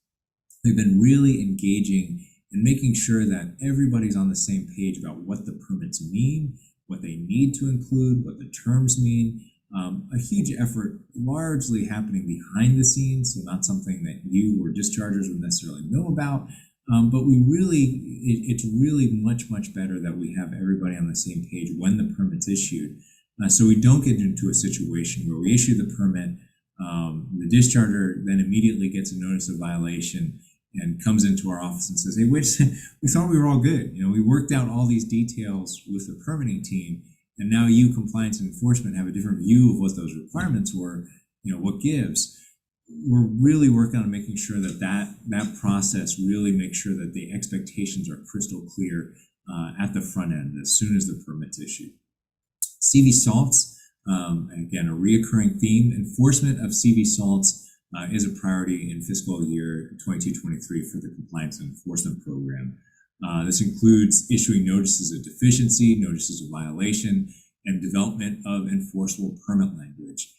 We've been really engaging and making sure that everybody's on the same page about what the permits mean, what they need to include, what the terms mean. A huge effort largely happening behind the scenes, so not something that you or dischargers would necessarily know about. But it's really much better that we have everybody on the same page when the permit's issued. So we don't get into a situation where we issue the permit, the discharger then immediately gets a notice of violation and comes into our office and says, hey, wait a second, we thought we were all good. We worked out all these details with the permitting team, and now you, compliance and enforcement, have a different view of what those requirements were, what gives. We're really working on making sure that process really makes sure that the expectations are crystal clear at the front end as soon as the permit's issued. CV salts, and again, a reoccurring theme. Enforcement of CV salts is a priority in fiscal year 22-23 for the compliance and enforcement program. This includes issuing notices of deficiency, notices of violation, and development of enforceable permit language.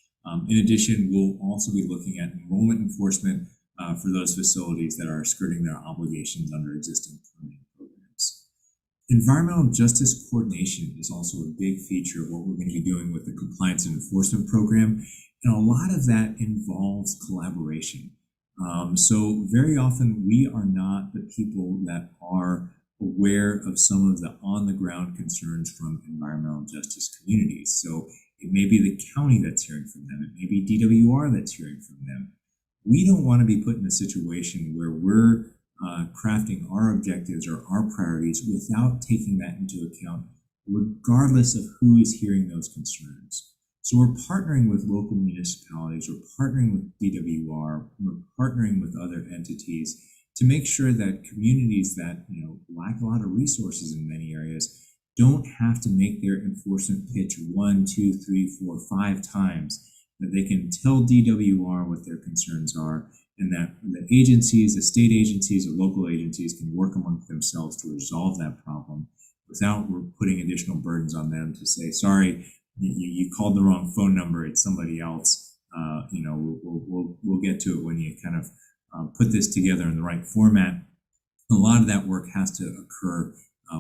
In addition, we'll also be looking at enrollment enforcement for those facilities that are skirting their obligations under existing permitting programs. Environmental justice coordination is also a big feature of what we're going to be doing with the compliance and enforcement program. And a lot of that involves collaboration. So very often we are not the people that are aware of some of the on-the-ground concerns from environmental justice communities. So it may be the county that's hearing from them. It may be DWR that's hearing from them. We don't want to be put in a situation where we're crafting our objectives or our priorities without taking that into account, regardless of who is hearing those concerns. So we're partnering with local municipalities, we're partnering with DWR, we're partnering with other entities to make sure that communities that lack a lot of resources in many areas don't have to make their enforcement pitch 1, 2, 3, 4, 5 times, that they can tell DWR what their concerns are, and that the agencies, the state agencies, or local agencies can work amongst themselves to resolve that problem without putting additional burdens on them to say, sorry, you called the wrong phone number, it's somebody else. We'll get to it when you kind of put this together in the right format. A lot of that work has to occur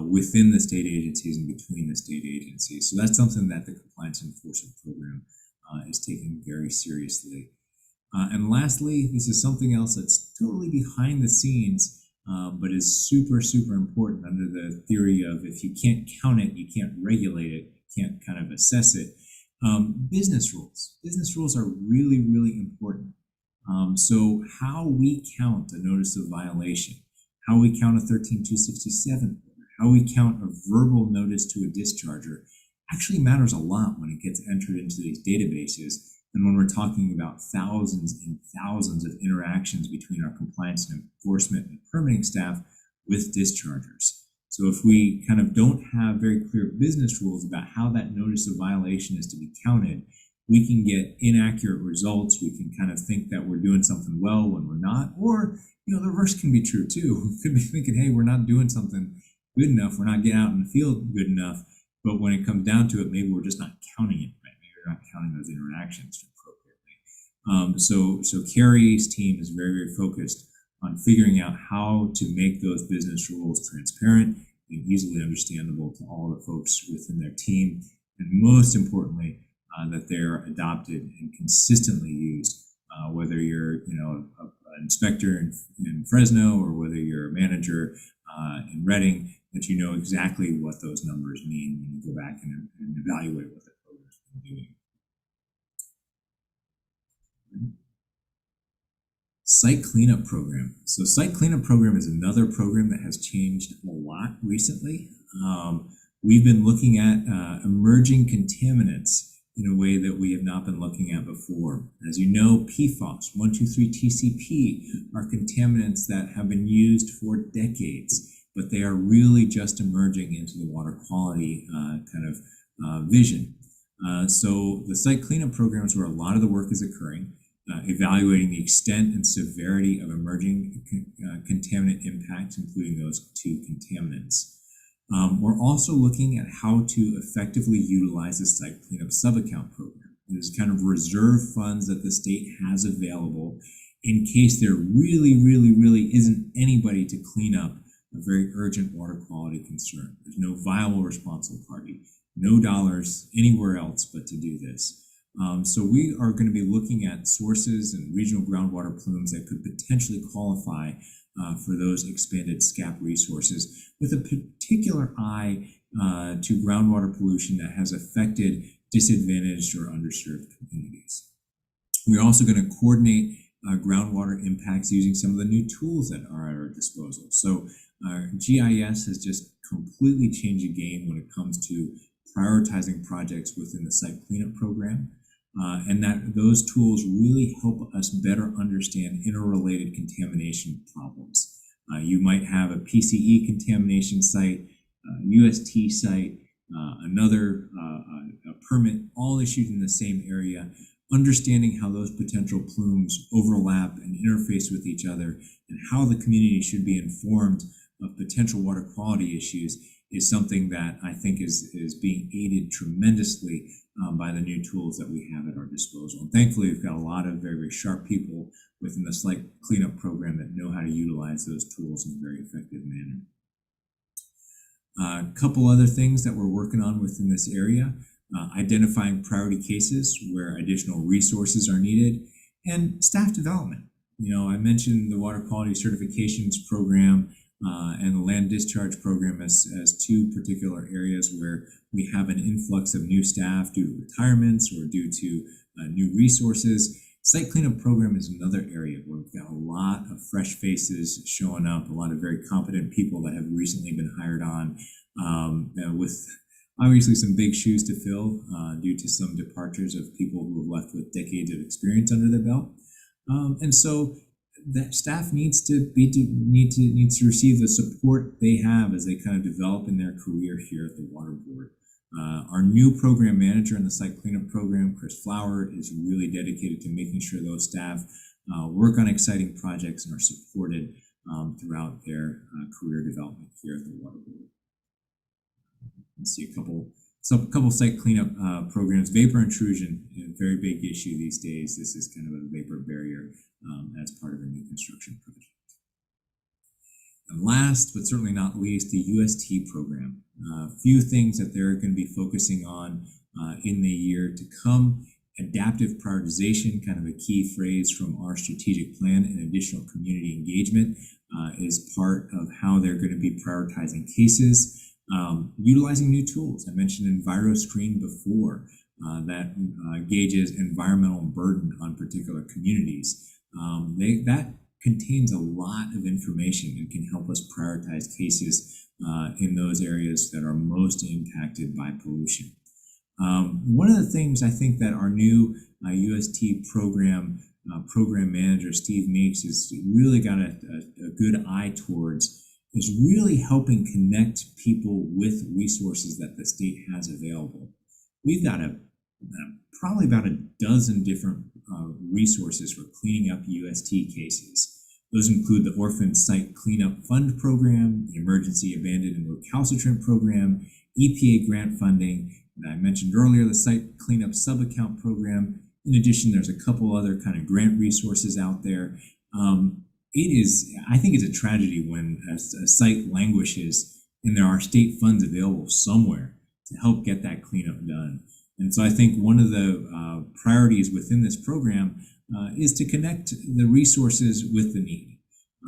within the state agencies and between the state agencies. So that's something that the Compliance Enforcement Program is taking very seriously. And lastly, this is something else that's totally behind the scenes, but is super, super important under the theory of if you can't count it, you can't regulate it, you can't kind of assess it. Business rules. Business rules are really, really important. So how we count a notice of violation, how we count a 13267, how we count a verbal notice to a discharger actually matters a lot when it gets entered into these databases. And when we're talking about thousands and thousands of interactions between our compliance and enforcement and permitting staff with dischargers. So if we kind of don't have very clear business rules about how that notice of violation is to be counted, we can get inaccurate results. We can kind of think that we're doing something well when we're not, or the reverse can be true too. We could be thinking, hey, we're not doing something good enough. We're not getting out in the field good enough. But when it comes down to it, maybe we're just not counting it right. Maybe we're not counting those interactions appropriately. So Carrie's team is very, very focused on figuring out how to make those business rules transparent and easily understandable to all the folks within their team, and most importantly, that they're adopted and consistently used, whether you're an inspector in Fresno or whether you're a manager in Reading, that you know exactly what those numbers mean when you go back and evaluate what the program's been doing. Site cleanup program. So site cleanup program is another program that has changed a lot recently. We've been looking at emerging contaminants in a way that we have not been looking at before. As you know, PFOS, 1,2,3-TCP are contaminants that have been used for decades, but they are really just emerging into the water quality vision. So the site cleanup program is where a lot of the work is occurring, evaluating the extent and severity of emerging contaminant impacts, including those 2 contaminants. We're also looking at how to effectively utilize the site cleanup subaccount program. There's kind of reserve funds that the state has available in case there really isn't anybody to clean up a very urgent water quality concern. There's no viable responsible party, no dollars anywhere else but to do this. So we are going to be looking at sources and regional groundwater plumes that could potentially qualify for those expanded SCAP resources, with a particular eye to groundwater pollution that has affected disadvantaged or underserved communities. We're also going to coordinate groundwater impacts using some of the new tools that are at our disposal. So GIS has just completely changed the game when it comes to prioritizing projects within the site cleanup program. And that those tools really help us better understand interrelated contamination problems. You might have a PCE contamination site, UST site, another a permit, all issued in the same area. Understanding how those potential plumes overlap and interface with each other, and how the community should be informed of potential water quality issues, is something that I think is being aided tremendously by the new tools that we have at our disposal. And thankfully, we've got a lot of very, very sharp people within the site cleanup program that know how to utilize those tools in a very effective manner. A couple other things that we're working on within this area: identifying priority cases where additional resources are needed, and staff development. I mentioned the water quality certifications program and the land discharge program as two particular areas where we have an influx of new staff due to retirements or due to new resources. Site cleanup program is another area where we've got a lot of fresh faces showing up, a lot of very competent people that have recently been hired on with obviously some big shoes to fill due to some departures of people who have left with decades of experience under their belt. And so that staff needs to receive the support they have as they kind of develop in their career here at the Water Board. Our new program manager in the site cleanup program, Chris Flower, is really dedicated to making sure those staff work on exciting projects and are supported throughout their career development here at the Water Board. Let's see a couple site cleanup programs. Vapor intrusion, a very big issue these days. This is kind of a vapor barrier as part of a new construction project. And last, but certainly not least, the UST program. A few things that they're going to be focusing on in the year to come. Adaptive prioritization, kind of a key phrase from our strategic plan, and additional community engagement is part of how they're going to be prioritizing cases. Utilizing new tools. I mentioned EnviroScreen before that gauges environmental burden on particular communities. That contains a lot of information and can help us prioritize cases in those areas that are most impacted by pollution. One of the things I think that our new UST program manager, Steve Meeks, has really got a good eye towards is really helping connect people with resources that the state has available. We've got probably about a dozen different resources for cleaning up UST cases. Those include the Orphan Site Cleanup Fund Program, the Emergency Abandoned and Recalcitrant Program, EPA grant funding, and I mentioned earlier the Site Cleanup Subaccount Program. In addition, there's a couple other kind of grant resources out there. I think it's a tragedy when a site languishes and there are state funds available somewhere to help get that cleanup done. And so I think one of the priorities within this program is to connect the resources with the need.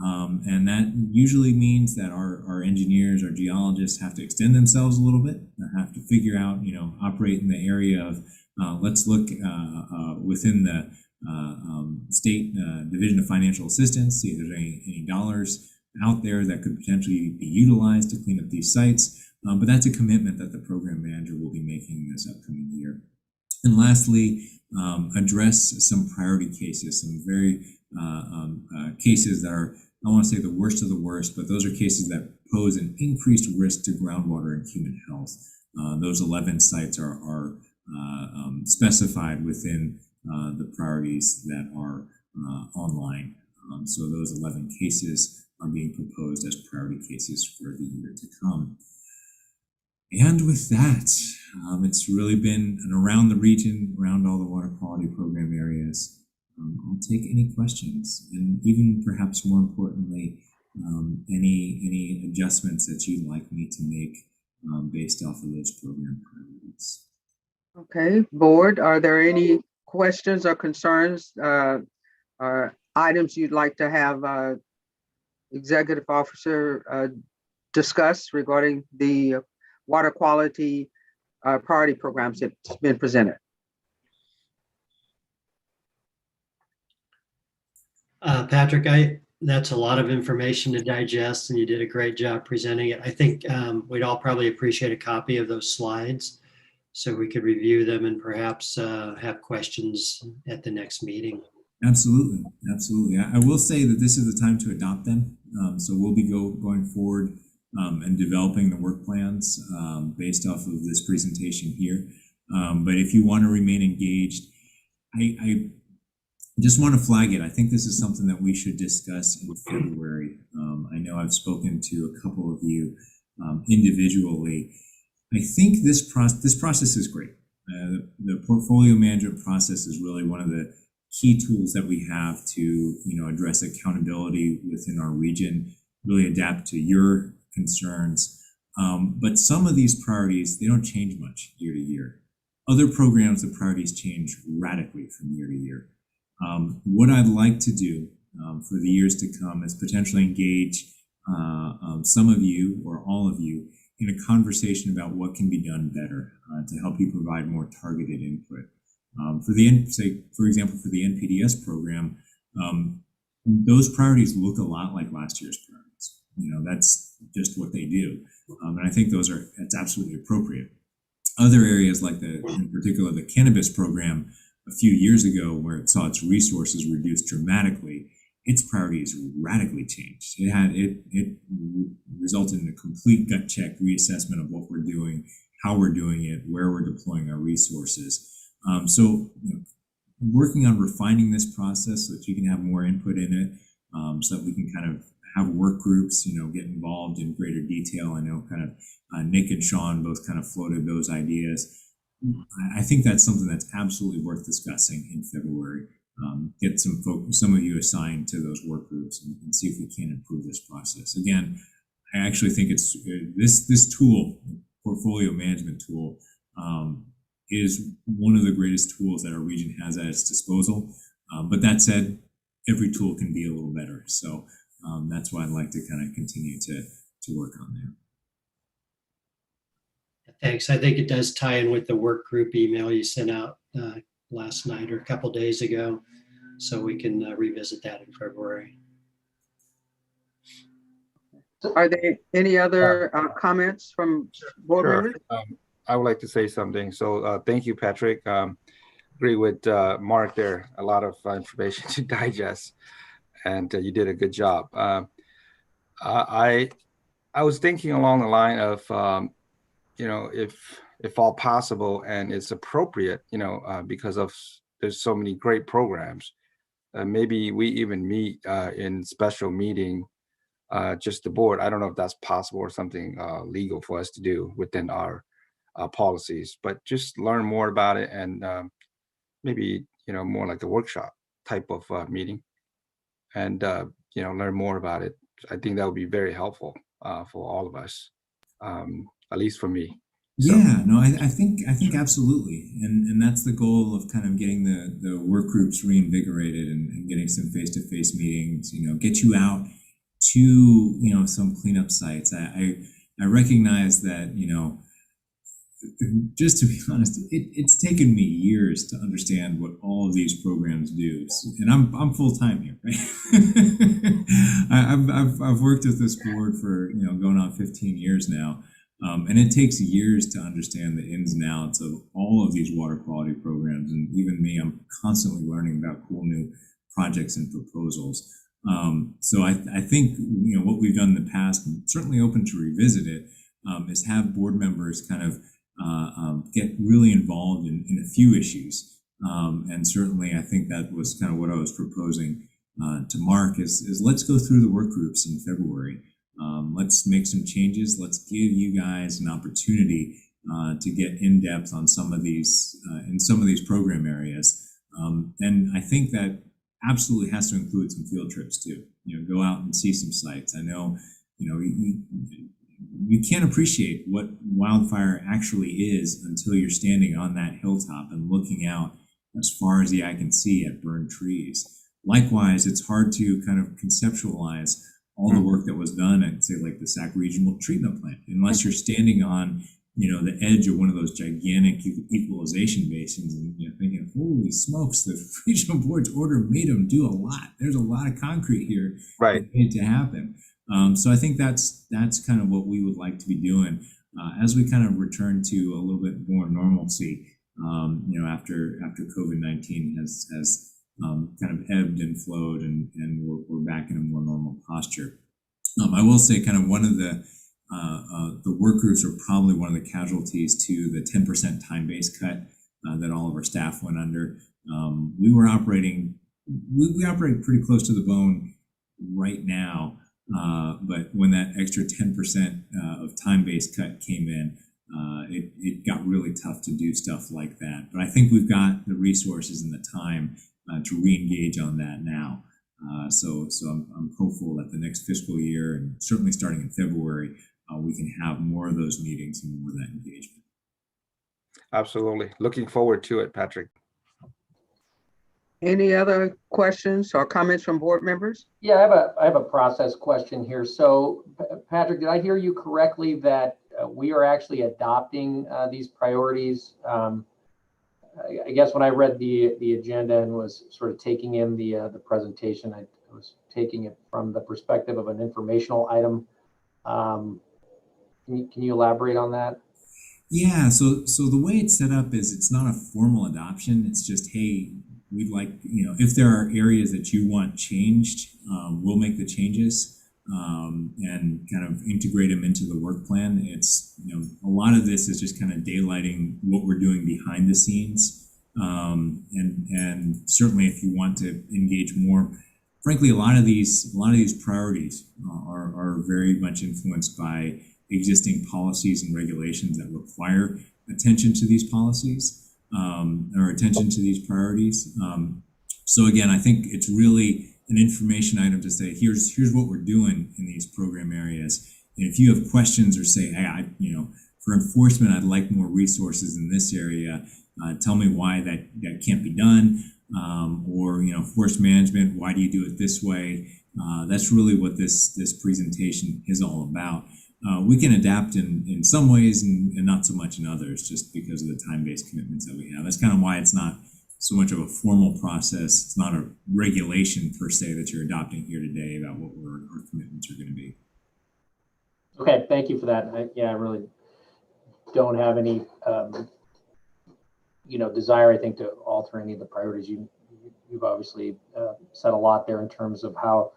And that usually means that our engineers, our geologists have to extend themselves a little bit. They have to figure out, operate in the area of let's look within the state Division of Financial Assistance, see if there's any dollars out there that could potentially be utilized to clean up these sites. But that's a commitment that the program manager will be making this upcoming year. And lastly, address some priority cases, some very cases that are, I don't want to say the worst of the worst, but those are cases that pose an increased risk to groundwater and human health. Those 11 sites are specified within the priorities that are online. So those 11 cases are being proposed as priority cases for the year to come. And with that, it's really been an around the region, around all the water quality program areas. I'll take any questions, and even perhaps more importantly, any adjustments that you'd like me to make based off of those program priorities. Okay, board, are there any questions or concerns or items you'd like to have executive officer discuss regarding the water quality priority programs that's been presented? Patrick, that's a lot of information to digest, and you did a great job presenting it. I think we'd all probably appreciate a copy of those slides so we could review them and perhaps have questions at the next meeting. Absolutely, absolutely. I will say that this is the time to adopt them. So we'll be going forward and developing the work plans based off of this presentation here. But if you want to remain engaged, I just want to flag it. I think this is something that we should discuss in February. I know I've spoken to a couple of you individually. I think this process is great. The portfolio management process is really one of the key tools that we have to address accountability within our region, really adapt to your concerns. But some of these priorities, they don't change much year to year. Other programs, the priorities change radically from year to year. What I'd like to do for the years to come is potentially engage some of you or all of you in a conversation about what can be done better to help you provide more targeted input. For example, for the NPDES program, those priorities look a lot like last year's priorities. That's just what they do. And I think that's absolutely appropriate. Other areas like in particular, the cannabis program a few years ago, where it saw its resources reduced dramatically, its priorities radically changed. It resulted in a complete gut check reassessment of what we're doing, how we're doing it, where we're deploying our resources. So working on refining this process so that you can have more input in it, so that we can kind of have work groups, get involved in greater detail. I know kind of Nick and Sean both kind of floated those ideas. I think that's something that's absolutely worth discussing in February. Get some of you assigned to those work groups and see if we can improve this process. Again, I actually think it's this tool, portfolio management tool, is one of the greatest tools that our region has at its disposal. But that said, every tool can be a little better. So that's why I'd like to kind of continue to work on there. Thanks. I think it does tie in with the work group email you sent out last night or a couple days ago. So we can revisit that in February. Are there any other comments from board members? I would like to say something. So thank you, Patrick. Agree with Mark there. A lot of information to digest, and you did a good job. I was thinking along the line of, if all possible and it's appropriate, because of there's so many great programs, maybe we even meet in special meeting, just the board. I don't know if that's possible or something legal for us to do within our policies, but just learn more about it and maybe, more like a workshop type of meeting and, learn more about it. I think that would be very helpful for all of us, at least for me. So. Yeah, no, I think absolutely. And that's the goal of kind of getting the work groups reinvigorated and getting some face-to-face meetings, get you out to, some cleanup sites. I recognize that, just to be honest, it's taken me years to understand what all of these programs do. And I'm full-time here, right? I've worked with this board for, going on 15 years now. And it takes years to understand the ins and outs of all of these water quality programs. And even me, I'm constantly learning about cool new projects and proposals. So I think, what we've done in the past, and certainly open to revisit it, is have board members kind of get really involved in a few issues. And certainly I think that was kind of what I was proposing to Mark is let's go through the work groups in February. Let's make some changes. Let's give you guys an opportunity to get in depth on some of these in some of these program areas. And I think that absolutely has to include some field trips too. Go out and see some sites. I know, you can't appreciate what wildfire actually is until you're standing on that hilltop and looking out as far as the eye can see at burned trees. Likewise, it's hard to kind of conceptualize all the work that was done at, say, like the Sac Regional Treatment Plant, unless you're standing on, the edge of one of those gigantic equalization basins and thinking, holy smokes, the regional board's order made them do a lot. There's a lot of concrete here right that need to happen. So I think that's kind of what we would like to be doing as we kind of return to a little bit more normalcy, after COVID-19 has kind of ebbed and flowed and we're back in a more normal posture. I will say kind of one of the work groups are probably one of the casualties to the 10% time-based cut that all of our staff went under. We operate pretty close to the bone right now, but when that extra 10% of time-based cut came in, it got really tough to do stuff like that. But I think we've got the resources and the time to re-engage on that now. So I'm hopeful that the next fiscal year, and certainly starting in February, we can have more of those meetings and more of that engagement. Absolutely. Looking forward to it, Patrick. Any other questions or comments from board members? Yeah, I have a process question here. So Patrick, did I hear you correctly that we are actually adopting these priorities? I guess when I read the agenda and was sort of taking in the presentation, I was taking it from the perspective of an informational item. Can you elaborate on that? Yeah, so the way it's set up is it's not a formal adoption. It's just, hey, we'd like, if there are areas that you want changed, we'll make the changes and kind of integrate them into the work plan. It's, a lot of this is just kind of daylighting what we're doing behind the scenes. And certainly if you want to engage more, frankly, a lot of these priorities are very much influenced by existing policies and regulations that require attention to these policies or attention to these priorities. So again, I think it's really an information item to say, here's what we're doing in these program areas. And if you have questions or say, hey, for enforcement, I'd like more resources in this area. Tell me why that can't be done. Or forest management, why do you do it this way? That's really what this presentation is all about. We can adapt in some ways and not so much in others, just because of the time-based commitments that we have. That's kind of why it's not so much of a formal process. It's not a regulation per se that you're adopting here today about what our commitments are going to be. Okay, thank you for that. I really don't have any, desire, I think, to alter any of the priorities. You've obviously said a lot there in terms of how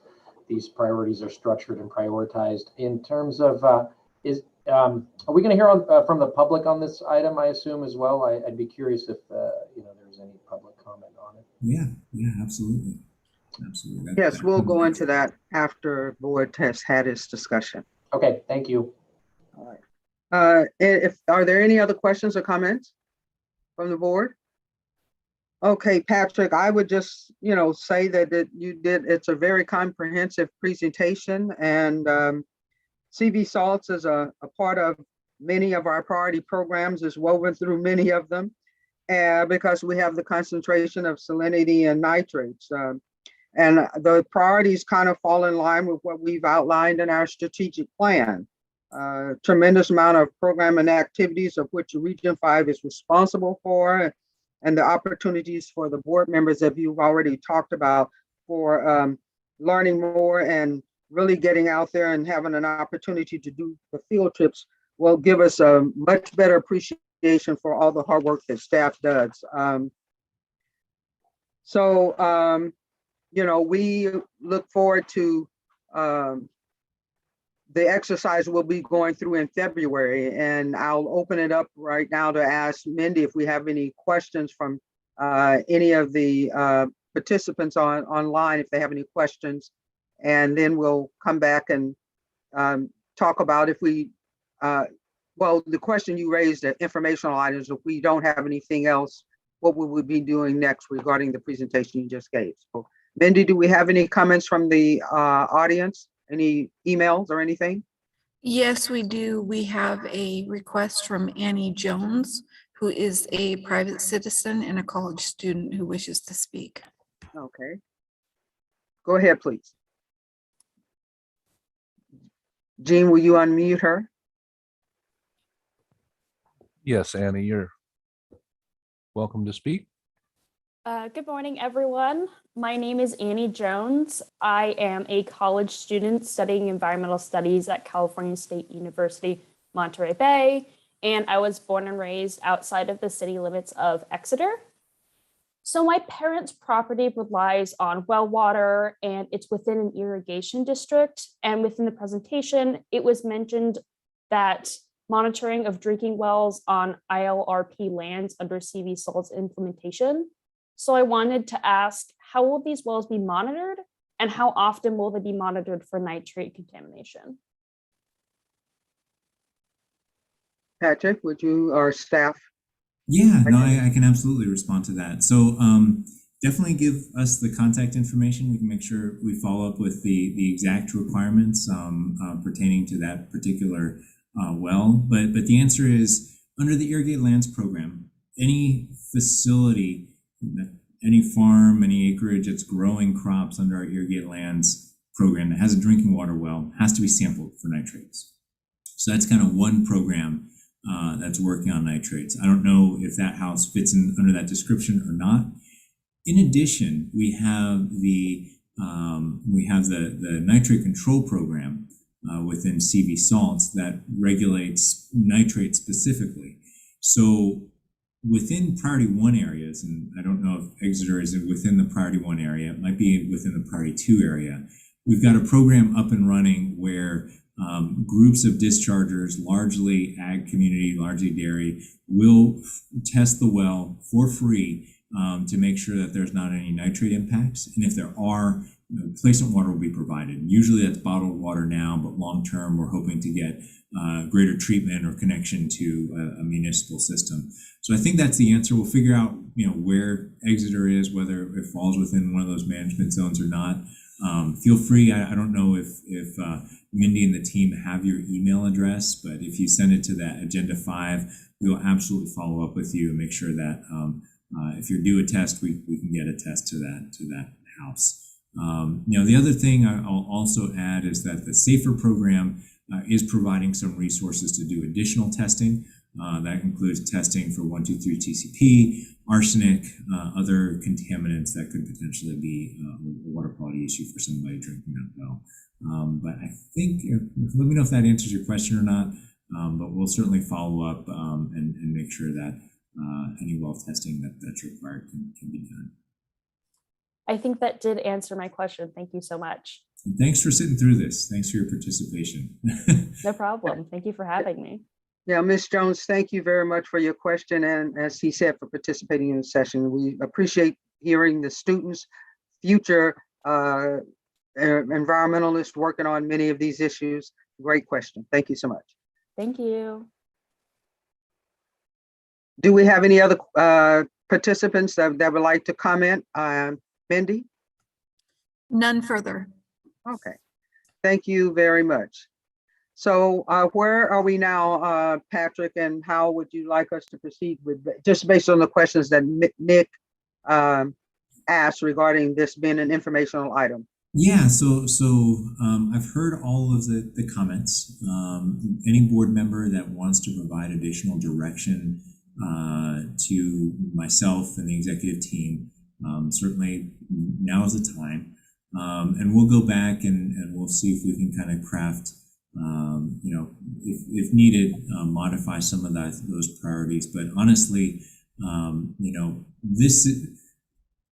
these priorities are structured and prioritized. In terms of, are we going to hear from the public on this item, I assume, as well? I'd be curious if, there's any public comment on it. Yeah, absolutely. Absolutely. Yes, we'll go into that after board has had its discussion. Okay, thank you. All right. Are there any other questions or comments from the board? Okay, Patrick, I would just, say that it's a very comprehensive presentation, and CV salts is a part of many of our priority programs, is woven through many of them, because we have the concentration of salinity and nitrates. And the priorities kind of fall in line with what we've outlined in our strategic plan. Tremendous amount of program and activities of which Region 5 is responsible for, and the opportunities for the board members that you've already talked about for learning more and really getting out there and having an opportunity to do the field trips will give us a much better appreciation for all the hard work that staff does. We look forward to the exercise we'll be going through in February, and I'll open it up right now to ask Mindy if we have any questions from any of the participants online, if they have any questions, and then we'll come back and talk about if we, the question you raised, the informational items, if we don't have anything else, what we would be doing next regarding the presentation you just gave. So, Mindy, do we have any comments from the audience? Any emails or anything? Yes, we do. We have a request from Annie Jones, who is a private citizen and a college student who wishes to speak. Okay. Go ahead, please. Jean, will you unmute her? Yes, Annie, you're welcome to speak. Good morning, everyone. My name is Annie Jones. I am a college student studying environmental studies at California State University, Monterey Bay, and I was born and raised outside of the city limits of Exeter. So my parents' property relies on well water, and it's within an irrigation district. And within the presentation, it was mentioned that monitoring of drinking wells on ILRP lands under CV salts implementation. So I wanted to ask, how will these wells be monitored, and how often will they be monitored for nitrate contamination? Patrick, would you, or staff? Yeah, no, I can absolutely respond to that. So definitely give us the contact information. We can make sure we follow up with the exact requirements pertaining to that particular well. But the answer is, under the Irrigated Lands Program, any facility, any farm, any acreage that's growing crops under our irrigated lands program that has a drinking water well has to be sampled for nitrates. So that's kind of one program that's working on nitrates. I don't know if that house fits in under that description or not. In addition, we have the nitrate control program within CV Salts that regulates nitrate specifically. So within priority 1 areas, and I don't know if Exeter is within the priority 1 area, it might be within the priority 2 area. We've got a program up and running where groups of dischargers, largely ag community, largely dairy, will test the well for free to make sure that there's not any nitrate impacts. And if there are, replacement water will be provided. Usually that's bottled water now, but long term we're hoping to get greater treatment or connection to a municipal system. So I think that's the answer. We'll figure out, where Exeter is, whether it falls within one of those management zones or not. Feel free. I don't know if Mindy and the team have your email address, but if you send it to that Agenda 5, we will absolutely follow up with you and make sure that if you're due a test, we can get a test to that house. The other thing I'll also add is that the SAFER program is providing some resources to do additional testing. That includes testing for 1,2,3-TCP, arsenic, other contaminants that could potentially be a water quality issue for somebody drinking that well. But I think, let me know if that answers your question or not, but we'll certainly follow up and make sure that any well testing that's required can be done. I think that did answer my question. Thank you so much. And thanks for sitting through this. Thanks for your participation. No problem. Thank you for having me. Yeah, Ms. Jones, thank you very much for your question. And as he said, for participating in the session. We appreciate hearing the students, future environmentalists working on many of these issues. Great question. Thank you so much. Thank you. Do we have any other participants that would like to comment? Mindy? None further. Okay. Thank you very much. So where are we now, Patrick, and how would you like us to proceed with, just based on the questions that Nick asked regarding this being an informational item? Yeah, so I've heard all of the comments. Any board member that wants to provide additional direction to myself and the executive team, certainly now is the time. And we'll go back and we'll see if we can kind of craft, if needed, modify some of those priorities. But honestly,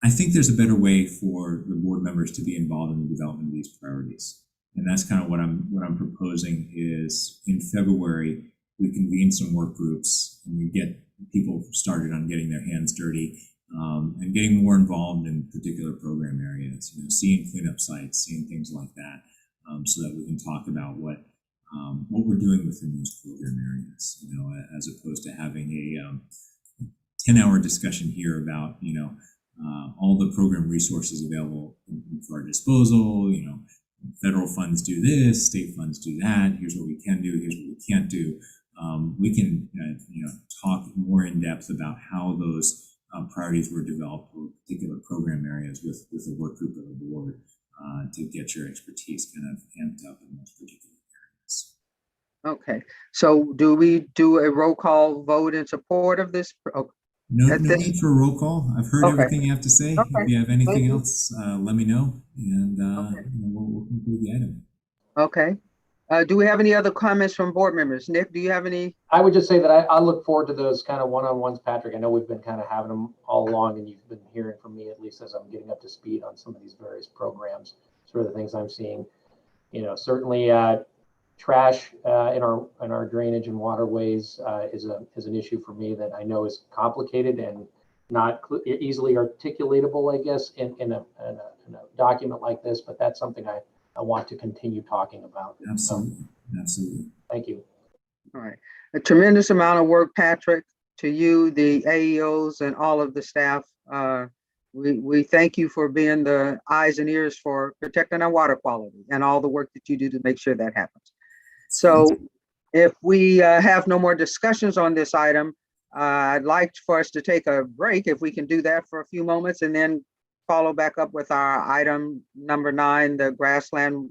I think there's a better way for the board members to be involved in the development of these priorities. And that's kind of what I'm proposing is in February, we convene some work groups and we get people started on getting their hands dirty and getting more involved in particular program areas, seeing cleanup sites, seeing things like that, so that we can talk about what we're doing within those program areas, as opposed to having a 10-hour discussion here about, all the program resources available for our disposal. Federal funds do this, state funds do that. Here's what we can do. Here's what we can't do. We can, talk more in depth about how those priorities were developed for particular program areas with a work group of the board to get your expertise kind of amped up in those particular areas. Okay, so do we do a roll call vote in support of this? No need for a roll call. I've heard everything you have to say. Okay. If you have anything else, let me know, and we'll conclude the item. Okay. Do we have any other comments from board members? Nick, do you have any? I would just say that I look forward to those kind of one-on-ones, Patrick. I know we've been kind of having them all along, and you've been hearing from me, at least as I'm getting up to speed on some of these various programs, sort of the things I'm seeing. Certainly trash in our drainage and waterways is an issue for me that I know is complicated and not easily articulatable, I guess, in a document like this. But that's something I want to continue talking about. Absolutely. Absolutely. Thank you. All right. A tremendous amount of work, Patrick, to you, the AEOs, and all of the staff. We thank you for being the eyes and ears for protecting our water quality and all the work that you do to make sure that happens. So if we have no more discussions on this item, I'd like for us to take a break, if we can do that for a few moments, and then follow back up with our item number 9, the grassland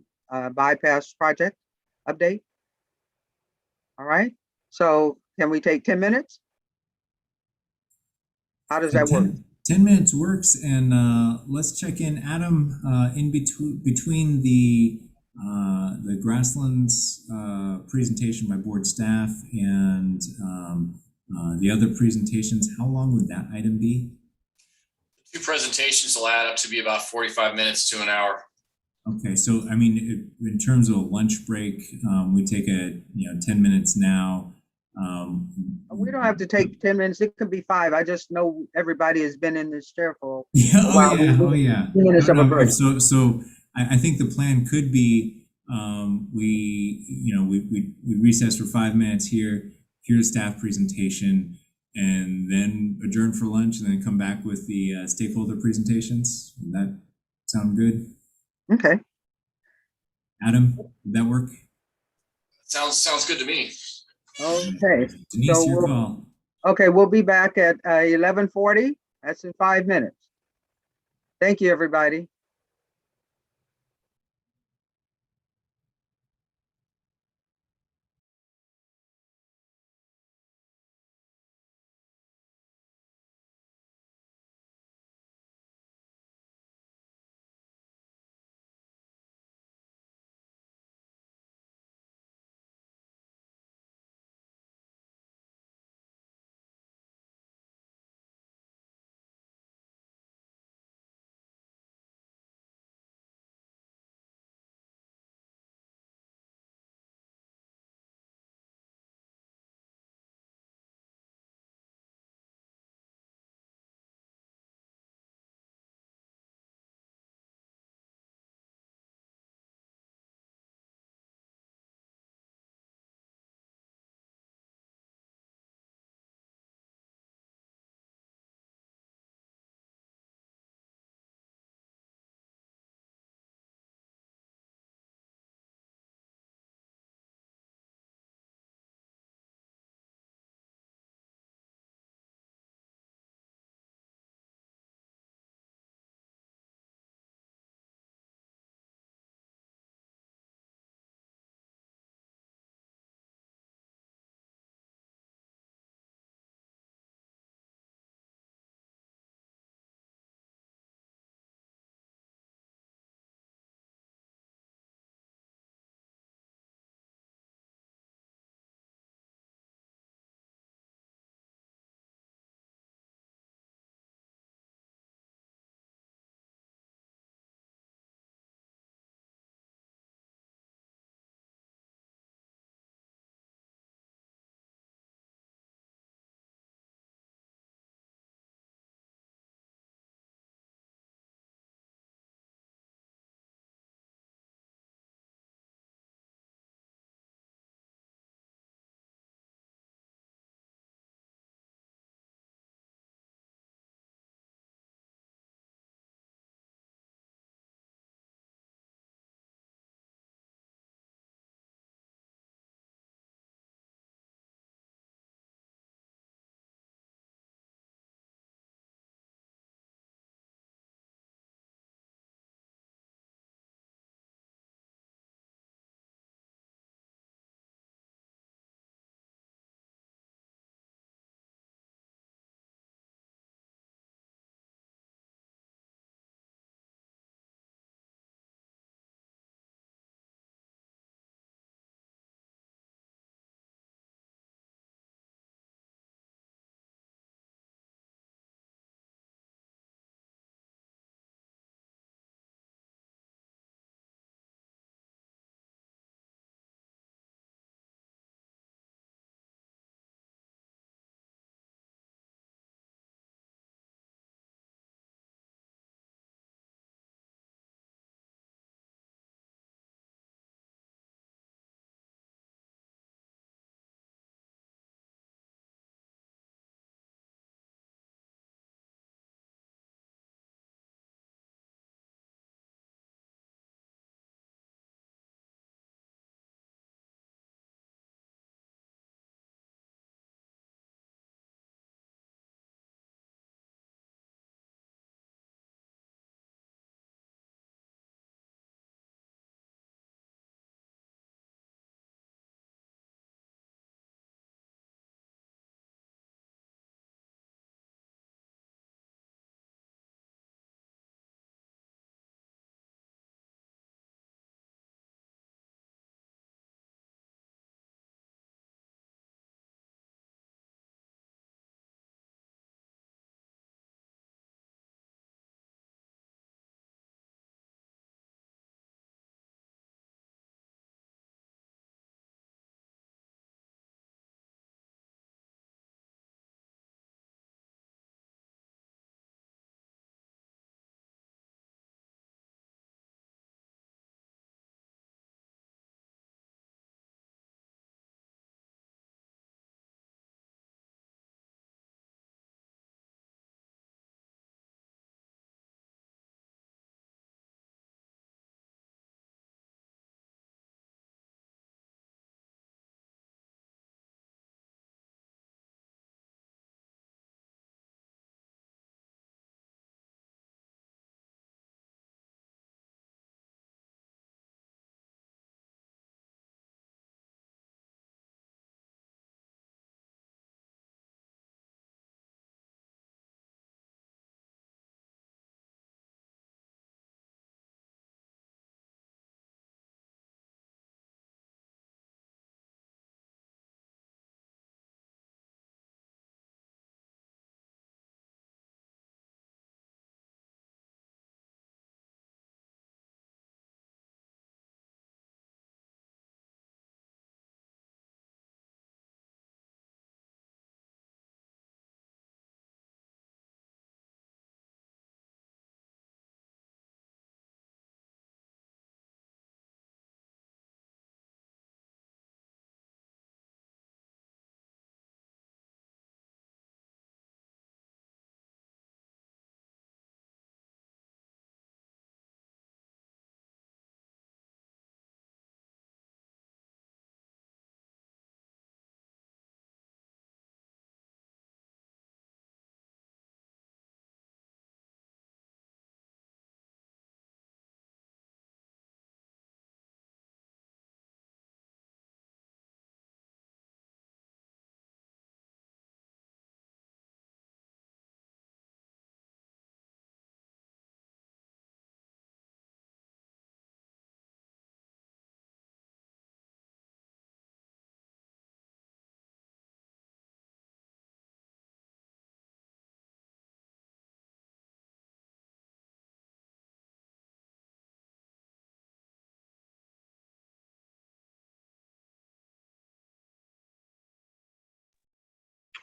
bypass project update. All right, so can we take 10 minutes? How does that work? 10 minutes works, and let's check in. Adam, in between the Grasslands presentation by board staff and the other presentations, how long would that item be? Two presentations will add up to be about 45 minutes to an hour. Okay, so I mean, in terms of a lunch break, we take 10 minutes now. We don't have to take 10 minutes. It could be 5. I just know everybody has been in this chair for Yeah, a while. oh yeah. 2 minutes of a break. So I think the plan could be we recess for 5 minutes here, hear a staff presentation, and then adjourn for lunch, and then come back with the stakeholder presentations. Would that sound good? Okay. Adam, would that work? Sounds good to me. Okay. Denise, So your we'll- call. Okay, we'll be back at 11:40. That's in 5 minutes. Thank you, everybody.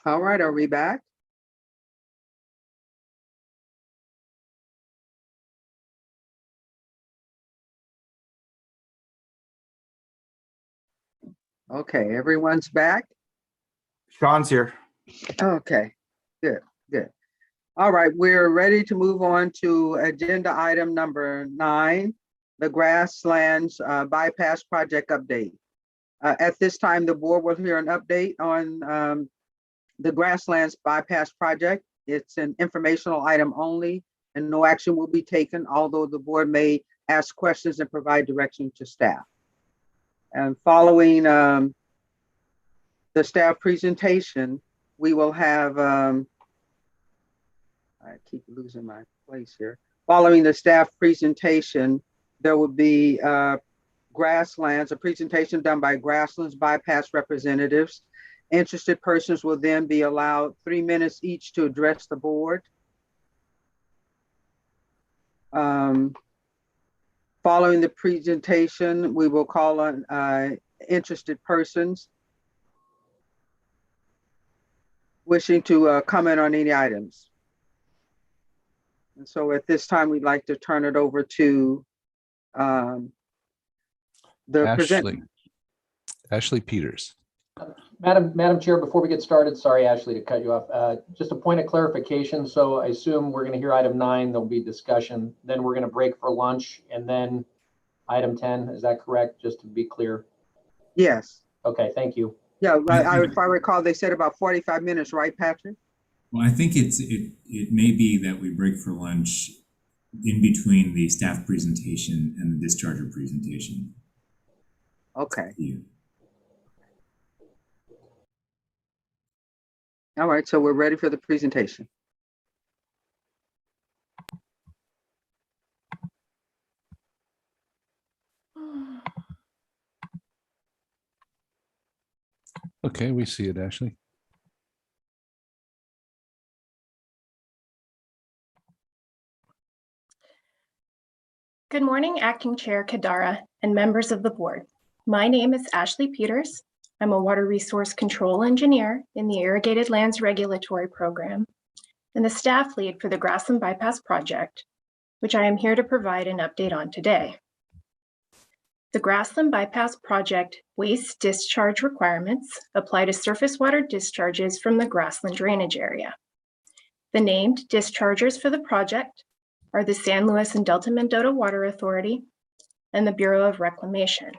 All right, are we back? Okay, everyone's back? Sean's here. Okay, good, good. All right, we're ready to move on to agenda item number 9, the Grasslands Bypass Project update. At this time, the board will hear an update on the Grasslands Bypass Project. It's an informational item only and no action will be taken, although the board may ask questions and provide direction to staff. And following the staff presentation, we will have, I keep losing my place here. Following the staff presentation, there will be Grasslands, a presentation done by Grasslands Bypass representatives. Interested persons will then be allowed 3 minutes each to address the board. Following the presentation, we will call on interested persons wishing to comment on any items. And so at this time, we'd like to turn it over to the presenter. Ashley Peters. Madam Chair, before we get started, sorry, Ashley, to cut you off. Just a point of clarification. So I assume we're going to hear item 9, there'll be discussion, then we're going to break for lunch, and then item 10. Is that correct? Just to be clear. Yes. Okay, thank you. Yeah, if I recall, they said about 45 minutes, right, Patrick? Well, I think it may be that we break for lunch in between the staff presentation and the discharger presentation. Okay. Yeah. All right, so we're ready for the presentation. Okay, we see it, Ashley. Good morning, Acting Chair Kadara and members of the board. My name is Ashley Peters. I'm a water resource control engineer in the Irrigated Lands Regulatory Program and the staff lead for the Grassland Bypass Project, which I am here to provide an update on today. The Grassland Bypass Project waste discharge requirements apply to surface water discharges from the grassland drainage area. The named dischargers for the project are the San Luis and Delta Mendota Water Authority and the Bureau of Reclamation.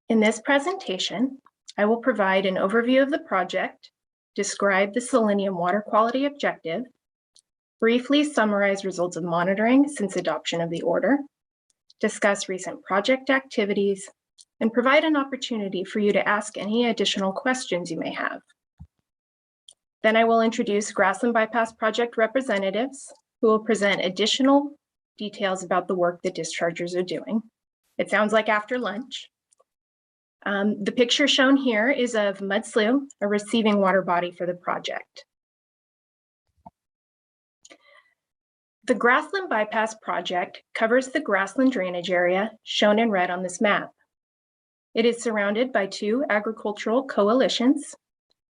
In this presentation, I will provide an overview of the project, describe the Selenium water quality objective, briefly summarize results of monitoring since adoption of the order, discuss recent project activities, and provide an opportunity for you to ask any additional questions you may have. Then I will introduce Grassland Bypass Project representatives who will present additional details about the work the dischargers are doing. It sounds like after lunch. The picture shown here is of Mud Slough, a receiving water body for the project. The Grassland Bypass Project covers the grassland drainage area shown in red on this map. It is surrounded by 2 agricultural coalitions,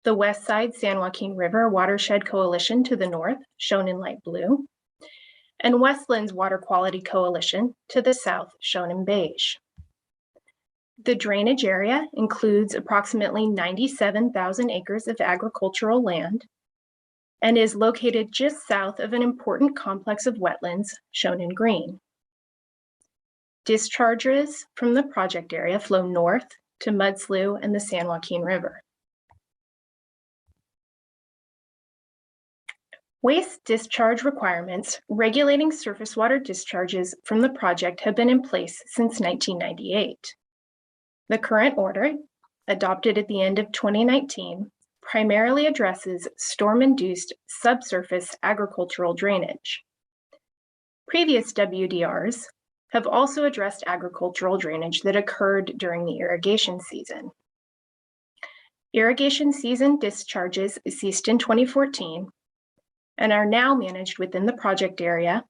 the West Side San Joaquin River Watershed Coalition to the north, shown in light blue, and Westlands Water Quality Coalition to the south, shown in beige. The drainage area includes approximately 97,000 acres of agricultural land and is located just south of an important complex of wetlands shown in green. Discharges from the project area flow north to Mud Slough and the San Joaquin River. Waste discharge requirements regulating surface water discharges from the project have been in place since 1998. The current order, adopted at the end of 2019, primarily addresses storm-induced subsurface agricultural drainage. Previous WDRs have also addressed agricultural drainage that occurred during the irrigation season. Irrigation season discharges ceased in 2014 and are now managed within the project area,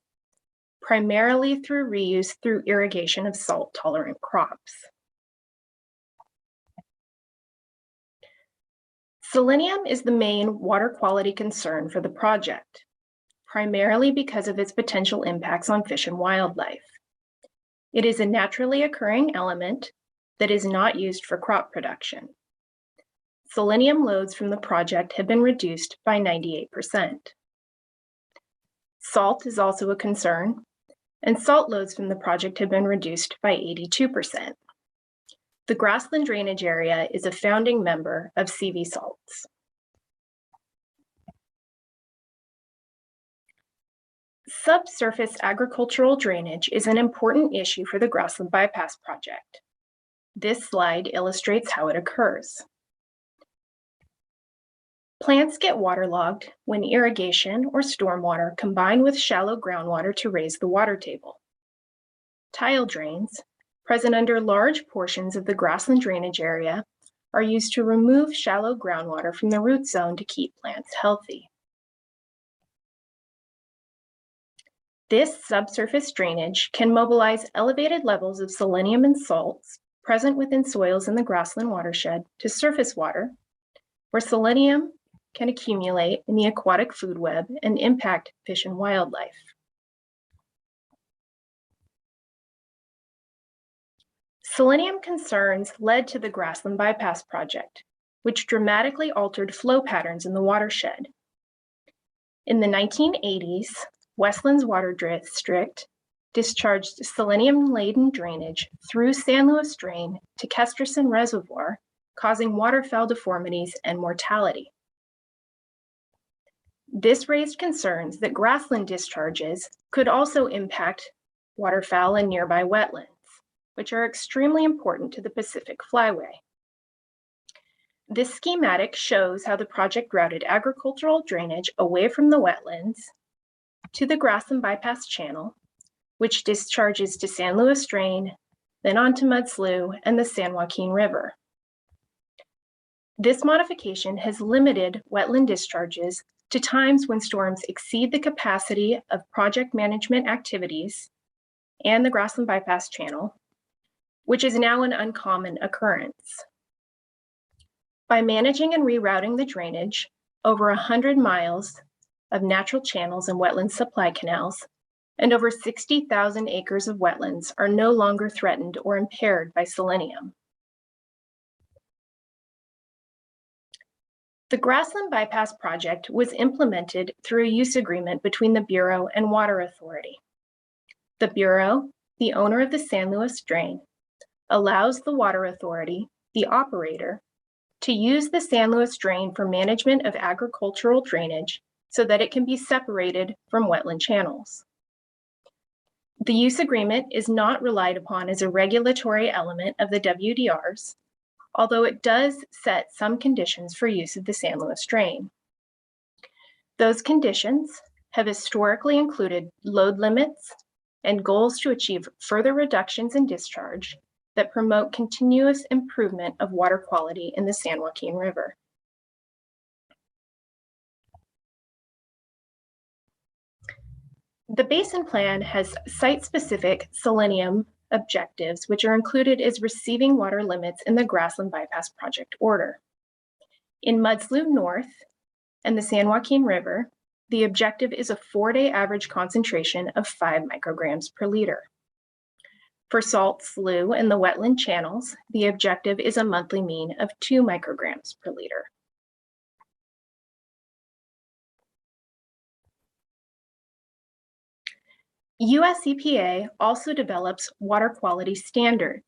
primarily through reuse through irrigation of salt-tolerant crops. Selenium is the main water quality concern for the project, primarily because of its potential impacts on fish and wildlife. It is a naturally occurring element that is not used for crop production. Selenium loads from the project have been reduced by 98%. Salt is also a concern, and salt loads from the project have been reduced by 82%. The grassland drainage area is a founding member of CV Salts. Subsurface agricultural drainage is an important issue for the Grassland Bypass Project. This slide illustrates how it occurs. Plants get waterlogged when irrigation or stormwater combine with shallow groundwater to raise the water table. Tile drains, present under large portions of the grassland drainage area, are used to remove shallow groundwater from the root zone to keep plants healthy. This subsurface drainage can mobilize elevated levels of selenium and salts present within soils in the grassland watershed to surface water, where selenium can accumulate in the aquatic food web and impact fish and wildlife. Selenium concerns led to the Grassland Bypass Project, which dramatically altered flow patterns in the watershed. In the 1980s, Westlands Water District discharged selenium-laden drainage through San Luis Drain to Kesterson Reservoir, causing waterfowl deformities and mortality. This raised concerns that grassland discharges could also impact waterfowl in nearby wetlands, which are extremely important to the Pacific Flyway. This schematic shows how the project routed agricultural drainage away from the wetlands to the Grassland Bypass Channel, which discharges to San Luis Drain, then onto Mud Slough and the San Joaquin River. This modification has limited wetland discharges to times when storms exceed the capacity of project management activities and the Grassland Bypass Channel, which is now an uncommon occurrence. By managing and rerouting the drainage, over 100 miles of natural channels and wetland supply canals, and over 60,000 acres of wetlands are no longer threatened or impaired by selenium. The Grassland Bypass Project was implemented through a use agreement between the Bureau and Water Authority. The Bureau, the owner of the San Luis Drain, allows the Water Authority, the operator, to use the San Luis Drain for management of agricultural drainage so that it can be separated from wetland channels. The use agreement is not relied upon as a regulatory element of the WDRs, although it does set some conditions for use of the San Luis Drain. Those conditions have historically included load limits and goals to achieve further reductions in discharge that promote continuous improvement of water quality in the San Joaquin River. The Basin Plan has site-specific selenium objectives, which are included as receiving water limits in the Grassland Bypass Project order. In Mud Slough North and the San Joaquin River, the objective is a 4-day average concentration of 5 micrograms per liter. For Salt Slough and the wetland channels, the objective is a monthly mean of 2 micrograms per liter. US EPA also develops water quality standards.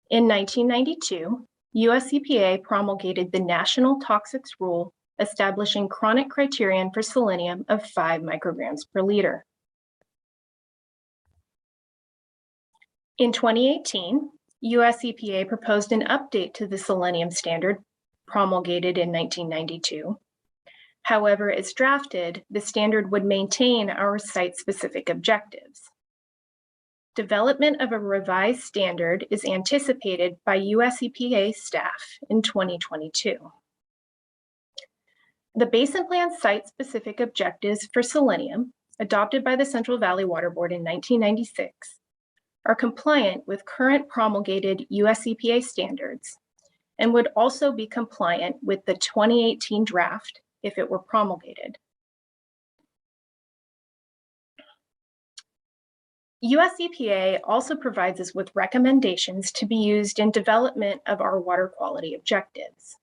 In 1992, US EPA promulgated the National Toxics Rule, establishing chronic criterion for selenium of 5 micrograms per liter. In 2018, US EPA proposed an update to the selenium standard promulgated in 1992. However, as drafted, the standard would maintain our site-specific objectives. Development of a revised standard is anticipated by US EPA staff in 2022. The Basin Plan site-specific objectives for selenium, adopted by the Central Valley Water Board in 1996, are compliant with current promulgated US EPA standards and would also be compliant with the 2018 draft if it were promulgated. US EPA also provides us with recommendations to be used in development of our water quality objectives.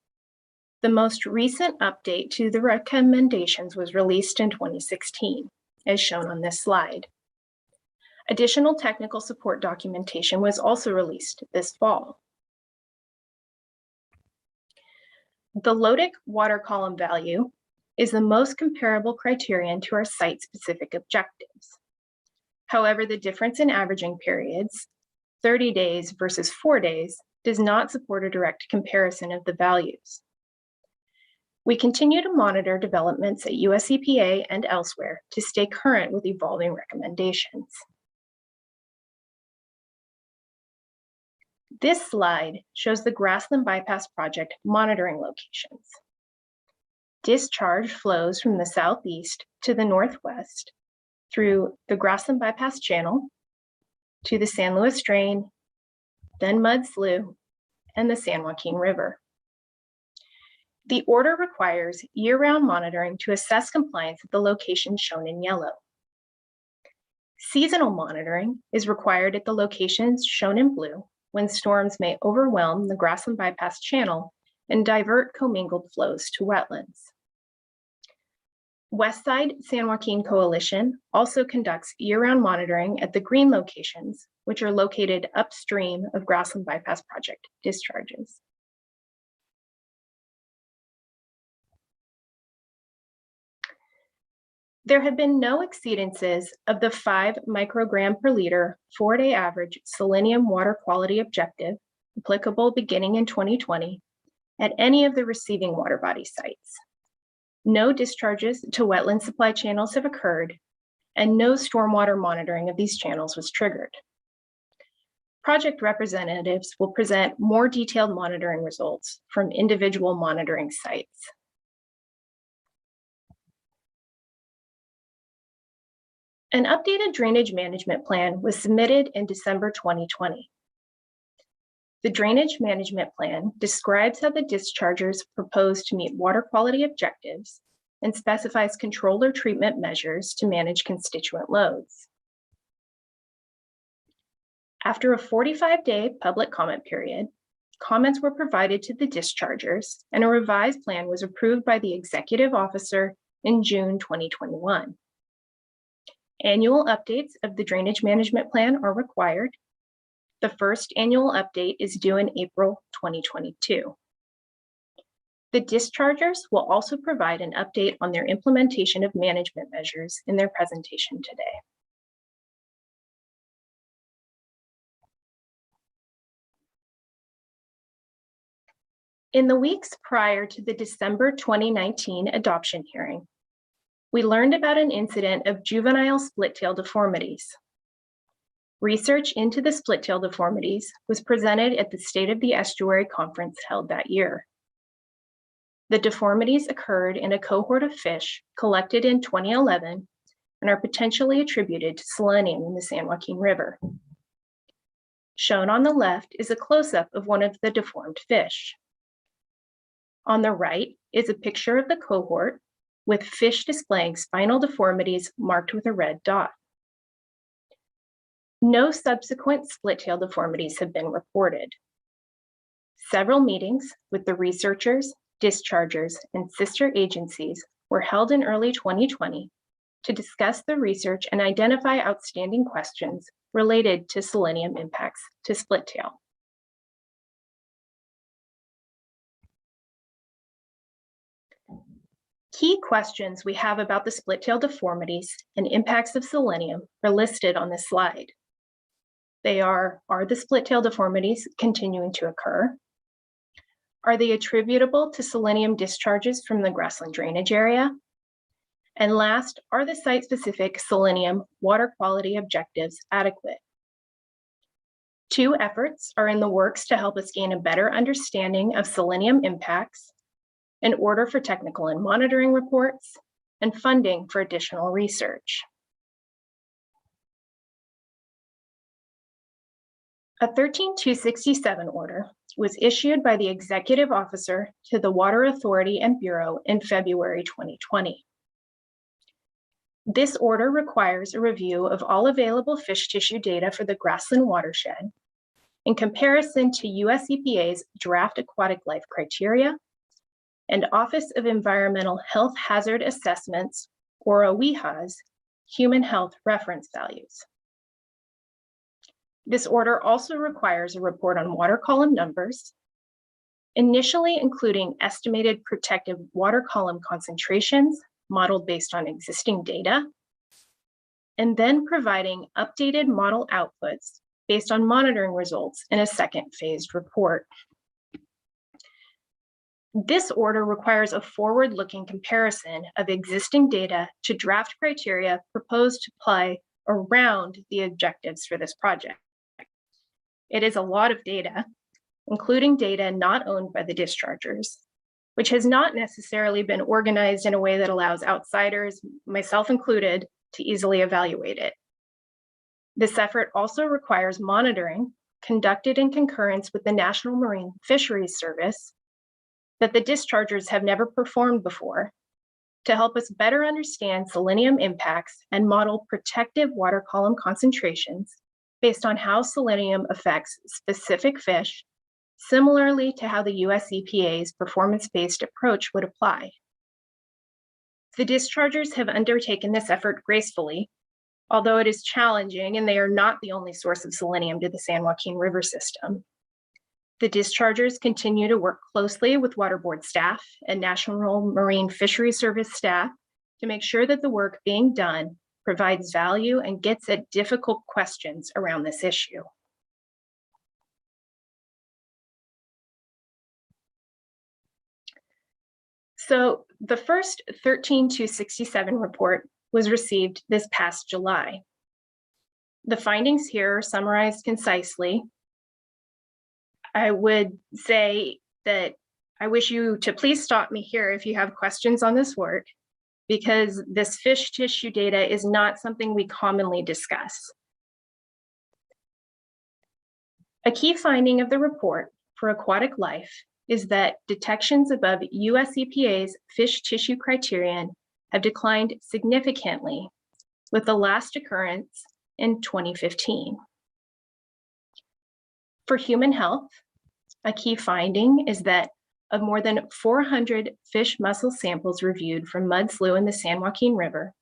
The most recent update to the recommendations was released in 2016, as shown on this slide. Additional technical support documentation was also released this fall. The LODIC water column value is the most comparable criterion to our site-specific objectives. However, the difference in averaging periods, 30 days versus 4 days, does not support a direct comparison of the values. We continue to monitor developments at US EPA and elsewhere to stay current with evolving recommendations. This slide shows the Grassland Bypass Project monitoring locations. Discharge flows from the southeast to the northwest through the Grassland Bypass Channel to the San Luis Drain, then Mud Slough, and the San Joaquin River. The order requires year-round monitoring to assess compliance at the locations shown in yellow. Seasonal monitoring is required at the locations shown in blue when storms may overwhelm the Grassland Bypass Channel and divert commingled flows to wetlands. Westside San Joaquin Coalition also conducts year-round monitoring at the green locations, which are located upstream of Grassland Bypass Project discharges. There have been no exceedances of the 5 microgram per liter 4-day average selenium water quality objective applicable beginning in 2020 at any of the receiving water body sites. No discharges to wetland supply channels have occurred, and no stormwater monitoring of these channels was triggered. Project representatives will present more detailed monitoring results from individual monitoring sites. An updated drainage management plan was submitted in December 2020. The drainage management plan describes how the dischargers propose to meet water quality objectives and specifies controller treatment measures to manage constituent loads. After a 45-day public comment period, comments were provided to the dischargers and a revised plan was approved by the executive officer in June 2021. Annual updates of the drainage management plan are required. The first annual update is due in April 2022. The dischargers will also provide an update on their implementation of management measures in their presentation today. In the weeks prior to the December 2019 adoption hearing, we learned about an incident of juvenile split-tail deformities. Research into the split-tail deformities was presented at the State of the Estuary Conference held that year. The deformities occurred in a cohort of fish collected in 2011 and are potentially attributed to selenium in the San Joaquin River. Shown on the left is a close-up of one of the deformed fish. On the right is a picture of the cohort with fish displaying spinal deformities marked with a red dot. No subsequent split-tail deformities have been reported. Several meetings with the researchers, dischargers, and sister agencies were held in early 2020 to discuss the research and identify outstanding questions related to selenium impacts to split-tail. Key questions we have about the split-tail deformities and impacts of selenium are listed on this slide. They are the split-tail deformities continuing to occur? Are they attributable to selenium discharges from the grassland drainage area? And last, are the site-specific selenium water quality objectives adequate? 2 efforts are in the works to help us gain a better understanding of selenium impacts, an order for technical and monitoring reports, and funding for additional research. A 13267 order was issued by the executive officer to the Water Authority and Bureau in February 2020. This order requires a review of all available fish tissue data for the grassland watershed in comparison to US EPA's draft aquatic life criteria and Office of Environmental Health Hazard Assessments, or OEHA's, human health reference values. This order also requires a report on water column numbers, initially including estimated protective water column concentrations modeled based on existing data, and then providing updated model outputs based on monitoring results in a second phased report. This order requires a forward-looking comparison of existing data to draft criteria proposed to apply around the objectives for this project. It is a lot of data, including data not owned by the dischargers, which has not necessarily been organized in a way that allows outsiders, myself included, to easily evaluate it. This effort also requires monitoring conducted in concurrence with the National Marine Fisheries Service that the dischargers have never performed before to help us better understand selenium impacts and model protective water column concentrations based on how selenium affects specific fish, similarly to how the US EPA's performance-based approach would apply. The dischargers have undertaken this effort gracefully, although it is challenging and they are not the only source of selenium to the San Joaquin River system. The dischargers continue to work closely with Water Board staff and National Marine Fisheries Service staff to make sure that the work being done provides value and gets at difficult questions around this issue. So the first 13-267 report was received this past July. The findings here are summarized concisely. I would say that I wish you to please stop me here if you have questions on this work, because this fish tissue data is not something we commonly discuss. A key finding of the report for aquatic life is that detections above US EPA's fish tissue criterion have declined significantly, with the last occurrence in 2015. For human health, a key finding is that of more than 400 fish mussel samples reviewed from mud slough in the San Joaquin River,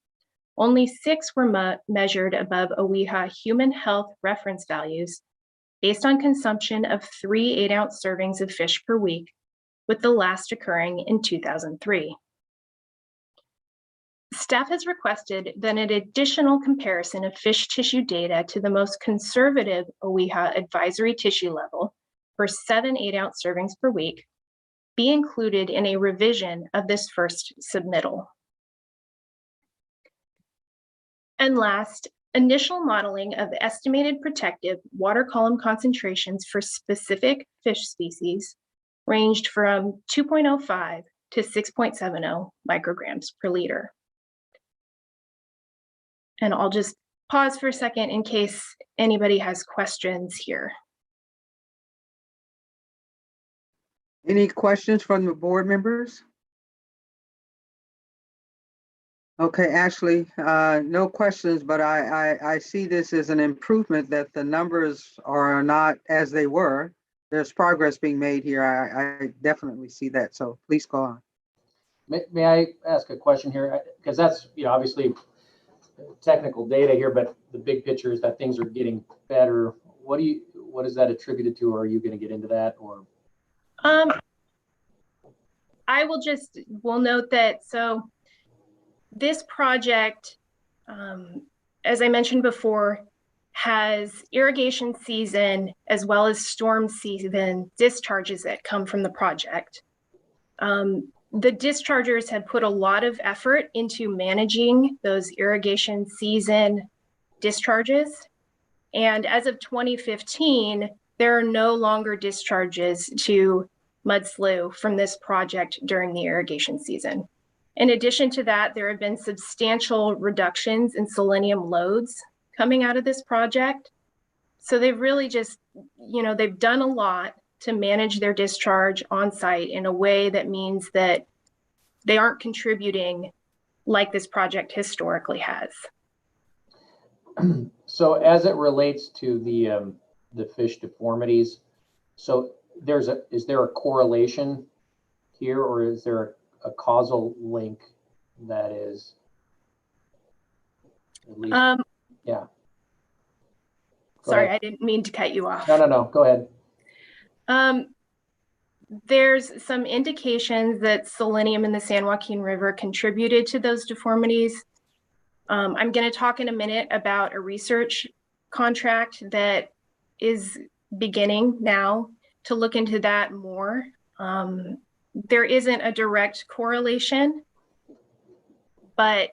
only 6 were measured above OEHA human health reference values based on consumption of 3 8-ounce servings of fish per week, with the last occurring in 2003. Staff has requested that an additional comparison of fish tissue data to the most conservative OEHA advisory tissue level for 7 8-ounce servings per week be included in a revision of this first submittal. And last, initial modeling of estimated protective water column concentrations for specific fish species ranged from 2.05 to 6.70 micrograms per liter. And I'll just pause for a second in case anybody has questions here. Any questions from the board members? Okay, Ashley, no questions, but I see this as an improvement that the numbers are not as they were. There's progress being made here. I definitely see that. So please go on. May I ask a question here? Because that's, obviously technical data here, but the big picture is that things are getting better. What is that attributed to? Or are you going to get into that, or? I will note that, so this project, as I mentioned before, has irrigation season as well as storm season discharges that come from the project. The dischargers had put a lot of effort into managing those irrigation season discharges. And as of 2015, there are no longer discharges to mud slough from this project during the irrigation season. In addition to that, there have been substantial reductions in selenium loads coming out of this project. So they've really just, they've done a lot to manage their discharge on site in a way that means that they aren't contributing like this project historically has. So as it relates to the fish deformities, so is there a correlation here, or is there a causal link that is at least, yeah. Go Sorry, ahead. I didn't mean to cut you off. No, go ahead. There's some indications that selenium in the San Joaquin River contributed to those deformities. I'm going to talk in a minute about a research contract that is beginning now to look into that more. There isn't a direct correlation, but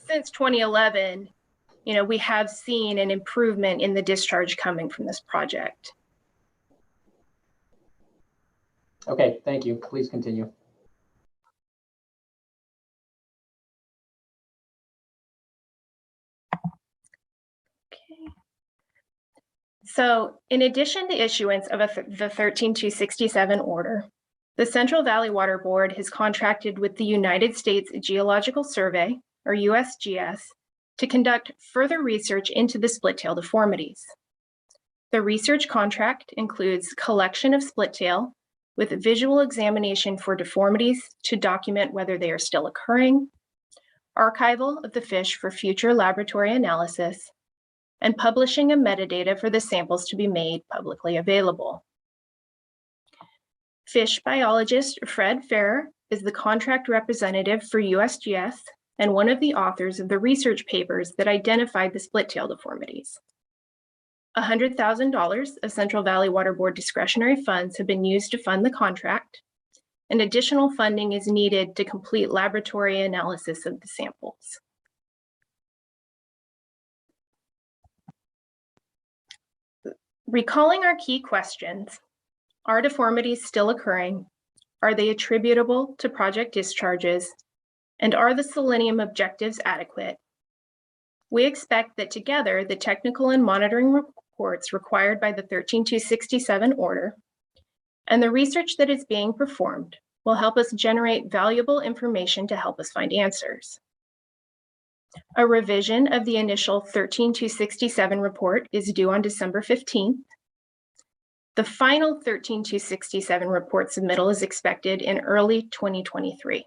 since 2011, we have seen an improvement in the discharge coming from this project. Okay, thank you. Please continue. Okay. So in addition to issuance of the 13267 order, the Central Valley Water Board has contracted with the United States Geological Survey, or USGS, to conduct further research into the split-tail deformities. The research contract includes collection of split-tail with visual examination for deformities to document whether they are still occurring, archival of the fish for future laboratory analysis, and publishing of metadata for the samples to be made publicly available. Fish biologist Fred Farrer is the contract representative for USGS and one of the authors of the research papers that identified the split-tail deformities. $100,000 of Central Valley Water Board discretionary funds have been used to fund the contract, and additional funding is needed to complete laboratory analysis of the samples. Recalling our key questions, are deformities still occurring? Are they attributable to project discharges? And are the selenium objectives adequate? We expect that together, the technical and monitoring reports required by the 13267 order and the research that is being performed will help us generate valuable information to help us find answers. A revision of the initial 13267 report is due on December 15th. The final 13267 report submittal is expected in early 2023.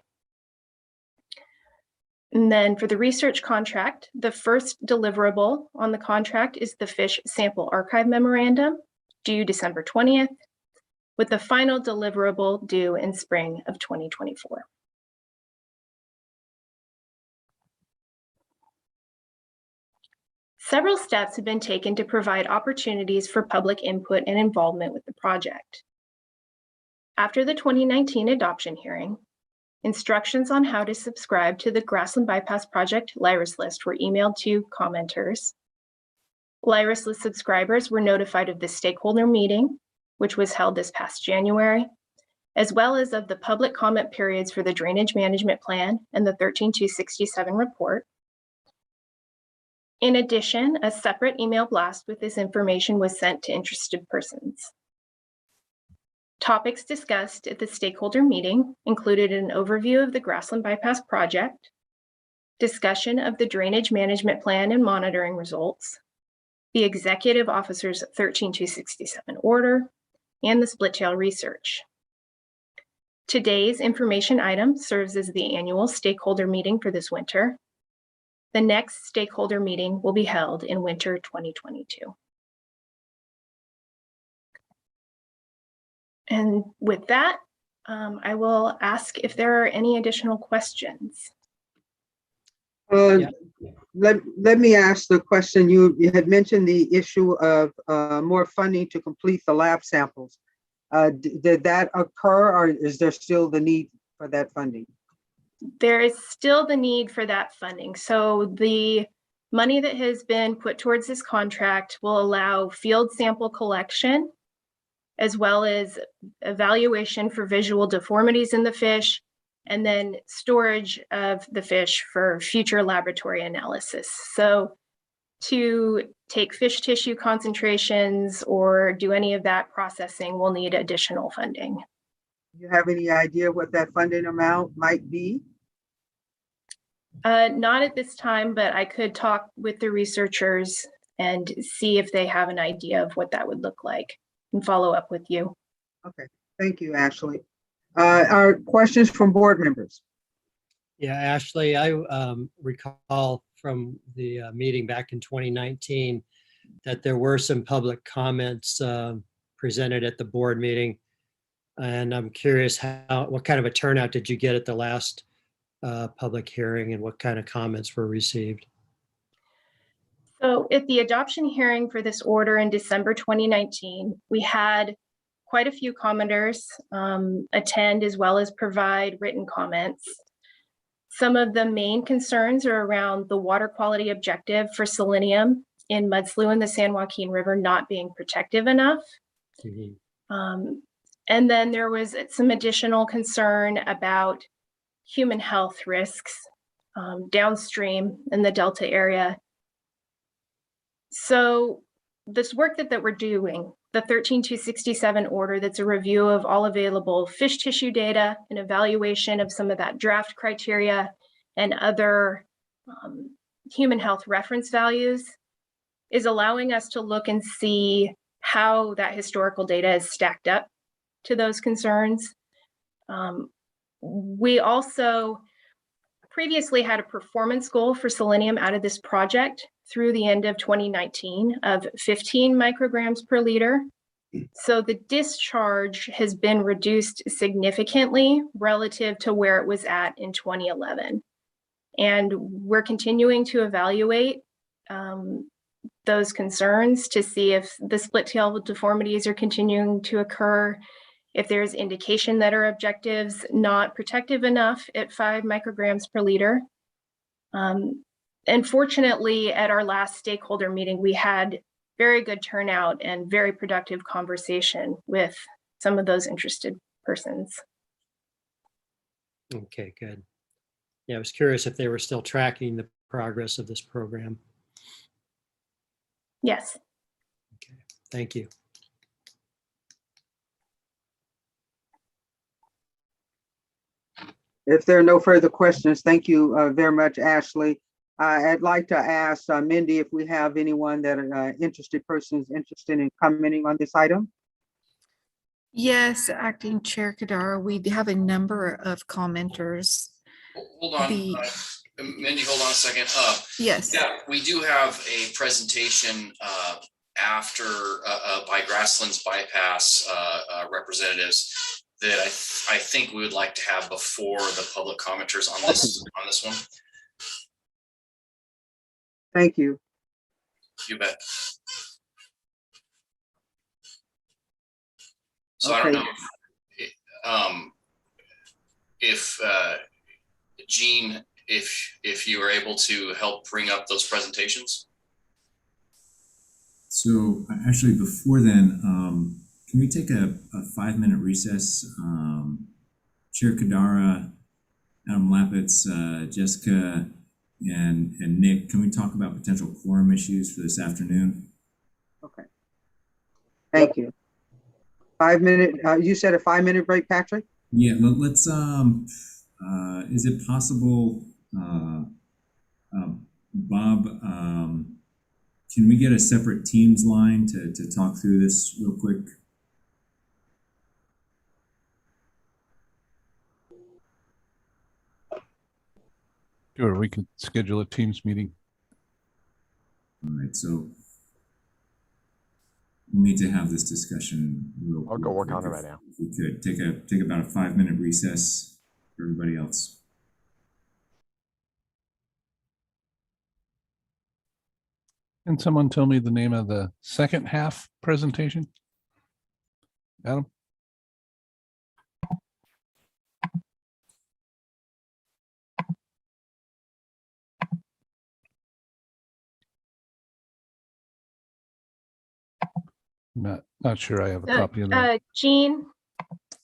And then for the research contract, the first deliverable on the contract is the Fish Sample Archive Memorandum, due December 20th, with the final deliverable due in spring of 2024. Several steps have been taken to provide opportunities for public input and involvement with the project. After the 2019 adoption hearing, instructions on how to subscribe to the Grassland Bypass Project LIRIS list were emailed to commenters. LIRIS list subscribers were notified of the stakeholder meeting, which was held this past January, as well as of the public comment periods for the Drainage Management Plan and the 13267 report. In addition, a separate email blast with this information was sent to interested persons. Topics discussed at the stakeholder meeting included an overview of the Grassland Bypass project, discussion of the Drainage Management Plan and monitoring results, the Executive Officer's 13267 order, and the split-tail research. Today's information item serves as the annual stakeholder meeting for this winter. The next stakeholder meeting will be held in winter 2022. And with that, I will ask if there are any additional questions. Let me ask the question. You had mentioned the issue of more funding to complete the lab samples. Did that occur, or is there still the need for that funding? There is still the need for that funding. So the money that has been put towards this contract will allow field sample collection, as well as evaluation for visual deformities in the fish, and then storage of the fish for future laboratory analysis. So to take fish tissue concentrations or do any of that processing will need additional funding. Do you have any idea what that funding amount might be? Not at this time, but I could talk with the researchers and see if they have an idea of what that would look like and follow up with you. Okay, thank you, Ashley. Our questions from board members. Yeah, Ashley, I recall from the meeting back in 2019 that there were some public comments presented at the board meeting. And I'm curious what kind of a turnout did you get at the last public hearing and what kind of comments were received? So at the adoption hearing for this order in December 2019, we had quite a few commenters attend as well as provide written comments. Some of the main concerns are around the water quality objective for selenium in Mudslue and the San Joaquin River not being protective enough. And then there was some additional concern about human health risks downstream in the Delta area. So this work that we're doing, the 13267 order, that's a review of all available fish tissue data, an evaluation of some of that draft criteria and other human health reference values, is allowing us to look and see how that historical data is stacked up to those concerns. We also previously had a performance goal for selenium out of this project through the end of 2019 of 15 micrograms per liter. So the discharge has been reduced significantly relative to where it was at in 2011. And we're continuing to evaluate those concerns to see if the split tail deformities are continuing to occur, if there's indication that our objectives not protective enough at 5 micrograms per liter. And fortunately, at our last stakeholder meeting, we had very good turnout and very productive conversation with some of those interested persons. Okay, good. Yeah, I was curious if they were still tracking the progress of this program. Yes. Okay, thank you. If there are no further questions, thank you very much, Ashley. I'd like to ask Mindy if we have anyone that are persons interested in commenting on this item. Yes, Acting Chair Kadar, we have a number of commenters. Hold on, Mindy, hold on a second. Yes. Yeah, we do have a presentation after by Grasslands Bypass representatives that I think we would like to have before the public commenters on this one. Thank you. You bet. So I don't know if Jean, if you were able to help bring up those presentations. So actually before then, can we take a 5-minute recess? Chair Kadara, Adam Lapitz, Jessica, and Nick, can we talk about potential quorum issues for this afternoon? Okay. Thank you. 5 minute, you said a 5-minute break, Patrick? Yeah, let's, is it possible, Bob, can we get a separate Teams line to talk through this real quick? Sure, we could schedule a Teams meeting. All right, so we'll need to have this discussion real I'll go work on it right now. If we could take about a 5-minute recess for everybody else. Can someone tell me the name of the second half presentation? Adam? Not sure I have a copy of that. Jean,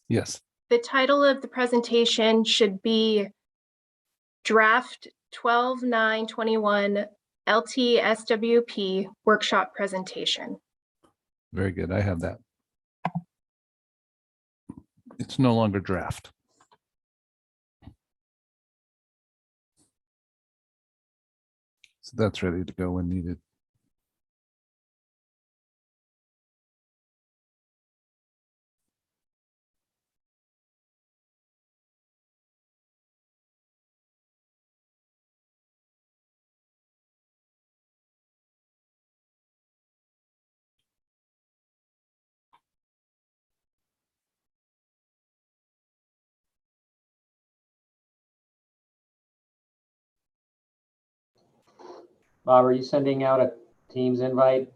Yes. the title of the presentation should be Draft 12-9-21 LTSWP workshop presentation. Very good. I have that. It's no longer draft. So that's ready to go when needed. Bob, are you sending out a Teams invite?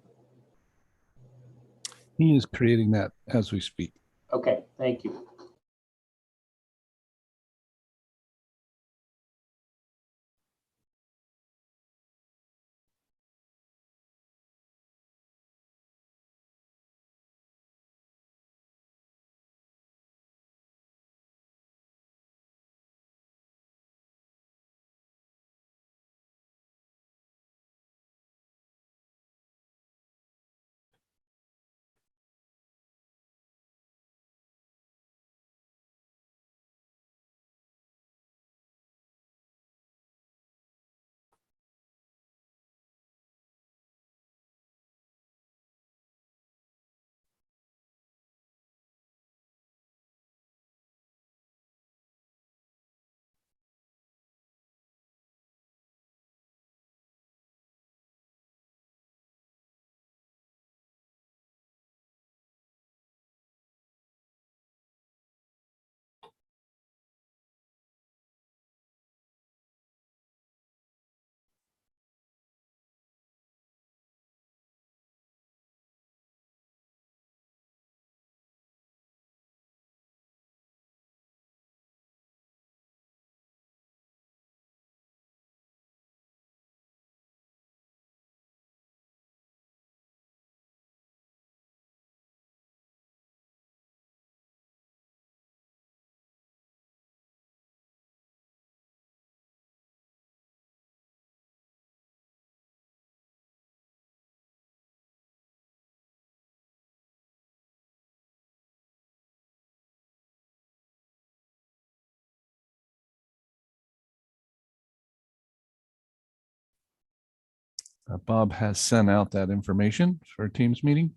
He is creating that as we speak. Okay, thank you. Bob has sent out that information for Teams meeting.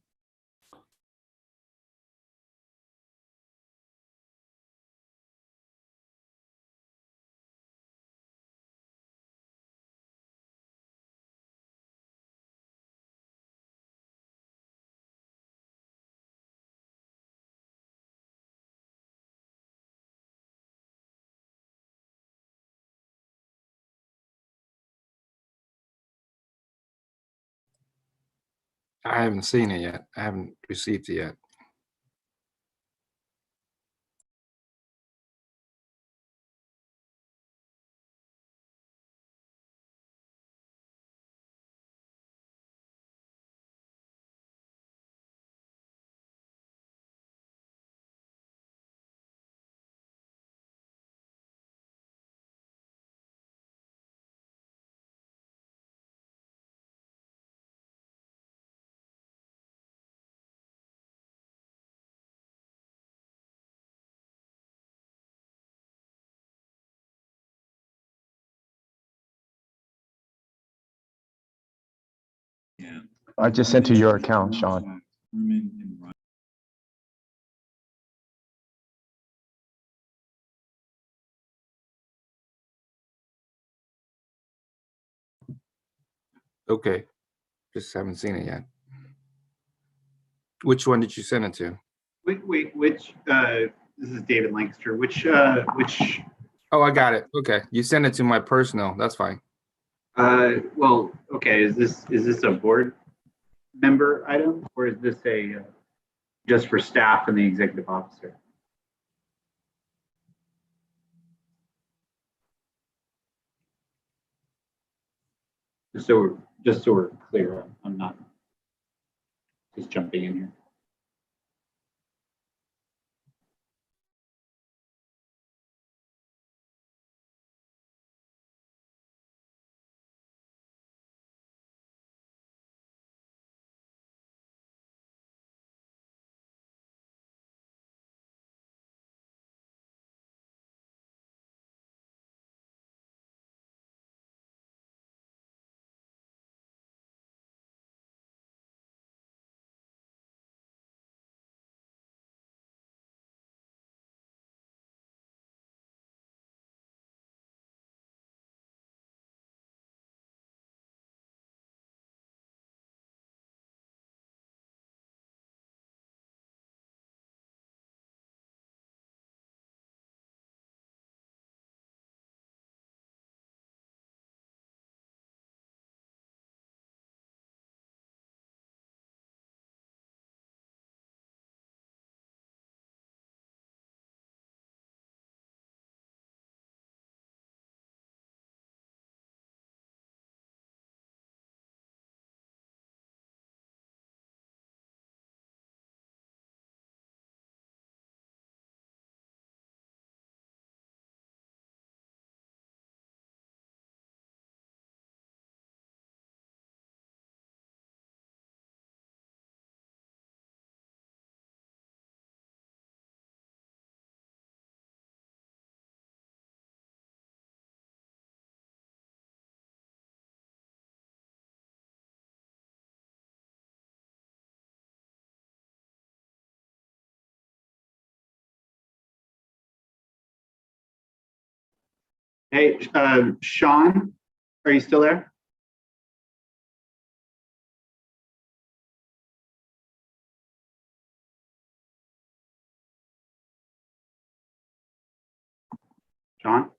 I haven't seen it yet. I haven't received it yet. Yeah. I just sent to your account, Sean. Herman and Ryan. Okay, just haven't seen it yet. Which one did you send it to? Which, this is David Lancaster, which, Oh, I got it. Okay, you sent it to my personal. That's fine. well, okay, is this a board member item or is this a, just for staff and the executive officer? Just so we're clear, I'm not just jumping in here. Hey, Sean, are you still there? Sean?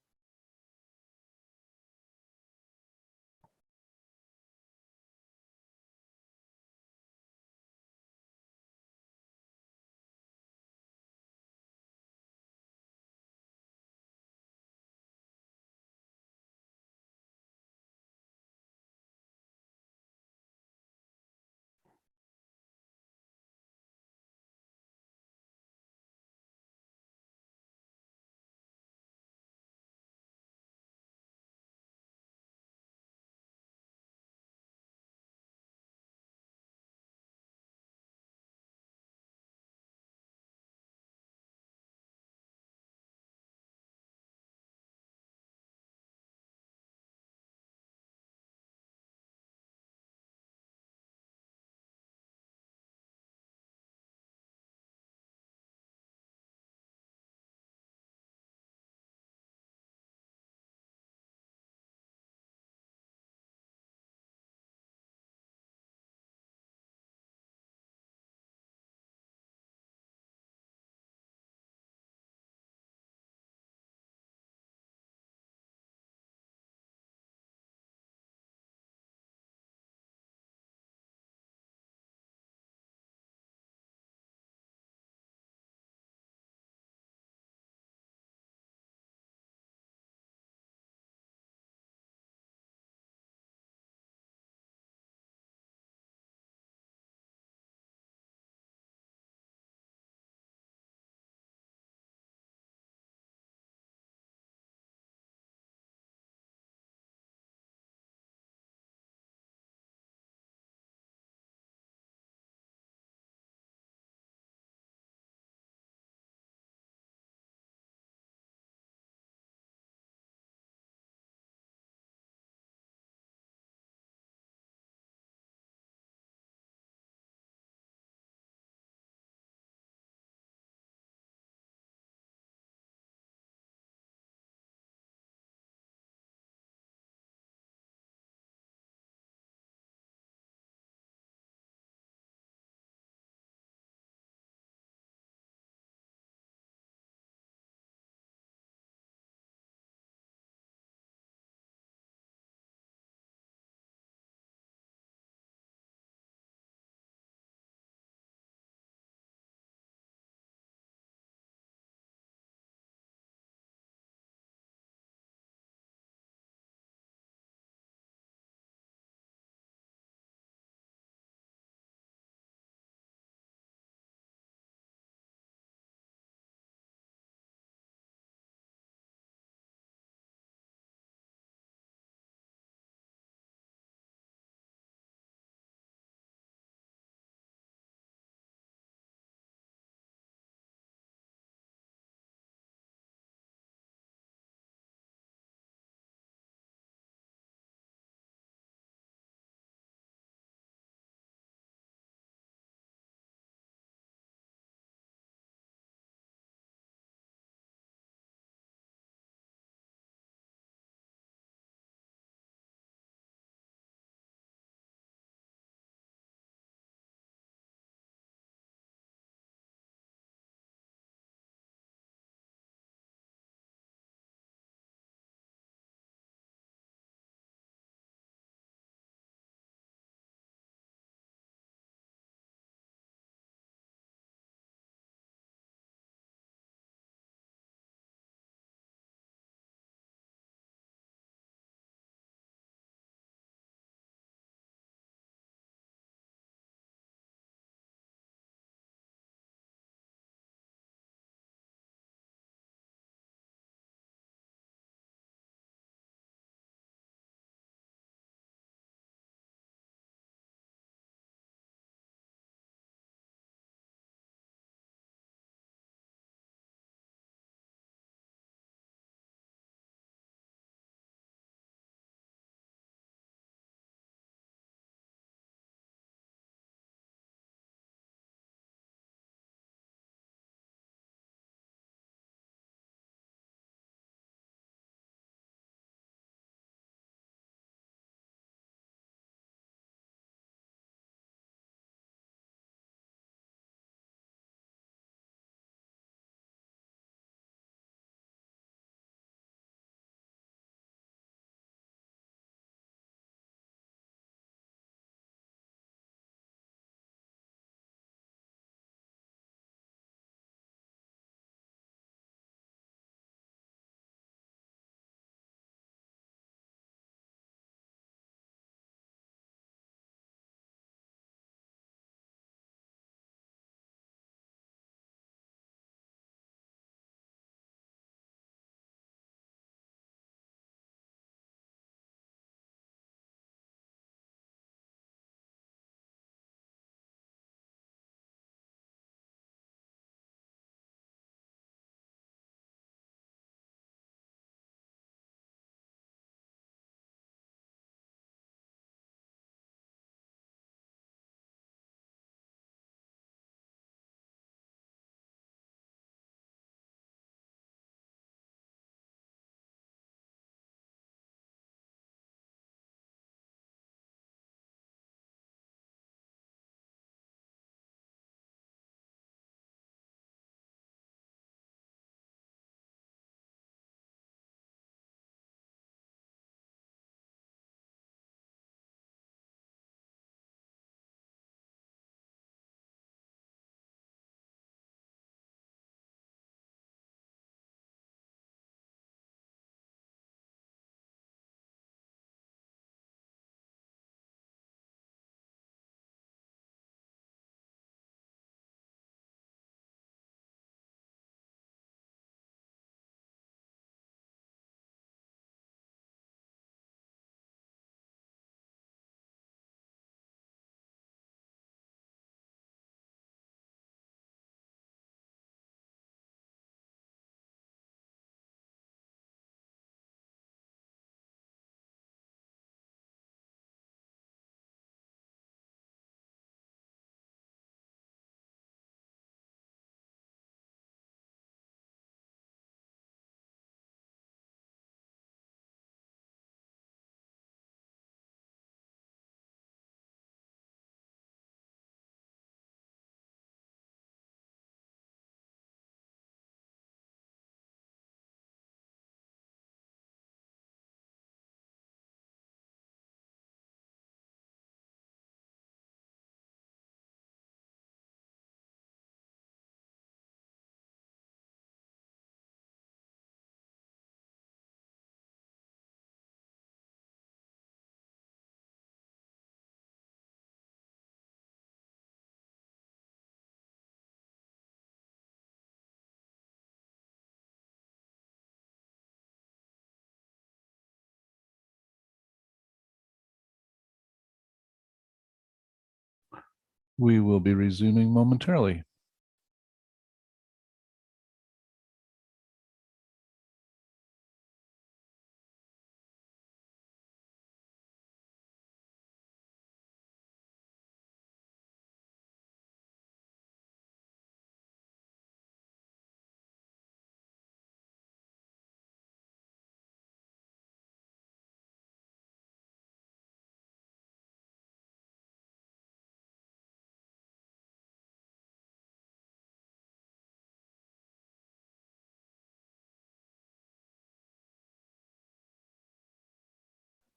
We will be resuming momentarily.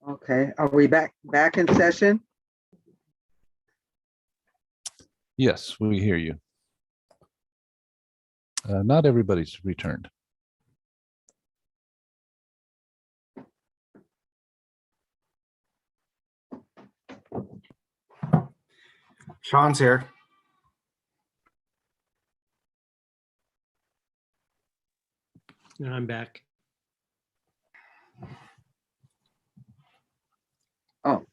Okay, are we back in session? Yes, we hear you. Not everybody's returned. Sean's here. And I'm back. Oh,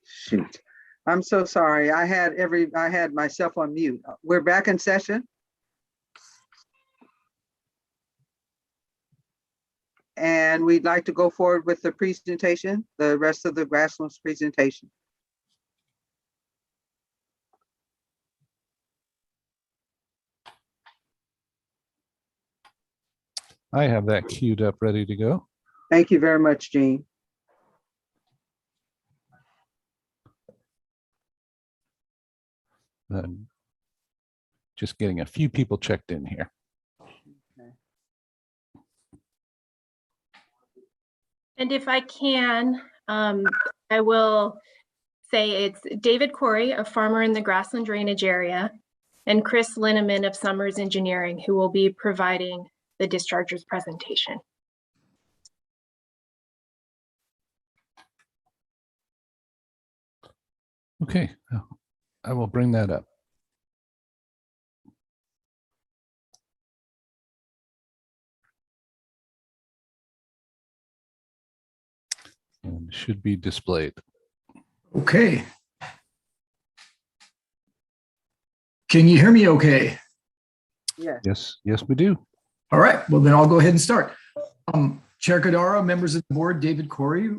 shoot. I'm so sorry. I had myself on mute. We're back in session. And we'd like to go forward with the presentation, the rest of the Grasslands presentation. I have that queued up, ready to go. Thank you very much, Jean. Just getting a few people checked in here. And if I can, I will say it's David Corey, a farmer in the Grassland drainage area, and Chris Linneman of Summers Engineering, who will be providing the dischargers presentation. Okay, I will bring that up. And should be displayed. Okay. Can you hear me okay? Yes. Yes, we do. All right, well then I'll go ahead and start. Chair Kadara, members of the board, David Corey,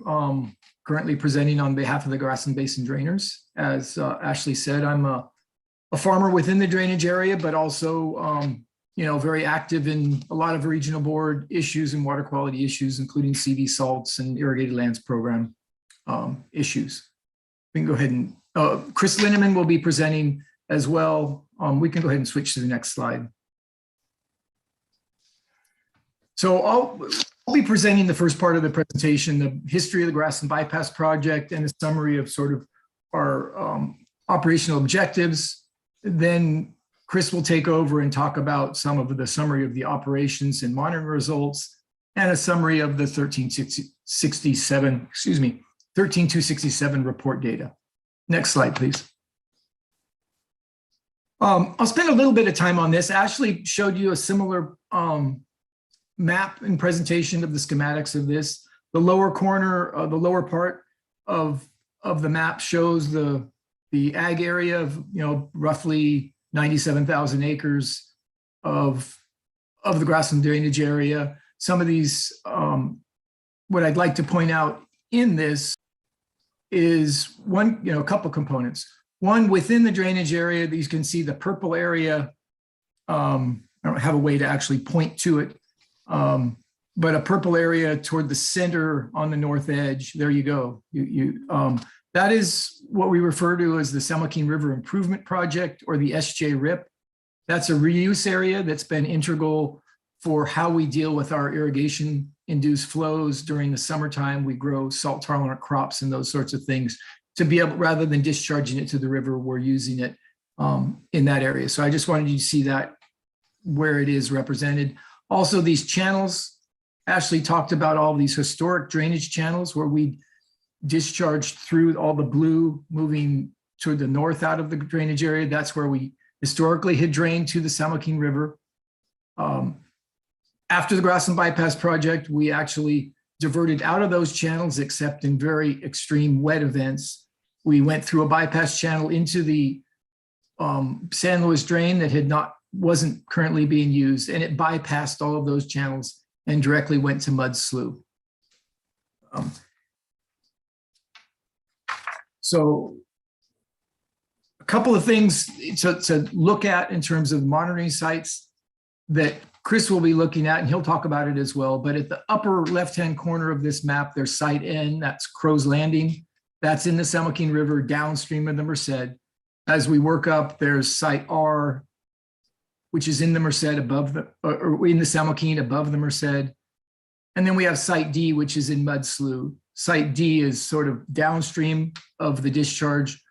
currently presenting on behalf of the Grassland Basin Drainers. As Ashley said, I'm a farmer within the drainage area, but also very active in a lot of regional board issues and water quality issues, including CV salts and irrigated lands program issues. We can go ahead and, Chris Linneman will be presenting as well. We can go ahead and switch to the next slide. So I'll be presenting the first part of the presentation, the history of the Grassland Bypass Project and a summary of sort of our operational objectives. Then Chris will take over and talk about some of the summary of the operations and monitoring results and a summary of the 13267 report data. Next slide, please. I'll spend a little bit of time on this. Ashley showed you a similar map and presentation of the schematics of this. The lower corner, the lower part of the map shows the ag area of roughly 97,000 acres of the grassland drainage area. Some of these, what I'd like to point out in this is one, a couple components. One, within the drainage area, you can see the purple area. I don't have a way to actually point to it, but a purple area toward the center on the north edge. There you go. That is what we refer to as the San Joaquin River Improvement Project, or the SJ-RIP. That's a reuse area that's been integral for how we deal with our irrigation-induced flows during the summertime. We grow salt-tolerant crops and those sorts of things to be able, rather than discharging it to the river, we're using it in that area. So I just wanted you to see that where it is represented. Also, these channels, Ashley talked about all these historic drainage channels where we discharged through all the blue moving toward the north out of the drainage area. That's where we historically had drained to the San Joaquin River. After the Grassland Bypass Project, we actually diverted out of those channels, except in very extreme wet events. We went through a bypass channel into the San Luis drain that wasn't currently being used, and it bypassed all of those channels and directly went to Mud Slough. So a couple of things to look at in terms of monitoring sites that Chris will be looking at, and he'll talk about it as well. But at the upper left-hand corner of this map, there's site N, that's Crow's Landing. That's in the San Joaquin River downstream of the Merced. As we work up, there's site R, which is in the Merced above or in the San Joaquin above the Merced. And then we have site D, which is in Mud Slough. Site D is sort of downstream of the discharge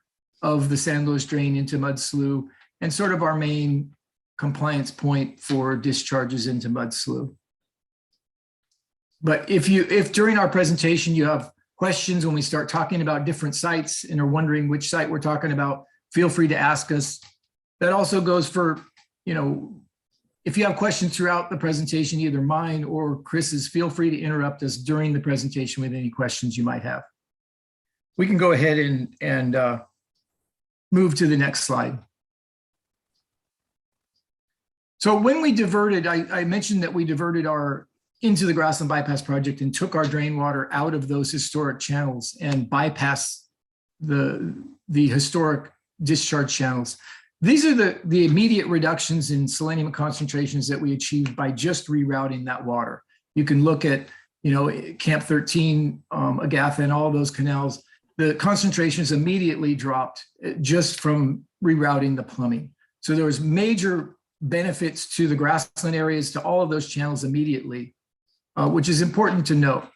of the San Luis drain into Mud Slough, and sort of our main compliance point for discharges into Mud Slough. But if during our presentation you have questions when we start talking about different sites and are wondering which site we're talking about, feel free to ask us. That also goes for, if you have questions throughout the presentation, either mine or Chris's, feel free to interrupt us during the presentation with any questions you might have. We can go ahead and move to the next slide. So when we diverted, I mentioned that we diverted into the Grassland Bypass Project and took our drain water out of those historic channels and bypassed the historic discharge channels. These are the immediate reductions in selenium concentrations that we achieved by just rerouting that water. You can look at, Camp 13, Agatha, and all those canals. The concentrations immediately dropped just from rerouting the plumbing. So there was major benefits to the grassland areas, to all of those channels immediately, which is important to note.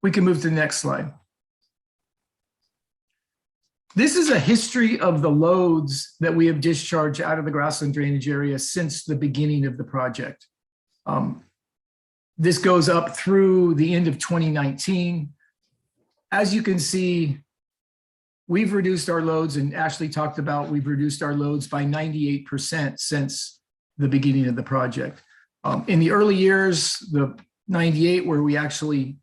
We can move to the next slide. This is a history of the loads that we have discharged out of the grassland drainage area since the beginning of the project. This goes up through the end of 2019. As you can see, we've reduced our loads, and Ashley talked about we've reduced our loads by 98% since the beginning of the project. In the early years, the 98, where we actually,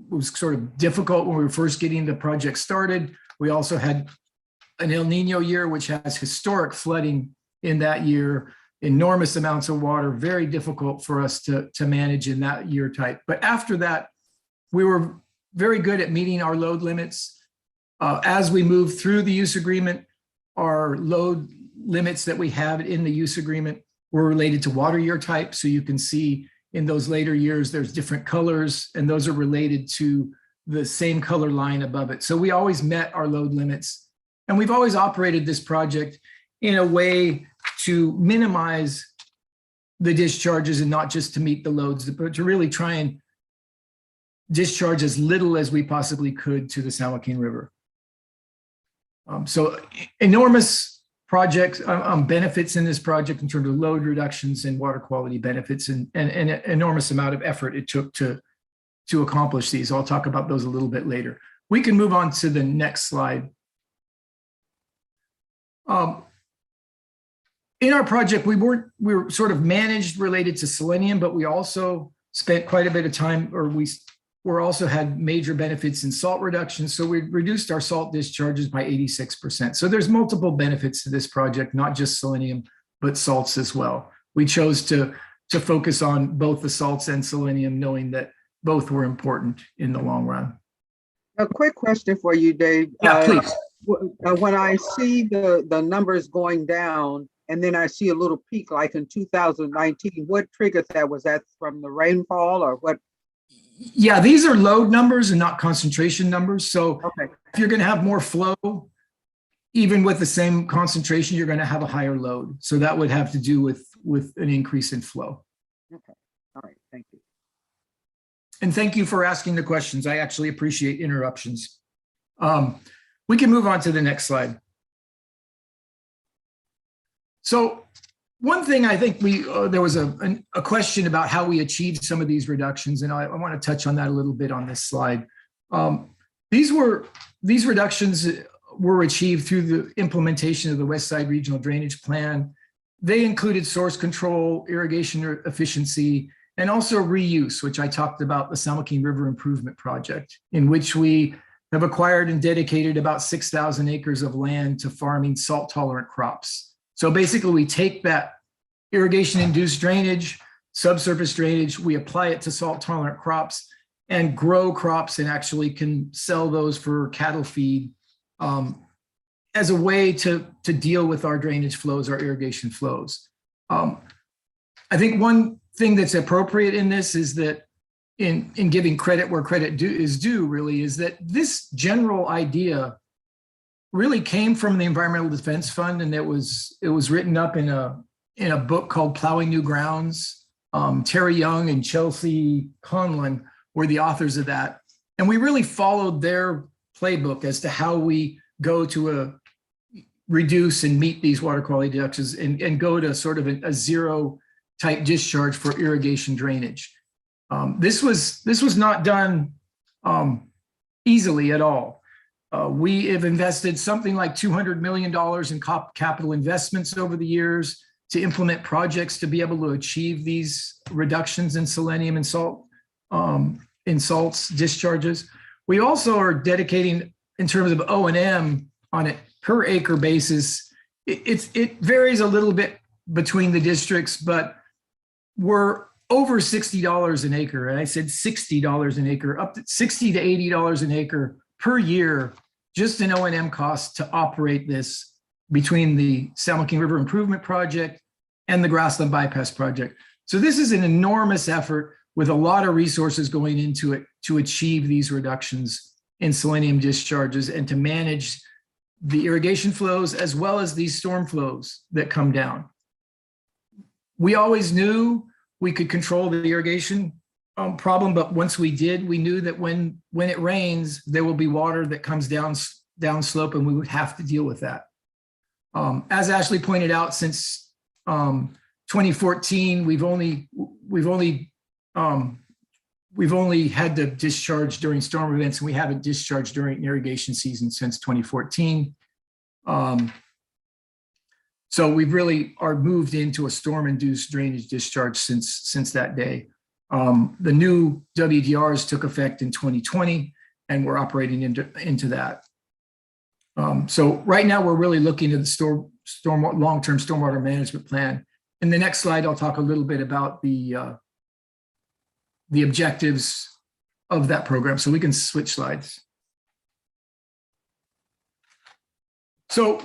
it was sort of difficult when we were first getting the project started. We also had an El Nino year, which has historic flooding in that year, enormous amounts of water, very difficult for us to manage in that year type. But after that, we were very good at meeting our load limits. As we moved through the use agreement, our load limits that we have in the use agreement were related to water year type. So you can see in those later years, there's different colors, and those are related to the same color line above it. So we always met our load limits, and we've always operated this project in a way to minimize the discharges and not just to meet the loads, but to really try and discharge as little as we possibly could to the San Joaquin River. So enormous project benefits in this project in terms of load reductions and water quality benefits, and an enormous amount of effort it took to accomplish these. I'll talk about those a little bit later. We can move on to the next slide. In our project, we were sort of managed related to selenium, but we also spent quite a bit of time, or we also had major benefits in salt reduction. So we reduced our salt discharges by 86%. So there's multiple benefits to this project, not just selenium, but salts as well. We chose to focus on both the salts and selenium, knowing that both were important in the long run. A quick question for you, Dave. Yeah, please. When I see the numbers going down, and then I see a little peak like in 2019, what triggered that? Was that from the rainfall or what? Yeah, these are load numbers and not concentration numbers. So if you're going to have more flow, even with the same concentration, you're going to have a higher load. So that would have to do with an increase in flow. Okay. All right. Thank you. And thank you for asking the questions. I actually appreciate interruptions. We can move on to the next slide. So one thing I think there was a question about how we achieved some of these reductions, and I want to touch on that a little bit on this slide. These reductions were achieved through the implementation of the West Side Regional Drainage Plan. They included source control, irrigation efficiency, and also reuse, which I talked about, the San Joaquin River Improvement Project, in which we have acquired and dedicated about 6,000 acres of land to farming salt-tolerant crops. So basically we take that irrigation induced drainage, subsurface drainage, we apply it to salt tolerant crops and grow crops and actually can sell those for cattle feed as a way to deal with our drainage flows, our irrigation flows. I think one thing that's appropriate in this is that in giving credit where credit is due really is that this general idea really came from the Environmental Defense Fund, and it was written up in a book called Plowing New Grounds. Terry Young and Chelsea Conlon were the authors of that. And we really followed their playbook as to how we go to reduce and meet these water quality deductions and go to sort of a zero type discharge for irrigation drainage. This was not done easily at all. We have invested something like $200 million in capital investments over the years to implement projects to be able to achieve these reductions in selenium and salt in salts discharges. We also are dedicating, in terms of O&M on a per acre basis, it varies a little bit between the districts, but we're over $60 an acre. And I said $60 an acre, up to $60 to $80 an acre per year, just in O&M costs to operate this between the San Joaquin River Improvement Project and the Grassland Bypass Project. So this is an enormous effort with a lot of resources going into it to achieve these reductions in selenium discharges and to manage the irrigation flows as well as these storm flows that come down. We always knew we could control the irrigation problem, but once we did, we knew that when it rains, there will be water that comes down slope, and we would have to deal with that. As Ashley pointed out, since 2014, we've only had to discharge during storm events, and we haven't discharged during irrigation season since 2014. So we've really are moved into a storm-induced drainage discharge since that day. The new WDRs took effect in 2020, and we're operating into that. So right now we're really looking at the long-term stormwater management plan. In the next slide, I'll talk a little bit about the objectives of that program. So we can switch slides. So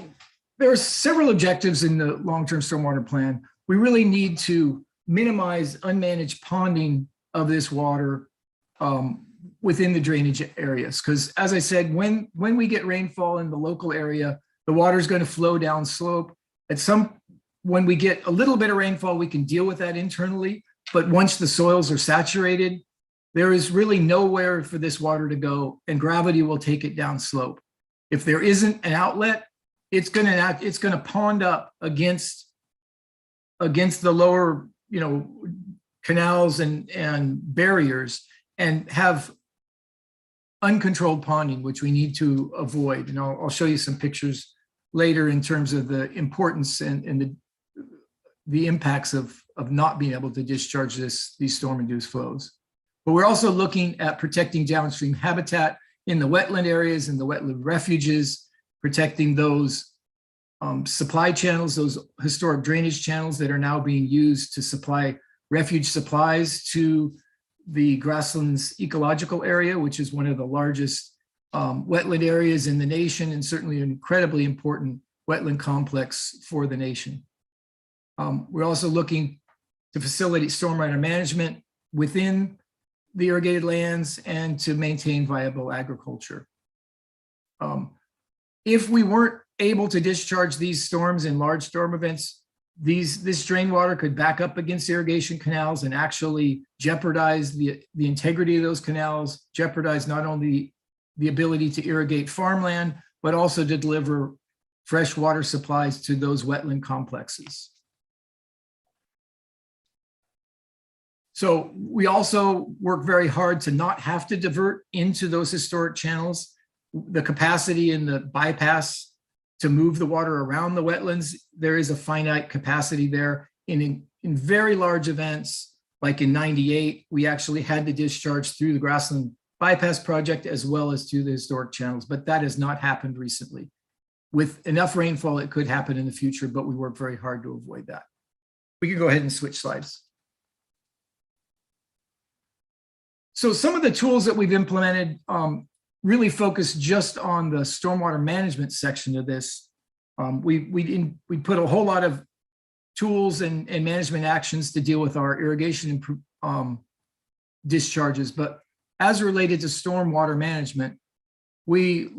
there are several objectives in the long-term stormwater plan. We really need to minimize unmanaged ponding of this water within the drainage areas. Because as I said, when we get rainfall in the local area, the water is going to flow down slope. When we get a little bit of rainfall, we can deal with that internally. But once the soils are saturated, there is really nowhere for this water to go, and gravity will take it down slope. If there isn't an outlet, it's going to pond up against the lower, canals and barriers, and have uncontrolled ponding, which we need to avoid. And I'll show you some pictures later in terms of the importance and the impacts of not being able to discharge these storm-induced flows. But we're also looking at protecting downstream habitat in the wetland areas and the wetland refuges, protecting those supply channels, those historic drainage channels that are now being used to supply refuge supplies to the Grasslands ecological area, which is one of the largest wetland areas in the nation, and certainly an incredibly important wetland complex for the nation. We're also looking to facilitate stormwater management within the irrigated lands and to maintain viable agriculture. If we weren't able to discharge these storms in large storm events, this drain water could back up against irrigation canals and actually jeopardize the integrity of those canals, jeopardize not only the ability to irrigate farmland, but also to deliver fresh water supplies to those wetland complexes. So we also work very hard to not have to divert into those historic channels. The capacity in the bypass to move the water around the wetlands, there is a finite capacity there. In very large events, like in '98, we actually had to discharge through the Grassland Bypass Project as well as to the historic channels, but that has not happened recently. with enough rainfall, it could happen in the future, but we work very hard to avoid that. We can go ahead and switch slides. So some of the tools that we've implemented really focus just on the stormwater management section of this. We put a whole lot of tools and management actions to deal with our irrigation discharges, but as related to stormwater management, we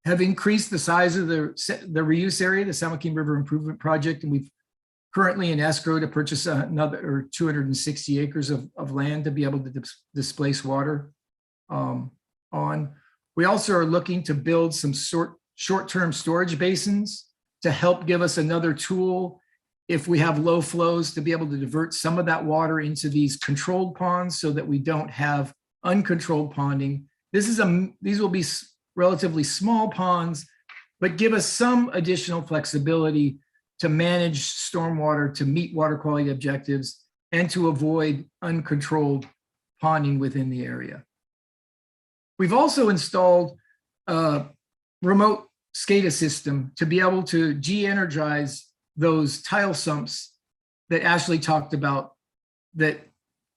have increased the size of the reuse area, the San Joaquin River Improvement Project, and we've currently in escrow to purchase another 260 acres of land to be able to displace water on. We also are looking to build some short-term storage basins to help give us another tool if we have low flows to be able to divert some of that water into these controlled ponds so that we don't have uncontrolled ponding. These will be relatively small ponds, but give us some additional flexibility to manage stormwater, to meet water quality objectives, and to avoid uncontrolled ponding within the area. We've also installed a remote SCADA system to be able to de-energize those tile sumps that Ashley talked about, that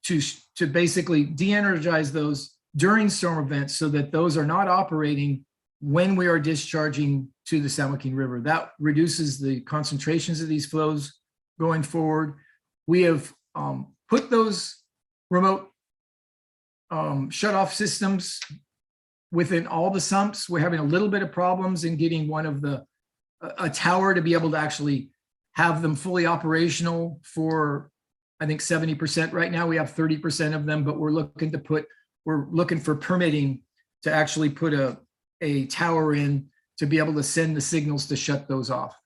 to basically de-energize those during storm events so that those are not operating when we are discharging to the San Joaquin River. That reduces the concentrations of these flows going forward. We have put those remote shut-off systems within all the sumps. We're having a little bit of problems in getting a tower to be able to actually have them fully operational for, I think 70% right now. We have 30% of them, but we're looking for permitting to actually put a tower in to be able to send the signals to shut those off.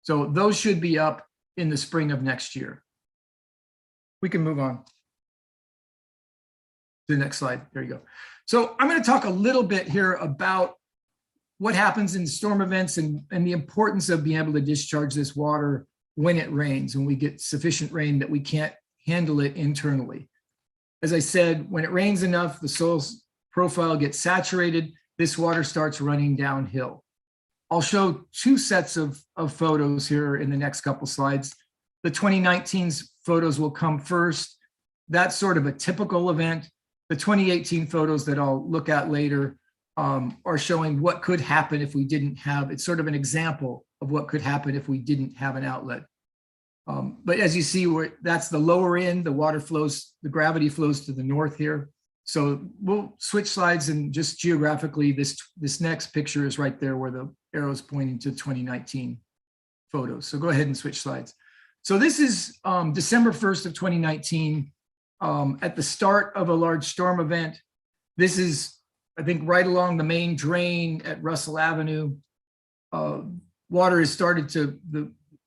So those should be up in the spring of next year. We can move on to the next slide. There you go. So I'm going to talk a little bit here about what happens in storm events and the importance of being able to discharge this water when it rains, when we get sufficient rain that we can't handle it internally. As I said, when it rains enough, the soil's profile gets saturated, this water starts running downhill. I'll show two sets of photos here in the next couple slides. The 2019's photos will come first. That's sort of a typical event. The 2018 photos that I'll look at later are showing what could happen if we didn't have, it's sort of an example of what could happen if we didn't have an outlet. But as you see, that's the lower end, the water flows, the gravity flows to the north here. So we'll switch slides, and just geographically, this next picture is right there where the arrow is pointing to 2019 photos. So go ahead and switch slides. So this is December 1st of 2019, at the start of a large storm event. This is, I think, right along the main drain at Russell Avenue. Water has started to,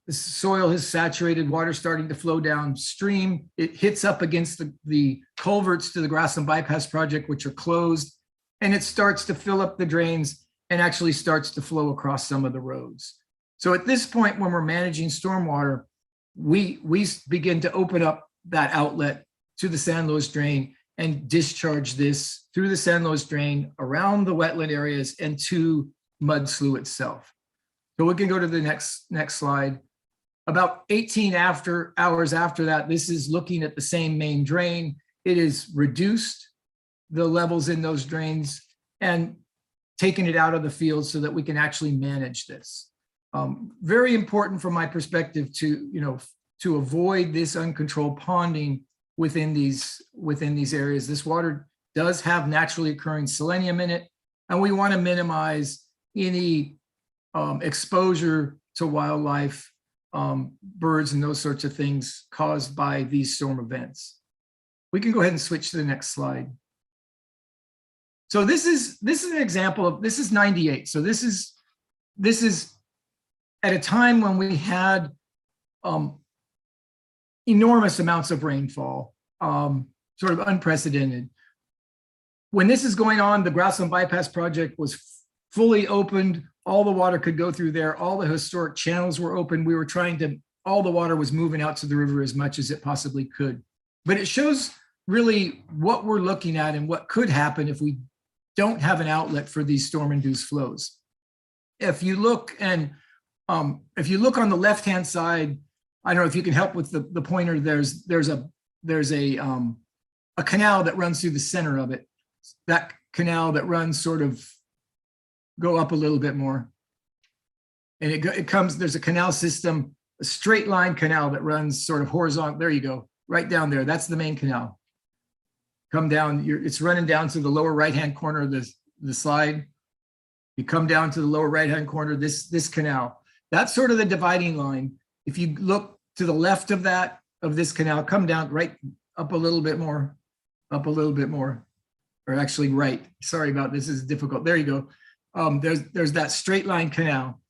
the soil has saturated, water starting to flow downstream. It hits up against the culverts to the Grassland Bypass Project, which are closed, and it starts to fill up the drains and actually starts to flow across some of the roads. So at this point, when we're managing stormwater, we begin to open up that outlet to the San Luis Drain and discharge this through the San Luis Drain around the wetland areas and to Mud Slough itself. So we can go to the next slide. About 18 hours after that, this is looking at the same main drain. It is reduced the levels in those drains and taken it out of the field so that we can actually manage this. Very important from my perspective to avoid this uncontrolled ponding within these areas. This water does have naturally occurring selenium in it, and we want to minimize any exposure to wildlife, birds and those sorts of things caused by these storm events. We can go ahead and switch to the next slide. So this is an example of, this is 98. So this is at a time when we had enormous amounts of rainfall, sort of unprecedented. When this is going on, the Grassland Bypass Project was fully opened. All the water could go through there. All the historic channels were open. We were all the water was moving out to the river as much as it possibly could. But it shows really what we're looking at and what could happen if we don't have an outlet for these storm-induced flows. if you look on the left-hand side, I don't know if you can help with the pointer, there's a canal that runs through the center of it. That canal that runs sort of, go up a little bit more. And it comes, there's a canal system, a straight line canal that runs sort of horizontal. There you go, right down there. That's the main canal. Come down, it's running down to the lower right-hand corner of the slide. You come down to the lower right-hand corner, this canal. That's sort of the dividing line. If you look to the left of this canal, come down right up a little bit more, or actually right. Sorry about this, is difficult. There you go. There's that straight line canal.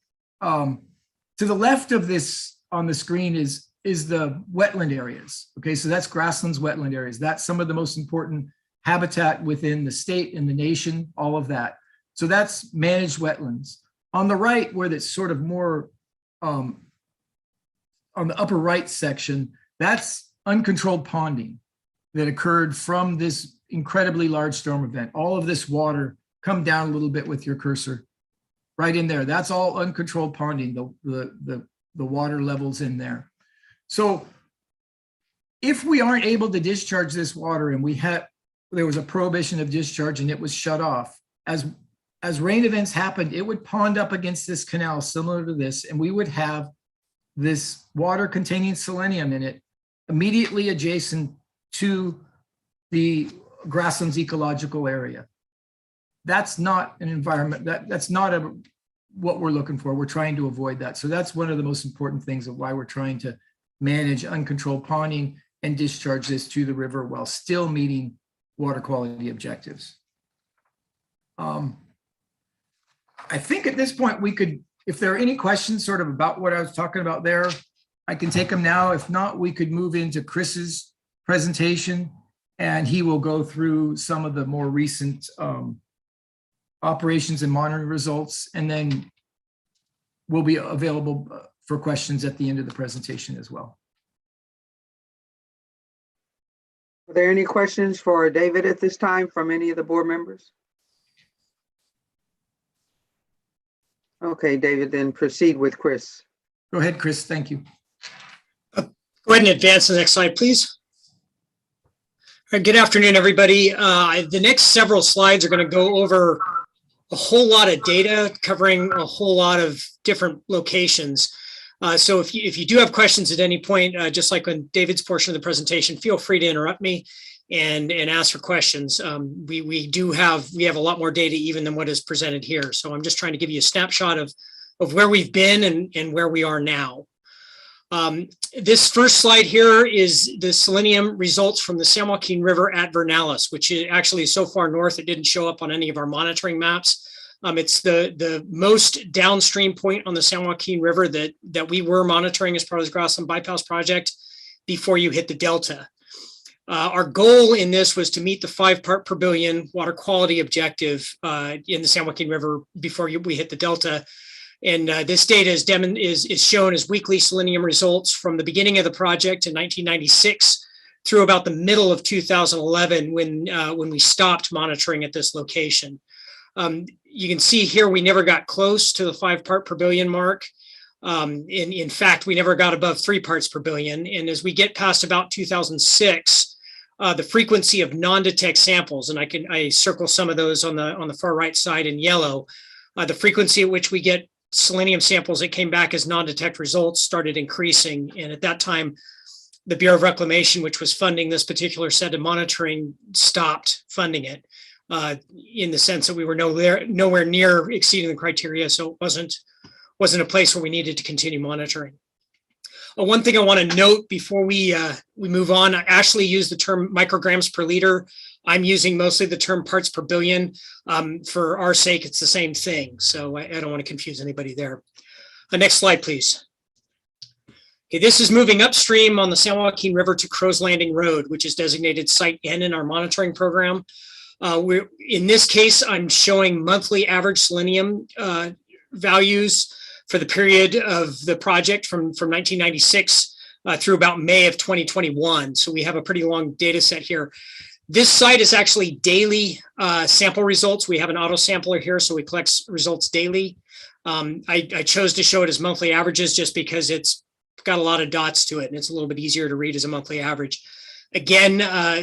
To the left of this on the screen is the wetland areas. Okay, so that's grasslands, wetland areas. That's some of the most important habitat within the state and the nation, all of that. So that's managed wetlands. On the right, where that's sort of more on the upper right section, that's uncontrolled ponding that occurred from this incredibly large storm event. All of this water, come down a little bit with your cursor, right in there. That's all uncontrolled ponding, the water levels in there. So if we aren't able to discharge this water and there was a prohibition of discharge and it was shut off, as rain events happened, it would pond up against this canal similar to this, and we would have this water containing selenium in it immediately adjacent to the grasslands ecological area. That's not an environment, that's not what we're looking for. We're trying to avoid that. So that's one of the most important things of why we're trying to manage uncontrolled ponding and discharge this to the river while still meeting water quality objectives. I think at this point we could, if there are any questions sort of about what I was talking about there, I can take them now. If not, we could move into Chris's presentation and he will go through some of the more recent operations and monitoring results, and then we'll be available for questions at the end of the presentation as well. Are there any questions for David at this time from any of the board members? Okay, David, then proceed with Chris. Go ahead, Chris. Thank you. Go ahead and advance the next slide, please. All right, good afternoon, everybody. The next several slides are going to go over a whole lot of data covering a whole lot of different locations. So if you do have questions at any point, just like on David's portion of the presentation, feel free to interrupt me and ask for questions. We have a lot more data even than what is presented here. So I'm just trying to give you a snapshot of where we've been and where we are now. This first slide here is the selenium results from the San Joaquin River at Vernalis, which is actually so far north it didn't show up on any of our monitoring maps. It's the most downstream point on the San Joaquin River that we were monitoring as part of the Grassland Bypass Project before you hit the delta. Our goal in this was to meet the 5 part per billion water quality objective in the San Joaquin River before we hit the delta. And this data is shown as weekly selenium results from the beginning of the project in 1996 through about the middle of 2011 when we stopped monitoring at this location. You can see here we never got close to the 5 part per billion mark. In fact, we never got above 3 parts per billion. And as we get past about 2006, the frequency of non-detect samples, and I circle some of those on the far right side in yellow, the frequency at which we get selenium samples that came back as non-detect results started increasing. And at that time, the Bureau of Reclamation, which was funding this particular set of monitoring, stopped funding it in the sense that we were nowhere near exceeding the criteria. So it wasn't a place where we needed to continue monitoring. One thing I want to note before we move on, I actually use the term micrograms per liter. I'm using mostly the term parts per billion. For our sake, it's the same thing. So I don't want to confuse anybody there. Next slide, please. Okay, this is moving upstream on the San Joaquin River to Crow's Landing Road, which is designated Site N in our monitoring program. In this case, I'm showing monthly average selenium values for the period of the project from 1996 through about May of 2021. So we have a pretty long data set here. This site is actually daily sample results. We have an auto sampler here, so we collect results daily. I chose to show it as monthly averages just because it's got a lot of dots to it and it's a little bit easier to read as a monthly average. Again,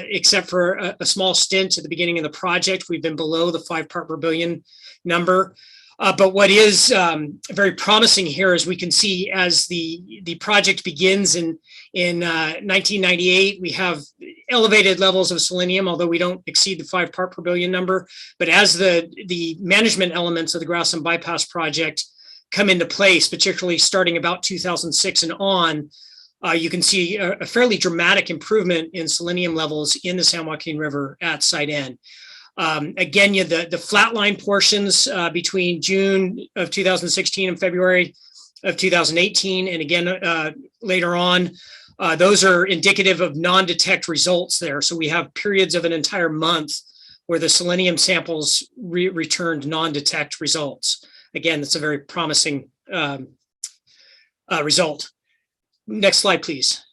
except for a small stint at the beginning of the project, we've been below the 5 part per billion number. But what is very promising here is we can see as the project begins in 1998, we have elevated levels of selenium, although we don't exceed the 5 part per billion number. But as the management elements of the Grassland Bypass project come into place, particularly starting about 2006 and on, you can see a fairly dramatic improvement in selenium levels in the San Joaquin River at Site N. Again, the flatline portions between June of 2016 and February of 2018, and again later on, those are indicative of non-detect results there. So we have periods of an entire month where the selenium samples returned non-detect results. Again, that's a very promising result. Next slide, please.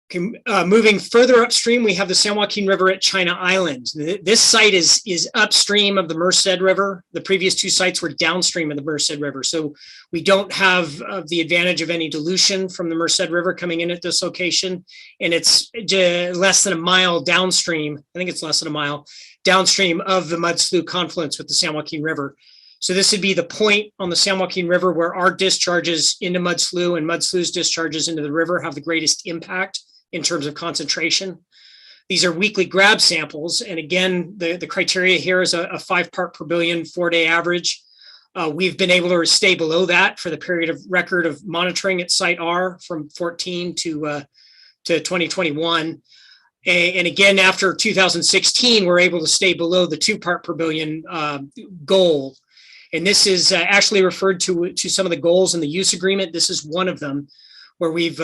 Okay, moving further upstream, we have the San Joaquin River at China Island. This site is upstream of the Merced River. The previous 2 sites were downstream of the Merced River. So we don't have the advantage of any dilution from the Merced River coming in at this location. And it's less than a mile downstream. I think it's less than a mile downstream of the Mud Slough confluence with the San Joaquin River. So this would be the point on the San Joaquin River where our discharges into Mud Slough and Mud Slough's discharges into the river have the greatest impact in terms of concentration. These are weekly grab samples. And again, the criteria here is a 5 part per billion 4-day average. We've been able to stay below that for the period of record of monitoring at Site R from 14 to 2021. And again, after 2016, we're able to stay below the 2 part per billion goal. And this is actually referred to some of the goals in the use agreement. This is one of them where we've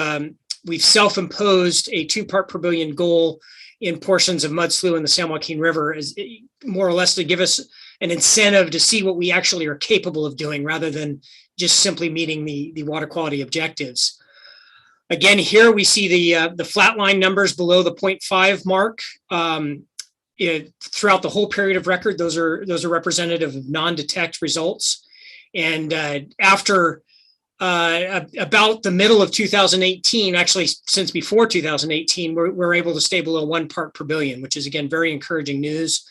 self-imposed a 2 part per billion goal in portions of Mud Slough and the San Joaquin River, as more or less to give us an incentive to see what we actually are capable of doing rather than just simply meeting the water quality objectives. Again, here we see the flat line numbers below the 0.5 mark. Throughout the whole period of record, those are representative of non-detect results. And after about the middle of 2018, actually since before 2018, we're able to stay below 1 part per billion, which is again very encouraging news,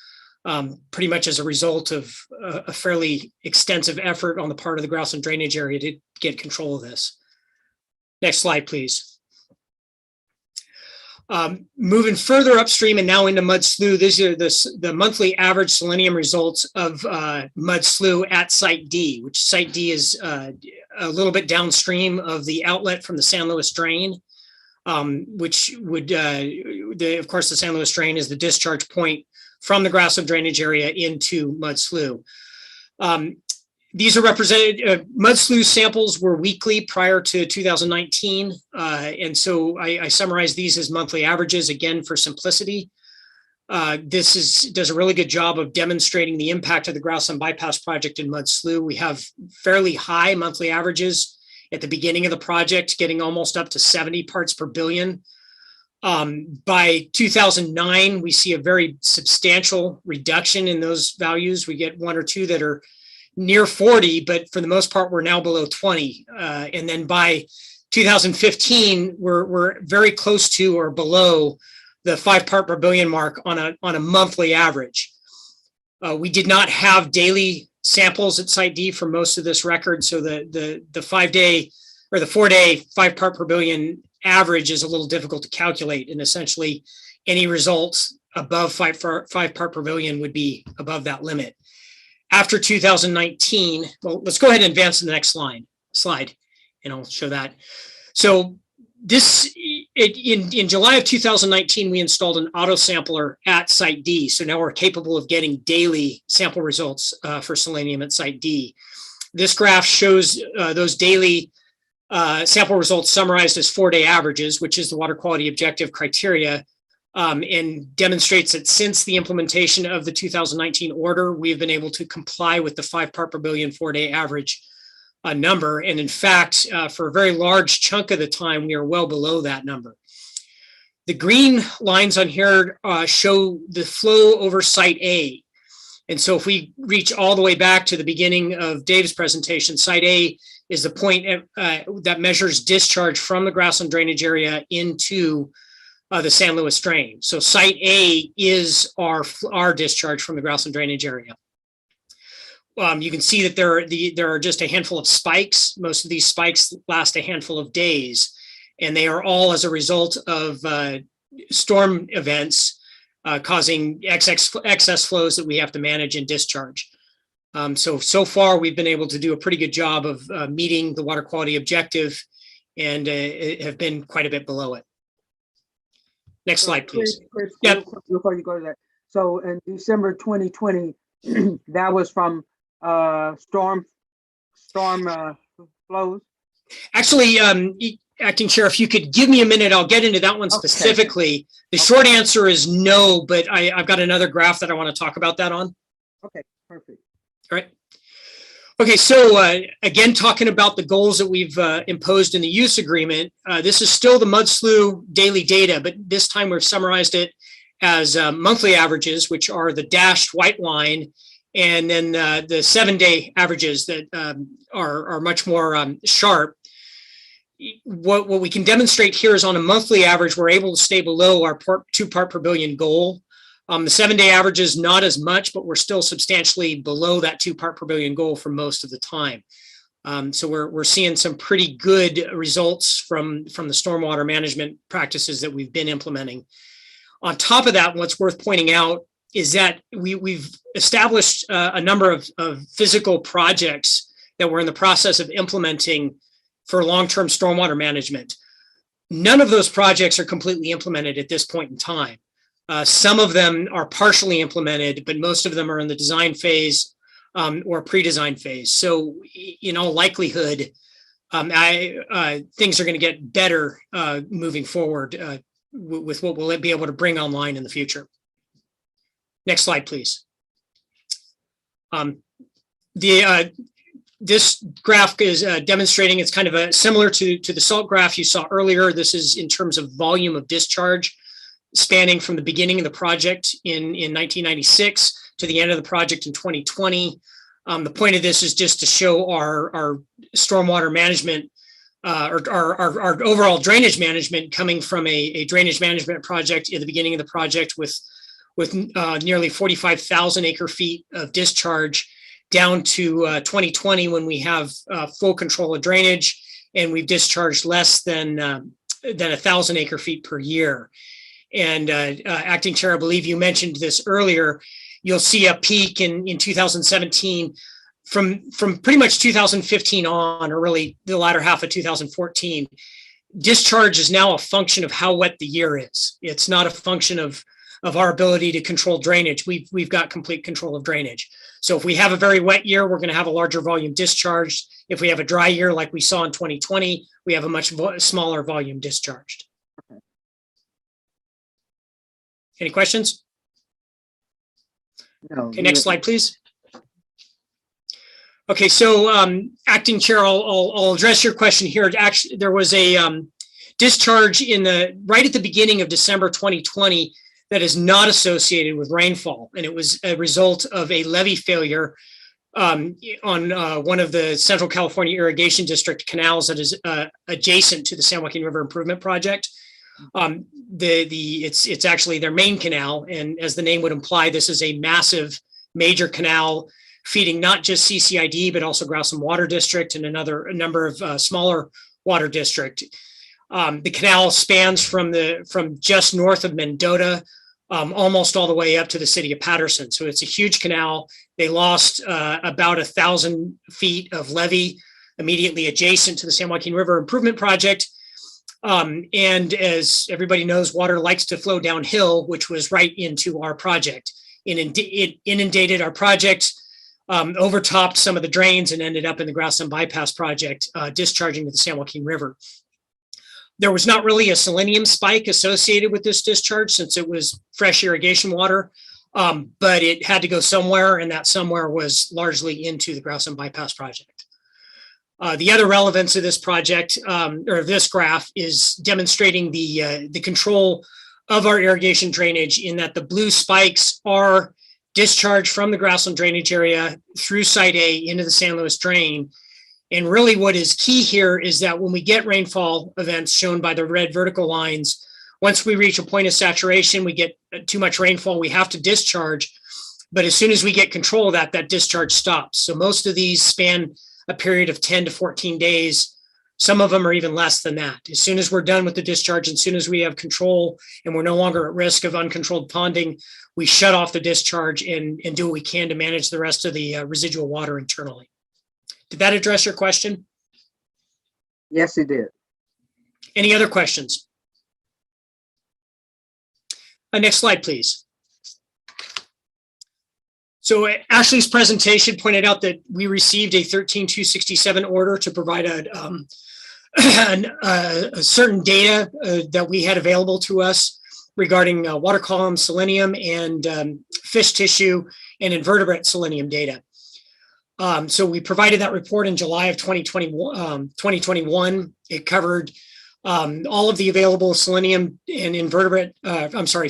pretty much as a result of a fairly extensive effort on the part of the Grassland Drainage Area to get control of this. Next slide, please. Moving further upstream and now into Mud Slough, these are the monthly average selenium results of Mud Slough at Site D, which Site D is a little bit downstream of the outlet from the San Luis Drain, which would, of course, the San Luis Drain is the discharge point from the Grassland Drainage Area into Mud Slough. These are represented, Mud Slough samples were weekly prior to 2019. And so I summarize these as monthly averages, again, for simplicity. This does a really good job of demonstrating the impact of the Grassland Bypass project in Mud Slough. We have fairly high monthly averages at the beginning of the project, getting almost up to 70 parts per billion. By 2009, we see a very substantial reduction in those values. We get 1 or 2 that are near 40, but for the most part, we're now below 20. And then by 2015, we're very close to or below the 5 part per billion mark on a monthly average. We did not have daily samples at Site D for most of this record, so the 5-day or the 4-day 5 part per billion average is a little difficult to calculate, and essentially any results above 5 part per billion would be above that limit. After 2019, well, let's go ahead and advance to the next slide, and I'll show that. So in July of 2019, we installed an auto sampler at Site D. So now we're capable of getting daily sample results for selenium at Site D. This graph shows those daily sample results summarized as 4-day averages, which is the water quality objective criteria. And demonstrates that since the implementation of the 2019 order, we've been able to comply with the 5 part per billion 4-day average number. And in fact, for a very large chunk of the time, we are well below that number. The green lines on here show the flow over Site A. And so if we reach all the way back to the beginning of Dave's presentation, site A is the point that measures discharge from the grassland drainage area into the San Luis drain. So site A is our discharge from the grassland drainage area. You can see that there are just a handful of spikes. Most of these spikes last a handful of days, and they are all as a result of storm events causing excess flows that we have to manage and discharge. So far, we've been able to do a pretty good job of meeting the water quality objective and have been quite a bit below it. Next slide, please. Chris, Yep. before you go to that, so in December 2020, that was from storm flows. Actually, Acting Chair, if you could give me a minute, I'll get into that one specifically. The short answer is no, but I've got another graph that I want to talk about that on. Okay, perfect. All right. Okay, so again, talking about the goals that we've imposed in the use agreement, this is still the mud slough daily data, but this time we've summarized it as monthly averages, which are the dashed white line, and then the 7-day averages that are much more sharp. What we can demonstrate here is on a monthly average, we're able to stay below our 2 part per billion goal. The 7-day average is not as much, but we're still substantially below that 2 part per billion goal for most of the time. So we're seeing some pretty good results from the stormwater management practices that we've been implementing. On top of that, what's worth pointing out is that we've established a number of physical projects that we're in the process of implementing for long-term stormwater management. None of those projects are completely implemented at this point in time. Some of them are partially implemented, but most of them are in the design phase or pre-design phase. So in all likelihood, things are going to get better moving forward with what we'll be able to bring online in the future. Next slide, please. This graph is demonstrating, it's kind of similar to the salt graph you saw earlier. This is in terms of volume of discharge, spanning from the beginning of the project in 1996 to the end of the project in 2020. The point of this is just to show our stormwater management, or our overall drainage management coming from a drainage management project at the beginning of the project with nearly 45,000 acre feet of discharge down to 2020 when we have full control of drainage and we've discharged less than 1,000 acre feet per year. And Acting Chair, I believe you mentioned this earlier, you'll see a peak in 2017 from pretty much 2015 on, or really the latter half of 2014. Discharge is now a function of how wet the year is. It's not a function of our ability to control drainage. We've got complete control of drainage. So if we have a very wet year, we're going to have a larger volume discharged. If we have a dry year like we saw in 2020, we have a much smaller volume discharged. Any questions? No. Okay, next slide, please. Okay, so Acting Chair, I'll address your question here. Actually, there was a discharge right at the beginning of December 2020 that is not associated with rainfall, and it was a result of a levee failure on one of the Central California Irrigation District canals that is adjacent to the San Joaquin River Improvement Project. It's actually their main canal, and as the name would imply, this is a massive major canal feeding not just CCID but also Grassland Water District and a number of smaller water district. The canal spans from just north of Mendota almost all the way up to the city of Patterson. So it's a huge canal. They lost about 1,000 feet of levee immediately adjacent to the San Joaquin River Improvement Project. And as everybody knows, water likes to flow downhill, which was right into our project. It inundated our project, overtopped some of the drains, and ended up in the Grassland Bypass project, discharging to the San Joaquin River. There was not really a selenium spike associated with this discharge since it was fresh irrigation water, but it had to go somewhere, and that somewhere was largely into the Grassland Bypass project. The other relevance of this project, or this graph, is demonstrating the control of our irrigation drainage in that the blue spikes are discharge from the grassland drainage area through Site A into the San Luis Drain. And really what is key here is that when we get rainfall events shown by the red vertical lines, once we reach a point of saturation, we get too much rainfall, we have to discharge. But as soon as we get control of that, that discharge stops. So most of these span a period of 10 to 14 days. Some of them are even less than that. As soon as we're done with the discharge, as soon as we have control and we're no longer at risk of uncontrolled ponding, we shut off the discharge and do what we can to manage the rest of the residual water internally. Did that address your question? Yes, it did. Any other questions? Next slide, please. So Ashley's presentation pointed out that we received a 13267 order to provide a certain data that we had available to us regarding water column selenium and fish tissue and invertebrate selenium data. So we provided that report in July of 2021. It covered all of the available selenium and invertebrate,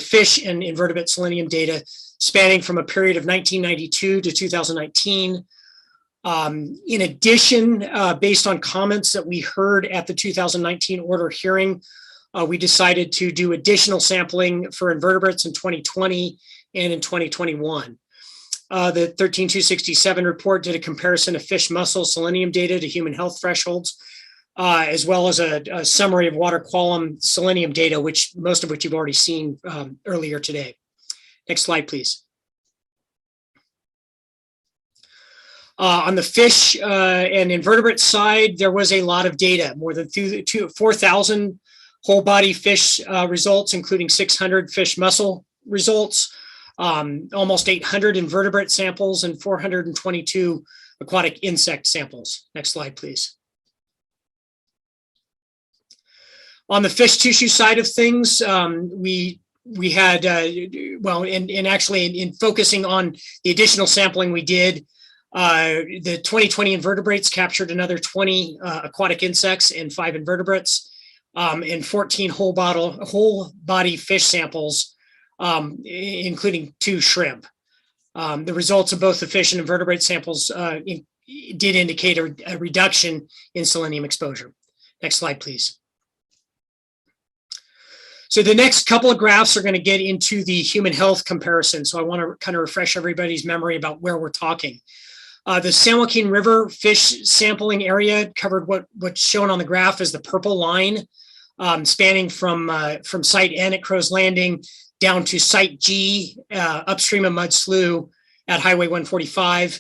fish and invertebrate selenium data spanning from a period of 1992 to 2019. In addition, based on comments that we heard at the 2019 order hearing, we decided to do additional sampling for invertebrates in 2020 and in 2021. The 13267 report did a comparison of fish muscle selenium data to human health thresholds, as well as a summary of water column selenium data, most of which you've already seen earlier today. Next slide, please. On the fish and invertebrate side, there was a lot of data, more than 4,000 whole body fish results, including 600 fish muscle results, almost 800 invertebrate samples, and 422 aquatic insect samples. Next slide, please. On the fish tissue side of things, we had, actually in focusing on the additional sampling we did, the 2020 invertebrates captured another 20 aquatic insects and 5 invertebrates, and 14 whole body fish samples, including 2 shrimp. The results of both the fish and invertebrate samples did indicate a reduction in selenium exposure. Next slide, please. So the next couple of graphs are going to get into the human health comparison. So I want to kind of refresh everybody's memory about where we're talking. The San Joaquin River fish sampling area covered what's shown on the graph as the purple line, spanning from Site N at Crow's Landing down to Site G upstream of Mud Slough at Highway 145.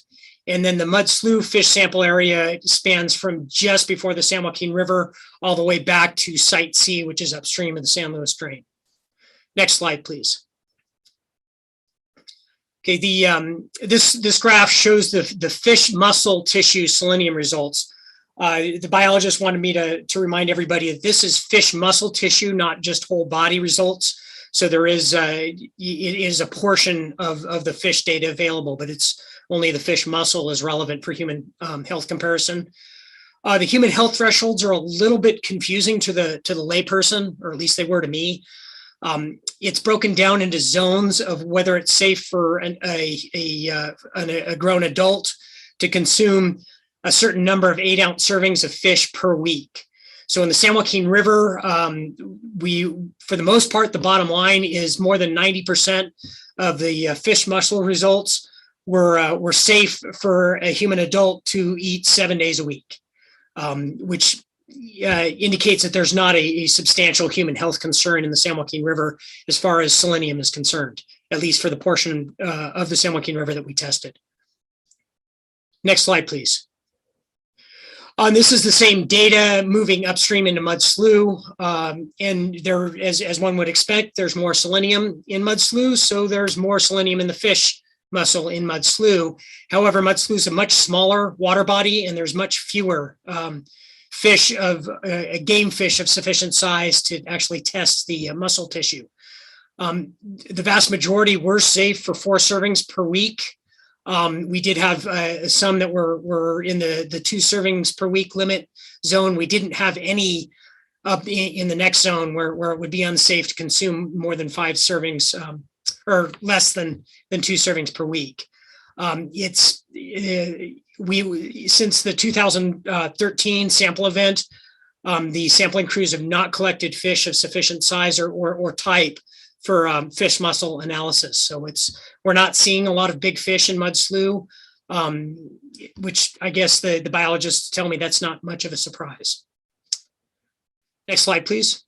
And then the Mud Slough fish sample area spans from just before the San Joaquin River all the way back to Site C, which is upstream of the San Luis Drain. Next slide, please. Okay, this graph shows the fish muscle tissue selenium results. The biologist wanted me to remind everybody that this is fish muscle tissue, not just whole body results. So there is it is a portion of the fish data available, but it's only the fish muscle is relevant for human health comparison. The human health thresholds are a little bit confusing to the layperson, or at least they were to me. It's broken down into zones of whether it's safe for a grown adult to consume a certain number of 8-ounce servings of fish per week. So in the San Joaquin River, for the most part, the bottom line is more than 90% of the fish muscle results were safe for a human adult to eat 7 days a week, which indicates that there's not a substantial human health concern in the San Joaquin River as far as selenium is concerned, at least for the portion of the San Joaquin River that we tested. Next slide, please. This is the same data moving upstream into Mud Slough, and there, as one would expect, there's more selenium in Mud Slough, so there's more selenium in the fish muscle in Mud Slough. However, Mud Slough is a much smaller water body, and there's much fewer fish of game fish of sufficient size to actually test the muscle tissue. The vast majority were safe for 4 servings per week. We did have some that were in the 2 servings per week limit zone. We didn't have any up in the next zone where it would be unsafe to consume more than 5 servings or less than 2 servings per week. Since the 2013 sample event, the sampling crews have not collected fish of sufficient size or type for fish muscle analysis. So we're not seeing a lot of big fish in mud slough, which I guess the biologists tell me that's not much of a surprise. Next slide, please.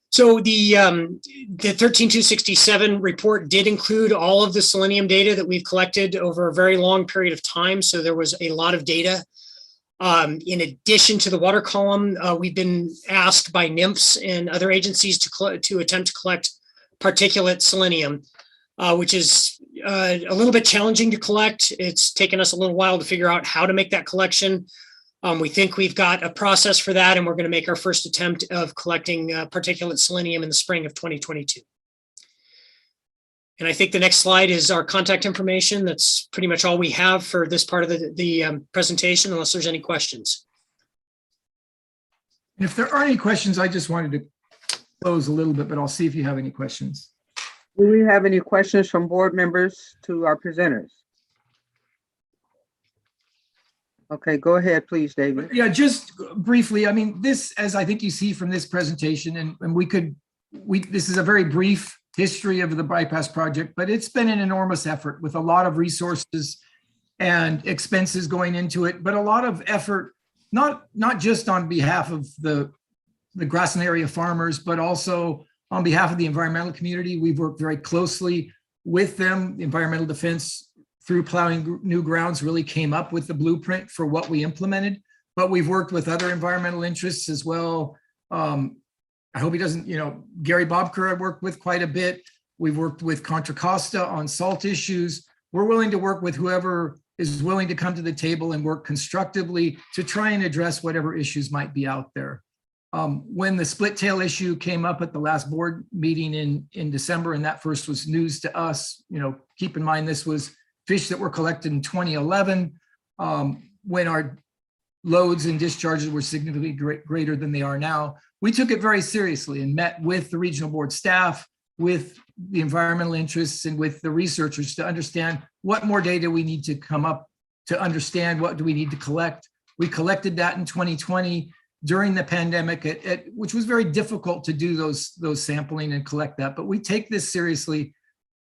So the 13267 report did include all of the selenium data that we've collected over a very long period of time. So there was a lot of data. In addition to the water column, we've been asked by NIMFS and other agencies to attempt to collect particulate selenium, which is a little bit challenging to collect. It's taken us a little while to figure out how to make that collection. We think we've got a process for that, and we're going to make our first attempt of collecting particulate selenium in the spring of 2022. And I think the next slide is our contact information. That's pretty much all we have for this part of the presentation, unless there's any questions. And if there are any questions, I just wanted to close a little bit, but I'll see if you have any questions. Do we have any questions from board members to our presenters? Okay, go ahead, please, David. Yeah, just briefly, I mean, this, as I think you see from this presentation, and this is a very brief history of the bypass project, but it's been an enormous effort with a lot of resources and expenses going into it, but a lot of effort, not just on behalf of the Grassland area farmers, but also on behalf of the environmental community. We've worked very closely with them. The Environmental Defense, through Plowing New Grounds, really came up with the blueprint for what we implemented, but we've worked with other environmental interests as well. I hope he doesn't, Gary Bobker I worked with quite a bit. We've worked with Contra Costa on salt issues. We're willing to work with whoever is willing to come to the table and work constructively to try and address whatever issues might be out there. When the split tail issue came up at the last board meeting in December, and that first was news to us, keep in mind this was fish that were collected in 2011, when our loads and discharges were significantly greater than they are now. We took it very seriously and met with the regional board staff, with the environmental interests, and with the researchers to understand what more data we need to come up to understand what do we need to collect. We collected that in 2020 during the pandemic, which was very difficult to do those sampling and collect that, but we take this seriously.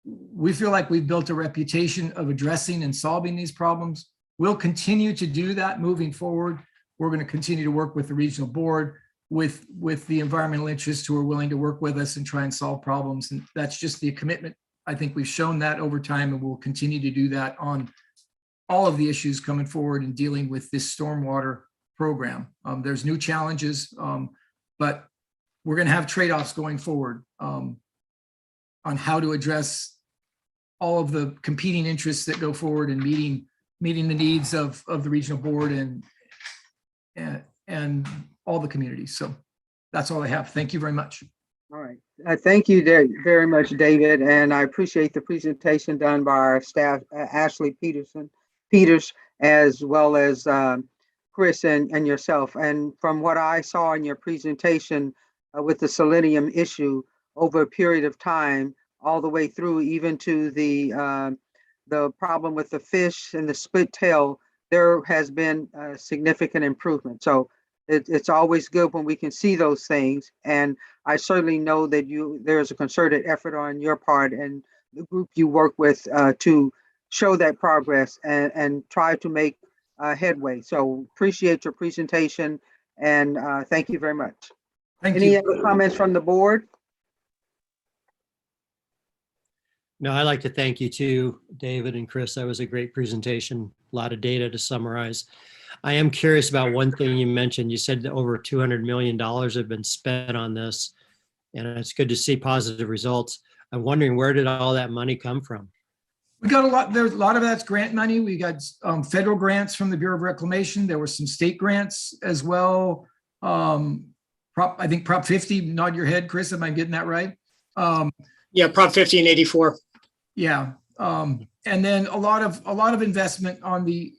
We feel like we've built a reputation of addressing and solving these problems. We'll continue to do that moving forward. We're going to continue to work with the regional board, with the environmental interests who are willing to work with us and try and solve problems. And that's just the commitment. I think we've shown that over time, and we'll continue to do that on all of the issues coming forward and dealing with this stormwater program. There's new challenges, but we're going to have trade-offs going forward on how to address all of the competing interests that go forward and meeting the needs of the regional board and all the communities. So that's all I have. Thank you very much. All right. Thank you very much, David. And I appreciate the presentation done by our staff, Ashley Peters, as well as Chris and yourself. And from what I saw in your presentation with the selenium issue over a period of time, all the way through even to the problem with the fish and the split tail, there has been a significant improvement. So it's always good when we can see those things. And I certainly know that there's a concerted effort on your part and the group you work with to show that progress and try to make headway. So appreciate your presentation and thank you very much. Any other comments from the board? No, I'd like to thank you too, David and Chris. That was a great presentation, a lot of data to summarize. I am curious about one thing you mentioned. You said that over $200 million have been spent on this, and it's good to see positive results. I'm wondering, where did all that money come from? We got a lot. There's a lot of that's grant money. We got federal grants from the Bureau of Reclamation. There were some state grants as well. I think Prop 50. Nod your head, Chris. Am I getting that right? Yeah, Prop 50 and 84. Yeah, and then a lot of investment on the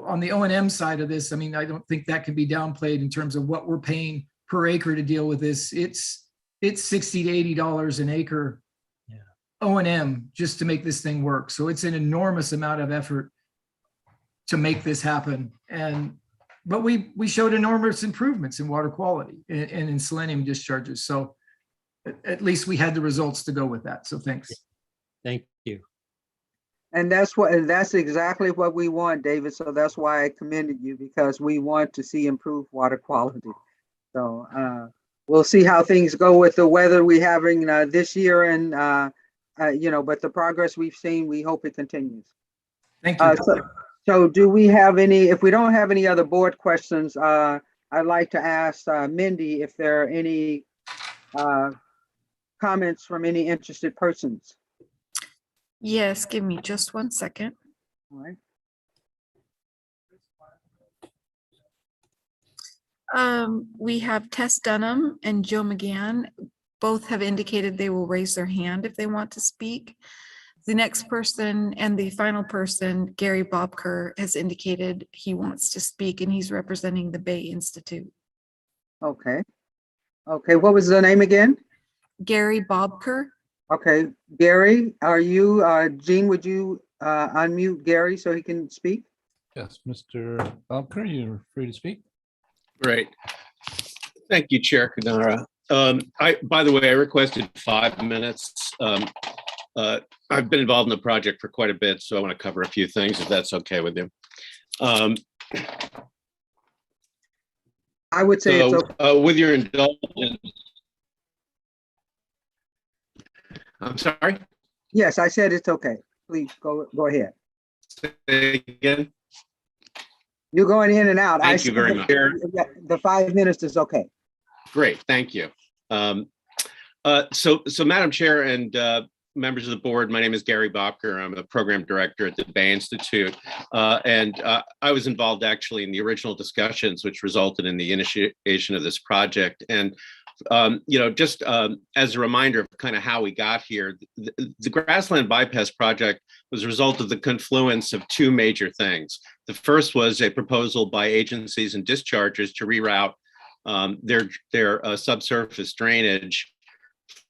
on the O&M side of this. I mean, I don't think that can be downplayed in terms of what we're paying per acre to deal with this. It's $60 to $80 an acre O&M just to make this thing work. So it's an enormous amount of effort to make this happen. But we showed enormous improvements in water quality and in selenium discharges. So at least we had the results to go with that. So thanks. Thank you. And that's exactly what we want, David. So that's why I commended you, because we want to see improved water quality. So we'll see how things go with the weather we're having this year, and but the progress we've seen, we hope it continues. Thank you. So do we have any? If we don't have any other board questions, I'd like to ask Mindy if there are any comments from any interested persons. Yes, give me just 1 second. All right. We have Tess Dunham and Joe McGann. Both have indicated they will raise their hand if they want to speak. The next person and the final person, Gary Bobker, has indicated he wants to speak, and he's representing the Bay Institute. Okay. Okay. What was the name again? Gary Bobker. Okay. Gary, are you, Jean, would you unmute Gary so he can speak? Yes, Mr. Bobker, you're free to speak. Great. Thank you, Chair Kadara. By the way, I requested 5 minutes. I've been involved in the project for quite a bit, so I want to cover a few things, if that's okay with you. I would say it's okay. With your indulgence. I'm sorry? Yes, I said it's okay. Please go ahead. Say again? You're going in and out. Thank you very much. The 5 minutes is okay. Great, thank you. So Madam Chair and members of the board, my name is Gary Bobker. I'm a program director at the Bay Institute. I was involved actually in the original discussions, which resulted in the initiation of this project. And just as a reminder of kind of how we got here, the Grassland Bypass project was a result of the confluence of two major things. The first was a proposal by agencies and dischargers to reroute their subsurface drainage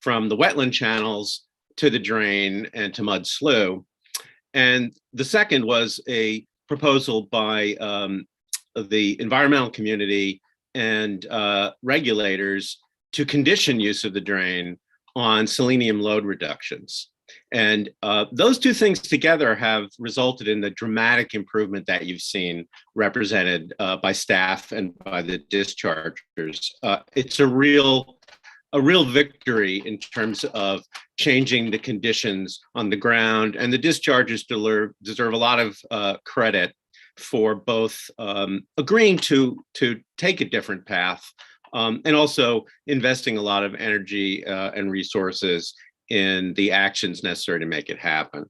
from the wetland channels to the drain and to mud slough. And the second was a proposal by the environmental community and regulators to condition use of the drain on selenium load reductions. And those two things together have resulted in the dramatic improvement that you've seen represented by staff and by the dischargers. It's a real victory in terms of changing the conditions on the ground, and the dischargers deserve a lot of credit for both agreeing to take a different path and also investing a lot of energy and resources in the actions necessary to make it happen.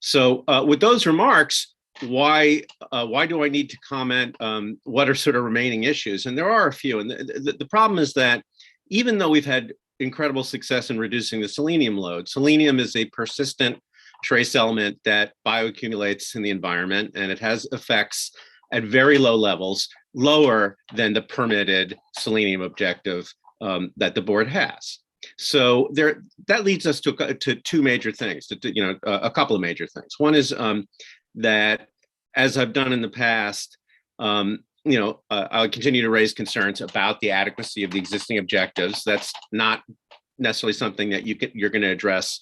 So with those remarks, why do I need to comment? What are sort of remaining issues? And there are a few. And the problem is that even though we've had incredible success in reducing the selenium load, selenium is a persistent trace element that bioaccumulates in the environment, and it has effects at very low levels, lower than the permitted selenium objective that the board has. So that leads us to two major things, a couple of major things. One is that, as I've done in the past, I'll continue to raise concerns about the adequacy of the existing objectives. That's not necessarily something that you're going to address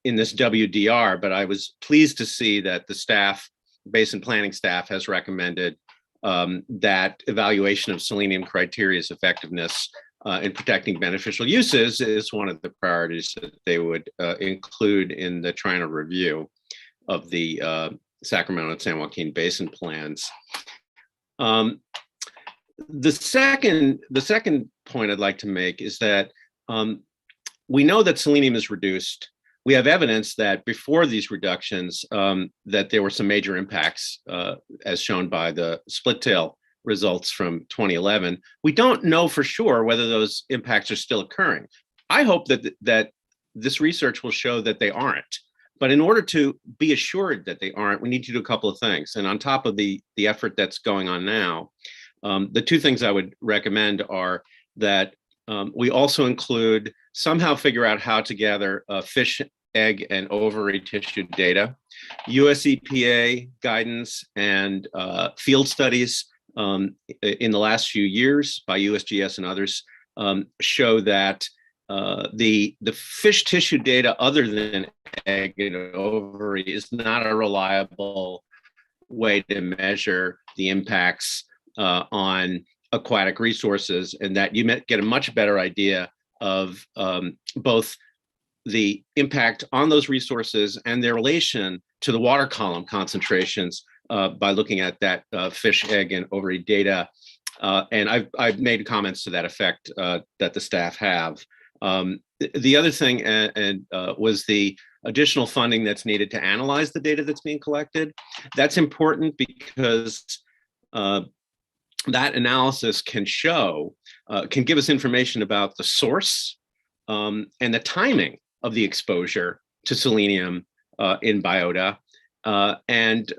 in this WDR, but I was pleased to see that the staff, basin planning staff, has recommended that evaluation of selenium criteria's effectiveness in protecting beneficial uses is one of the priorities that they would include in the triennial review of the Sacramento and San Joaquin Basin plans. The second point I'd like to make is that we know that selenium is reduced. We have evidence that before these reductions, that there were some major impacts, as shown by the split tail results from 2011. We don't know for sure whether those impacts are still occurring. I hope that this research will show that they aren't. But in order to be assured that they aren't, we need to do a couple of things. And on top of the effort that's going on now, the two things I would recommend are that we also somehow figure out how to gather fish egg and ovary tissue data. US EPA guidance and field studies in the last few years by USGS and others show that the fish tissue data other than egg and ovary is not a reliable way to measure the impacts on aquatic resources, and that you get a much better idea of both the impact on those resources and their relation to the water column concentrations by looking at that fish, egg, and ovary data. And I've made comments to that effect that the staff have. The other thing was the additional funding that's needed to analyze the data that's being collected. That's important because that analysis can give us information about the source and the timing of the exposure to selenium in biota, and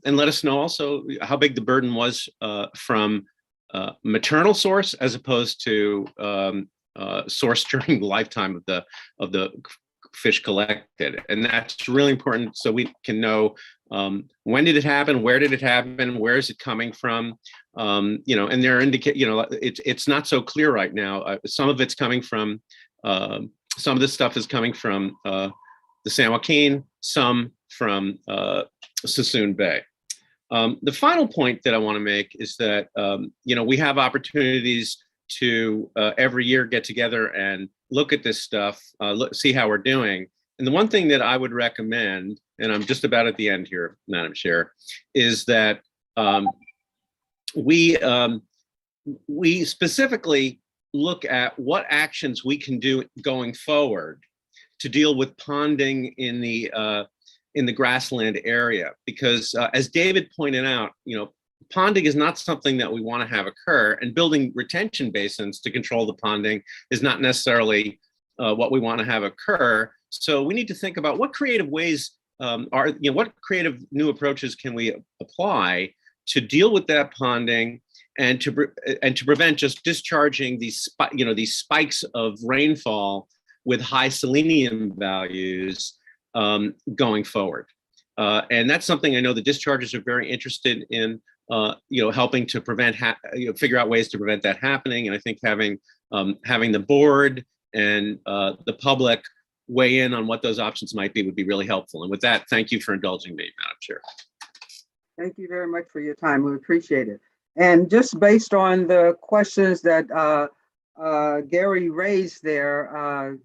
let us know also how big the burden was from maternal source as opposed to source during the lifetime of the fish collected. And that's really important so we can know when did it happen, where did it happen, where is it coming from, and there are it's not so clear right now. Some of it's coming from some of this stuff is coming from the San Joaquin, some from Sassoon Bay. The final point that I want to make is that we have opportunities to every year get together and look at this stuff, see how we're doing. And the one thing that I would recommend, and I'm just about at the end here, Madam Chair, is that we specifically look at what actions we can do going forward to deal with ponding in the grassland area. Because as David pointed out, ponding is not something that we want to have occur, and building retention basins to control the ponding is not necessarily what we want to have occur. So we need to think about what creative ways what creative new approaches can we apply to deal with that ponding and to prevent just discharging these spikes of rainfall with high selenium values going forward. And that's something I know the discharges are very interested in, helping to prevent, figure out ways to prevent that happening. And I think having the board and the public weigh in on what those options might be would be really helpful. And with that, thank you for indulging me, Madam Chair. Thank you very much for your time. We appreciate it. And just based on the questions that Gary raised there,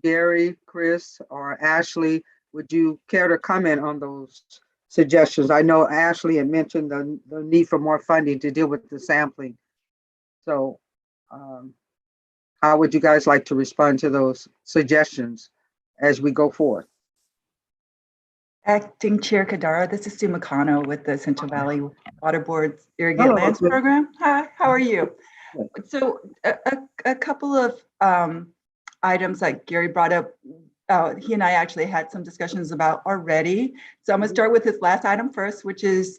Gary, Chris, or Ashley, would you care to comment on those suggestions? I know Ashley had mentioned the need for more funding to deal with the sampling. So how would you guys like to respond to those suggestions as we go forth? Acting Chair Kadara, this is Sue McConnell with the Central Valley Water Board's Irrigate Lands Program. Hi, how are you? So a couple of items like Gary brought up, he and I actually had some discussions about already. So I'm gonna start with this last item first, which is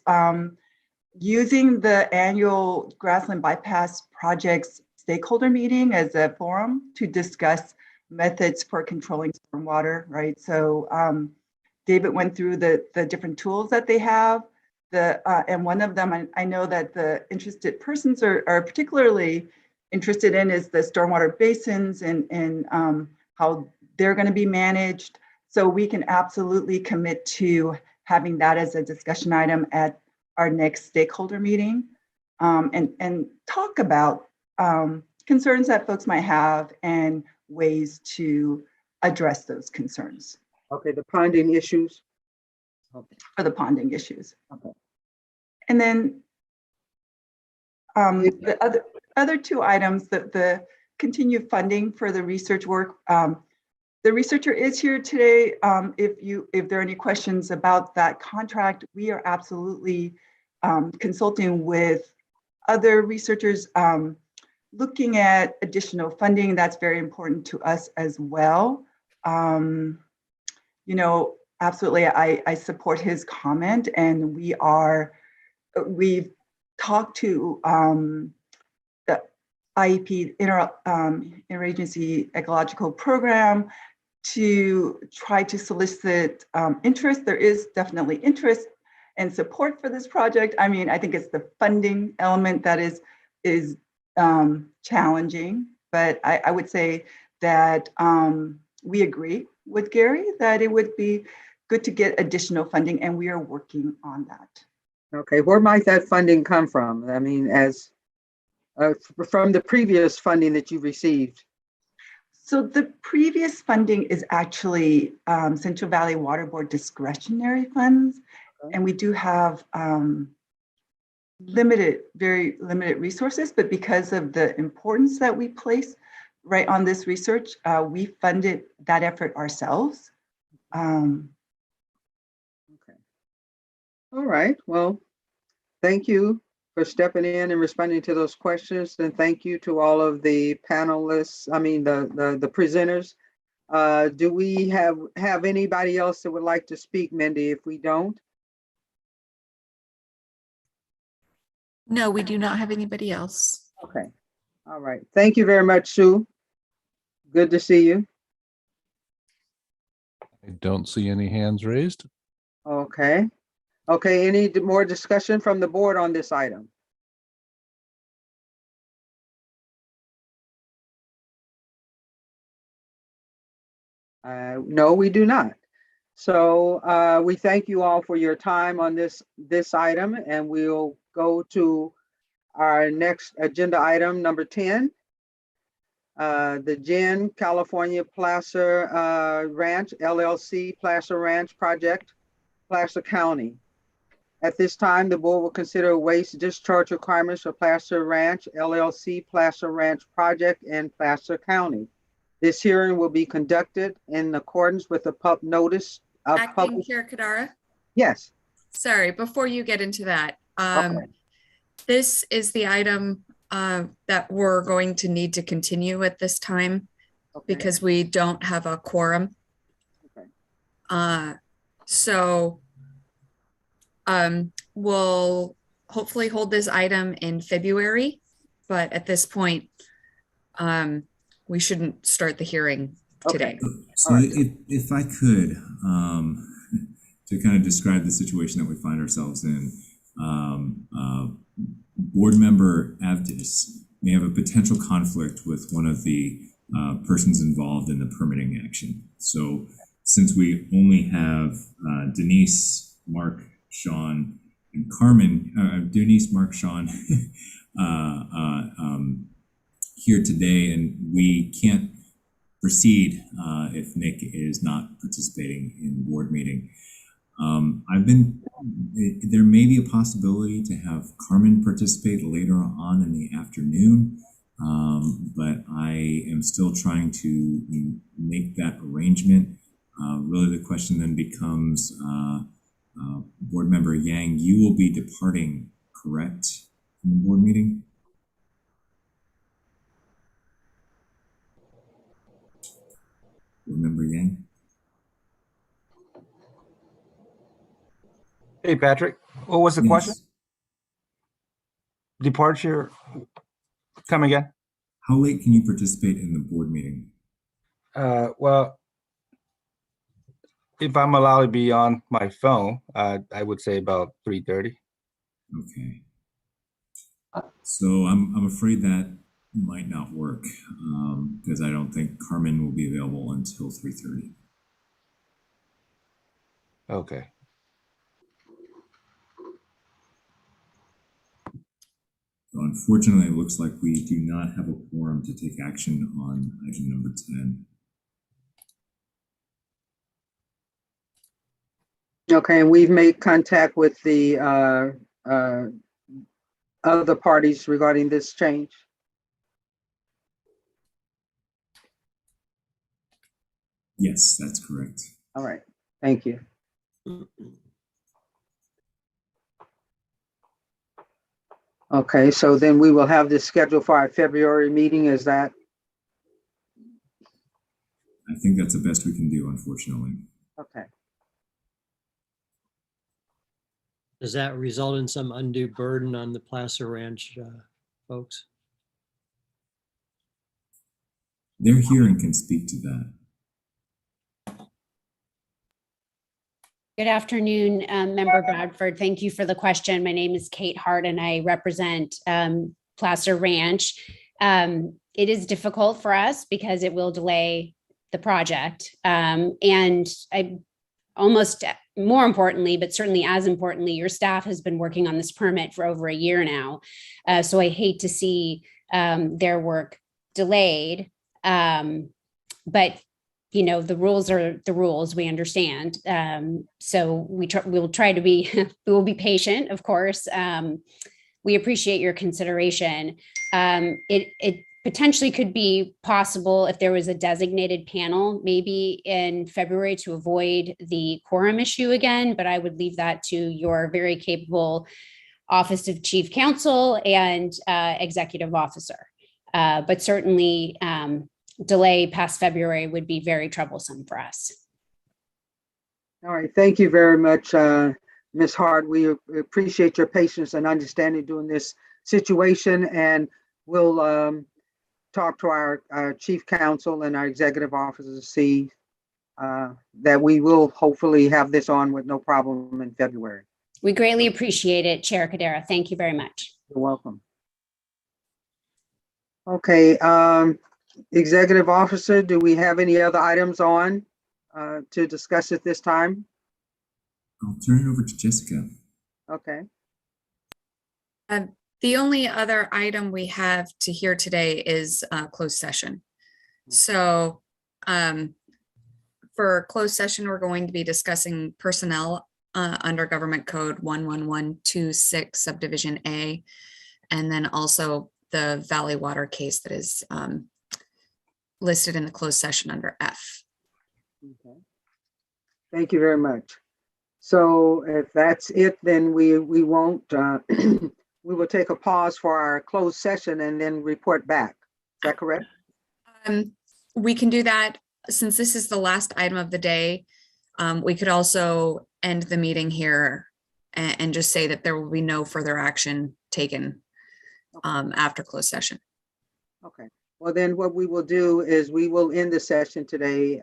using the annual Grassland Bypass Project's stakeholder meeting as a forum to discuss methods for controlling stormwater, right? So David went through the different tools that they have. And one of them, I know that the interested persons are particularly interested in is the stormwater basins and how they're going to be managed. So we can absolutely commit to having that as a discussion item at our next stakeholder meeting, and talk about concerns that folks might have and ways to address those concerns. Okay, the ponding issues. Okay. For the ponding issues. Okay. And then the other two items, the continued funding for the research work. The researcher is here today. If there are any questions about that contract, we are absolutely consulting with other researchers, looking at additional funding. That's very important to us as well. Absolutely, I support his comment, and we've talked to the IEP, Interagency Ecological Program, to try to solicit interest. There is definitely interest and support for this project. I mean, I think it's the funding element that is challenging, but I would say that we agree with Gary that it would be good to get additional funding, and we are working on that. Okay, where might that funding come from? I mean, as from the previous funding that you received? So the previous funding is actually Central Valley Water Board discretionary funds. And we do have very limited resources, but because of the importance that we place right on this research, we funded that effort ourselves. Okay. All right, well, thank you for stepping in and responding to those questions. And thank you to all of the panelists, I mean, the presenters. Do we have anybody else that would like to speak, Mindy? If we don't? No, we do not have anybody else. Okay, all right. Thank you very much, Sue. Good to see you. I don't see any hands raised. Okay. Okay, any more discussion from the board on this item? No, we do not. So we thank you all for your time on this item, and we'll go to our next agenda item, number 10. The Jen California Placer Ranch LLC Placer Ranch Project, Placer County. At this time, the board will consider waste discharge requirements for Placer Ranch LLC Placer Ranch Project in Placer County. This hearing will be conducted in accordance with the notice of Acting Chair Kadara? Yes. Sorry, before you get into that, Okay. this is the item that we're going to need to continue at this time because we don't have a quorum. So we'll hopefully hold this item in February, but at this point, we shouldn't start the hearing today. So if I could, to kind of describe the situation that we find ourselves in, board member Avdis may have a potential conflict with one of the persons involved in the permitting action. So since we only have Denise, Mark, Sean, and Carmen, Denise, Mark, Sean here today, and we can't proceed if Nick is not participating in the board meeting. There may be a possibility to have Carmen participate later on in the afternoon, but I am still trying to make that arrangement. Really the question then becomes, board member Yang, you will be departing, correct, from the board meeting? Board member Yang? Hey, Patrick, what was the Yes. question? Departure, come again? How late can you participate in the board meeting? Well, if I'm allowed to be on my phone, I would say about 3:30. Okay. So I'm afraid that might not work because I don't think Carmen will be available until 3:30. Okay. So unfortunately, it looks like we do not have a quorum to take action on item number 10. Okay, and we've made contact with the other parties regarding this change. Yes, that's correct. All right, thank you. Okay, so then we will have this scheduled for our February meeting, is that? I think that's the best we can do, unfortunately. Okay. Does that result in some undue burden on the Placer Ranch folks? They're here and can speak to that. Good afternoon, Member Bradford. Thank you for the question. My name is Kate Hart and I represent Placer Ranch. It is difficult for us because it will delay the project. And I almost more importantly, but certainly as importantly, your staff has been working on this permit for over a year now. So I hate to see their work delayed. But you know, the rules are the rules, we understand. So we'll try to be, we will be patient, of course. We appreciate your consideration. It potentially could be possible if there was a designated panel, maybe in February, to avoid the quorum issue again, but I would leave that to your very capable Office of Chief Counsel and Executive Officer. But certainly, delay past February would be very troublesome for us. All right, thank you very much, Ms. Hart. We appreciate your patience and understanding during this situation, and we'll talk to our chief counsel and our executive officers to see that we will hopefully have this on with no problem in February. We greatly appreciate it, Chair Cadera. Thank you very much. You're welcome. Okay, Executive Officer, do we have any other items on to discuss at this time? I'll turn it over to Jessica. Okay. The only other item we have to hear today is closed session. So for closed session, we're going to be discussing personnel under Government Code 11126 Subdivision A, and then also the Valley Water case that is listed in the closed session under F. Okay. Thank you very much. So if that's it, then we won't, we will take a pause for our closed session and then report back. Is that correct? We can do that. Since this is the last item of the day, we could also end the meeting here and just say that there will be no further action taken after closed session. Okay. Well, then what we will do is we will end the session today.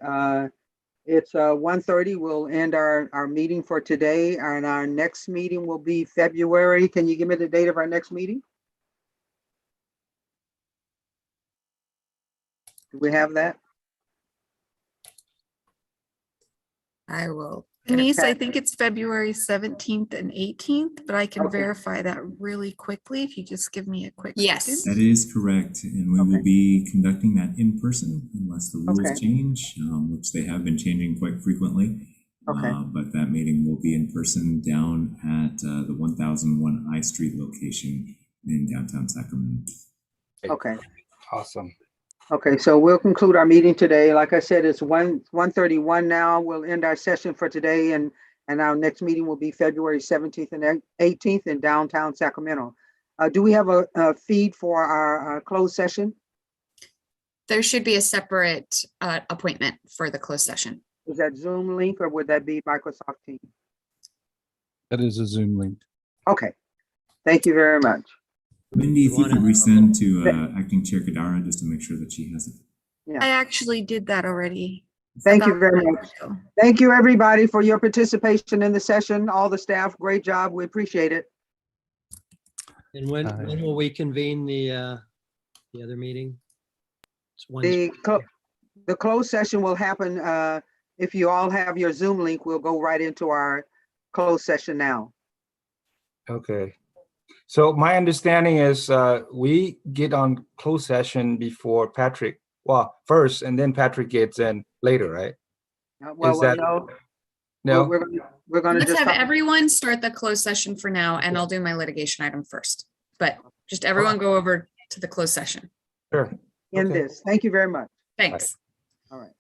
It's 1:30. We'll end our meeting for today, and our next meeting will be February. Can you give me the date of our next meeting? Do we have that? I will. Denise, I think it's February 17th and 18th, but I can verify that really quickly if you just give me a quick second. That is correct. And we will be conducting that in person unless the rules change, which they have been changing quite frequently. But that meeting will be in person down at the 1001 I Street location in downtown Sacramento. Okay. Awesome. Okay, so we'll conclude our meeting today. Like I said, it's 1:31 now. We'll end our session for today, and our next meeting will be February 17th and 18th in downtown Sacramento. Do we have a feed for our closed session? There should be a separate appointment for the closed session. Is that Zoom link or would that be Microsoft Teams? That is a Zoom link. Okay, thank you very much. Mindy, if you could resend to Acting Chair Kadara just to make sure that she has it. I actually did that already. Thank you very much. Thank you, everybody, for your participation in the session. All the staff, great job. We appreciate it. And when will we convene the other meeting? It's The closed session will happen, if you all have your Zoom link, we'll go right into our closed session now. Okay. So my understanding is we get on closed session before Patrick, well, first, and then Patrick gets in later, right? No. We're going to Let's just have everyone start the closed session for now, and I'll do my litigation item first. But just everyone go over to the closed session. Sure. in this. Thank you very much. Thanks. All right.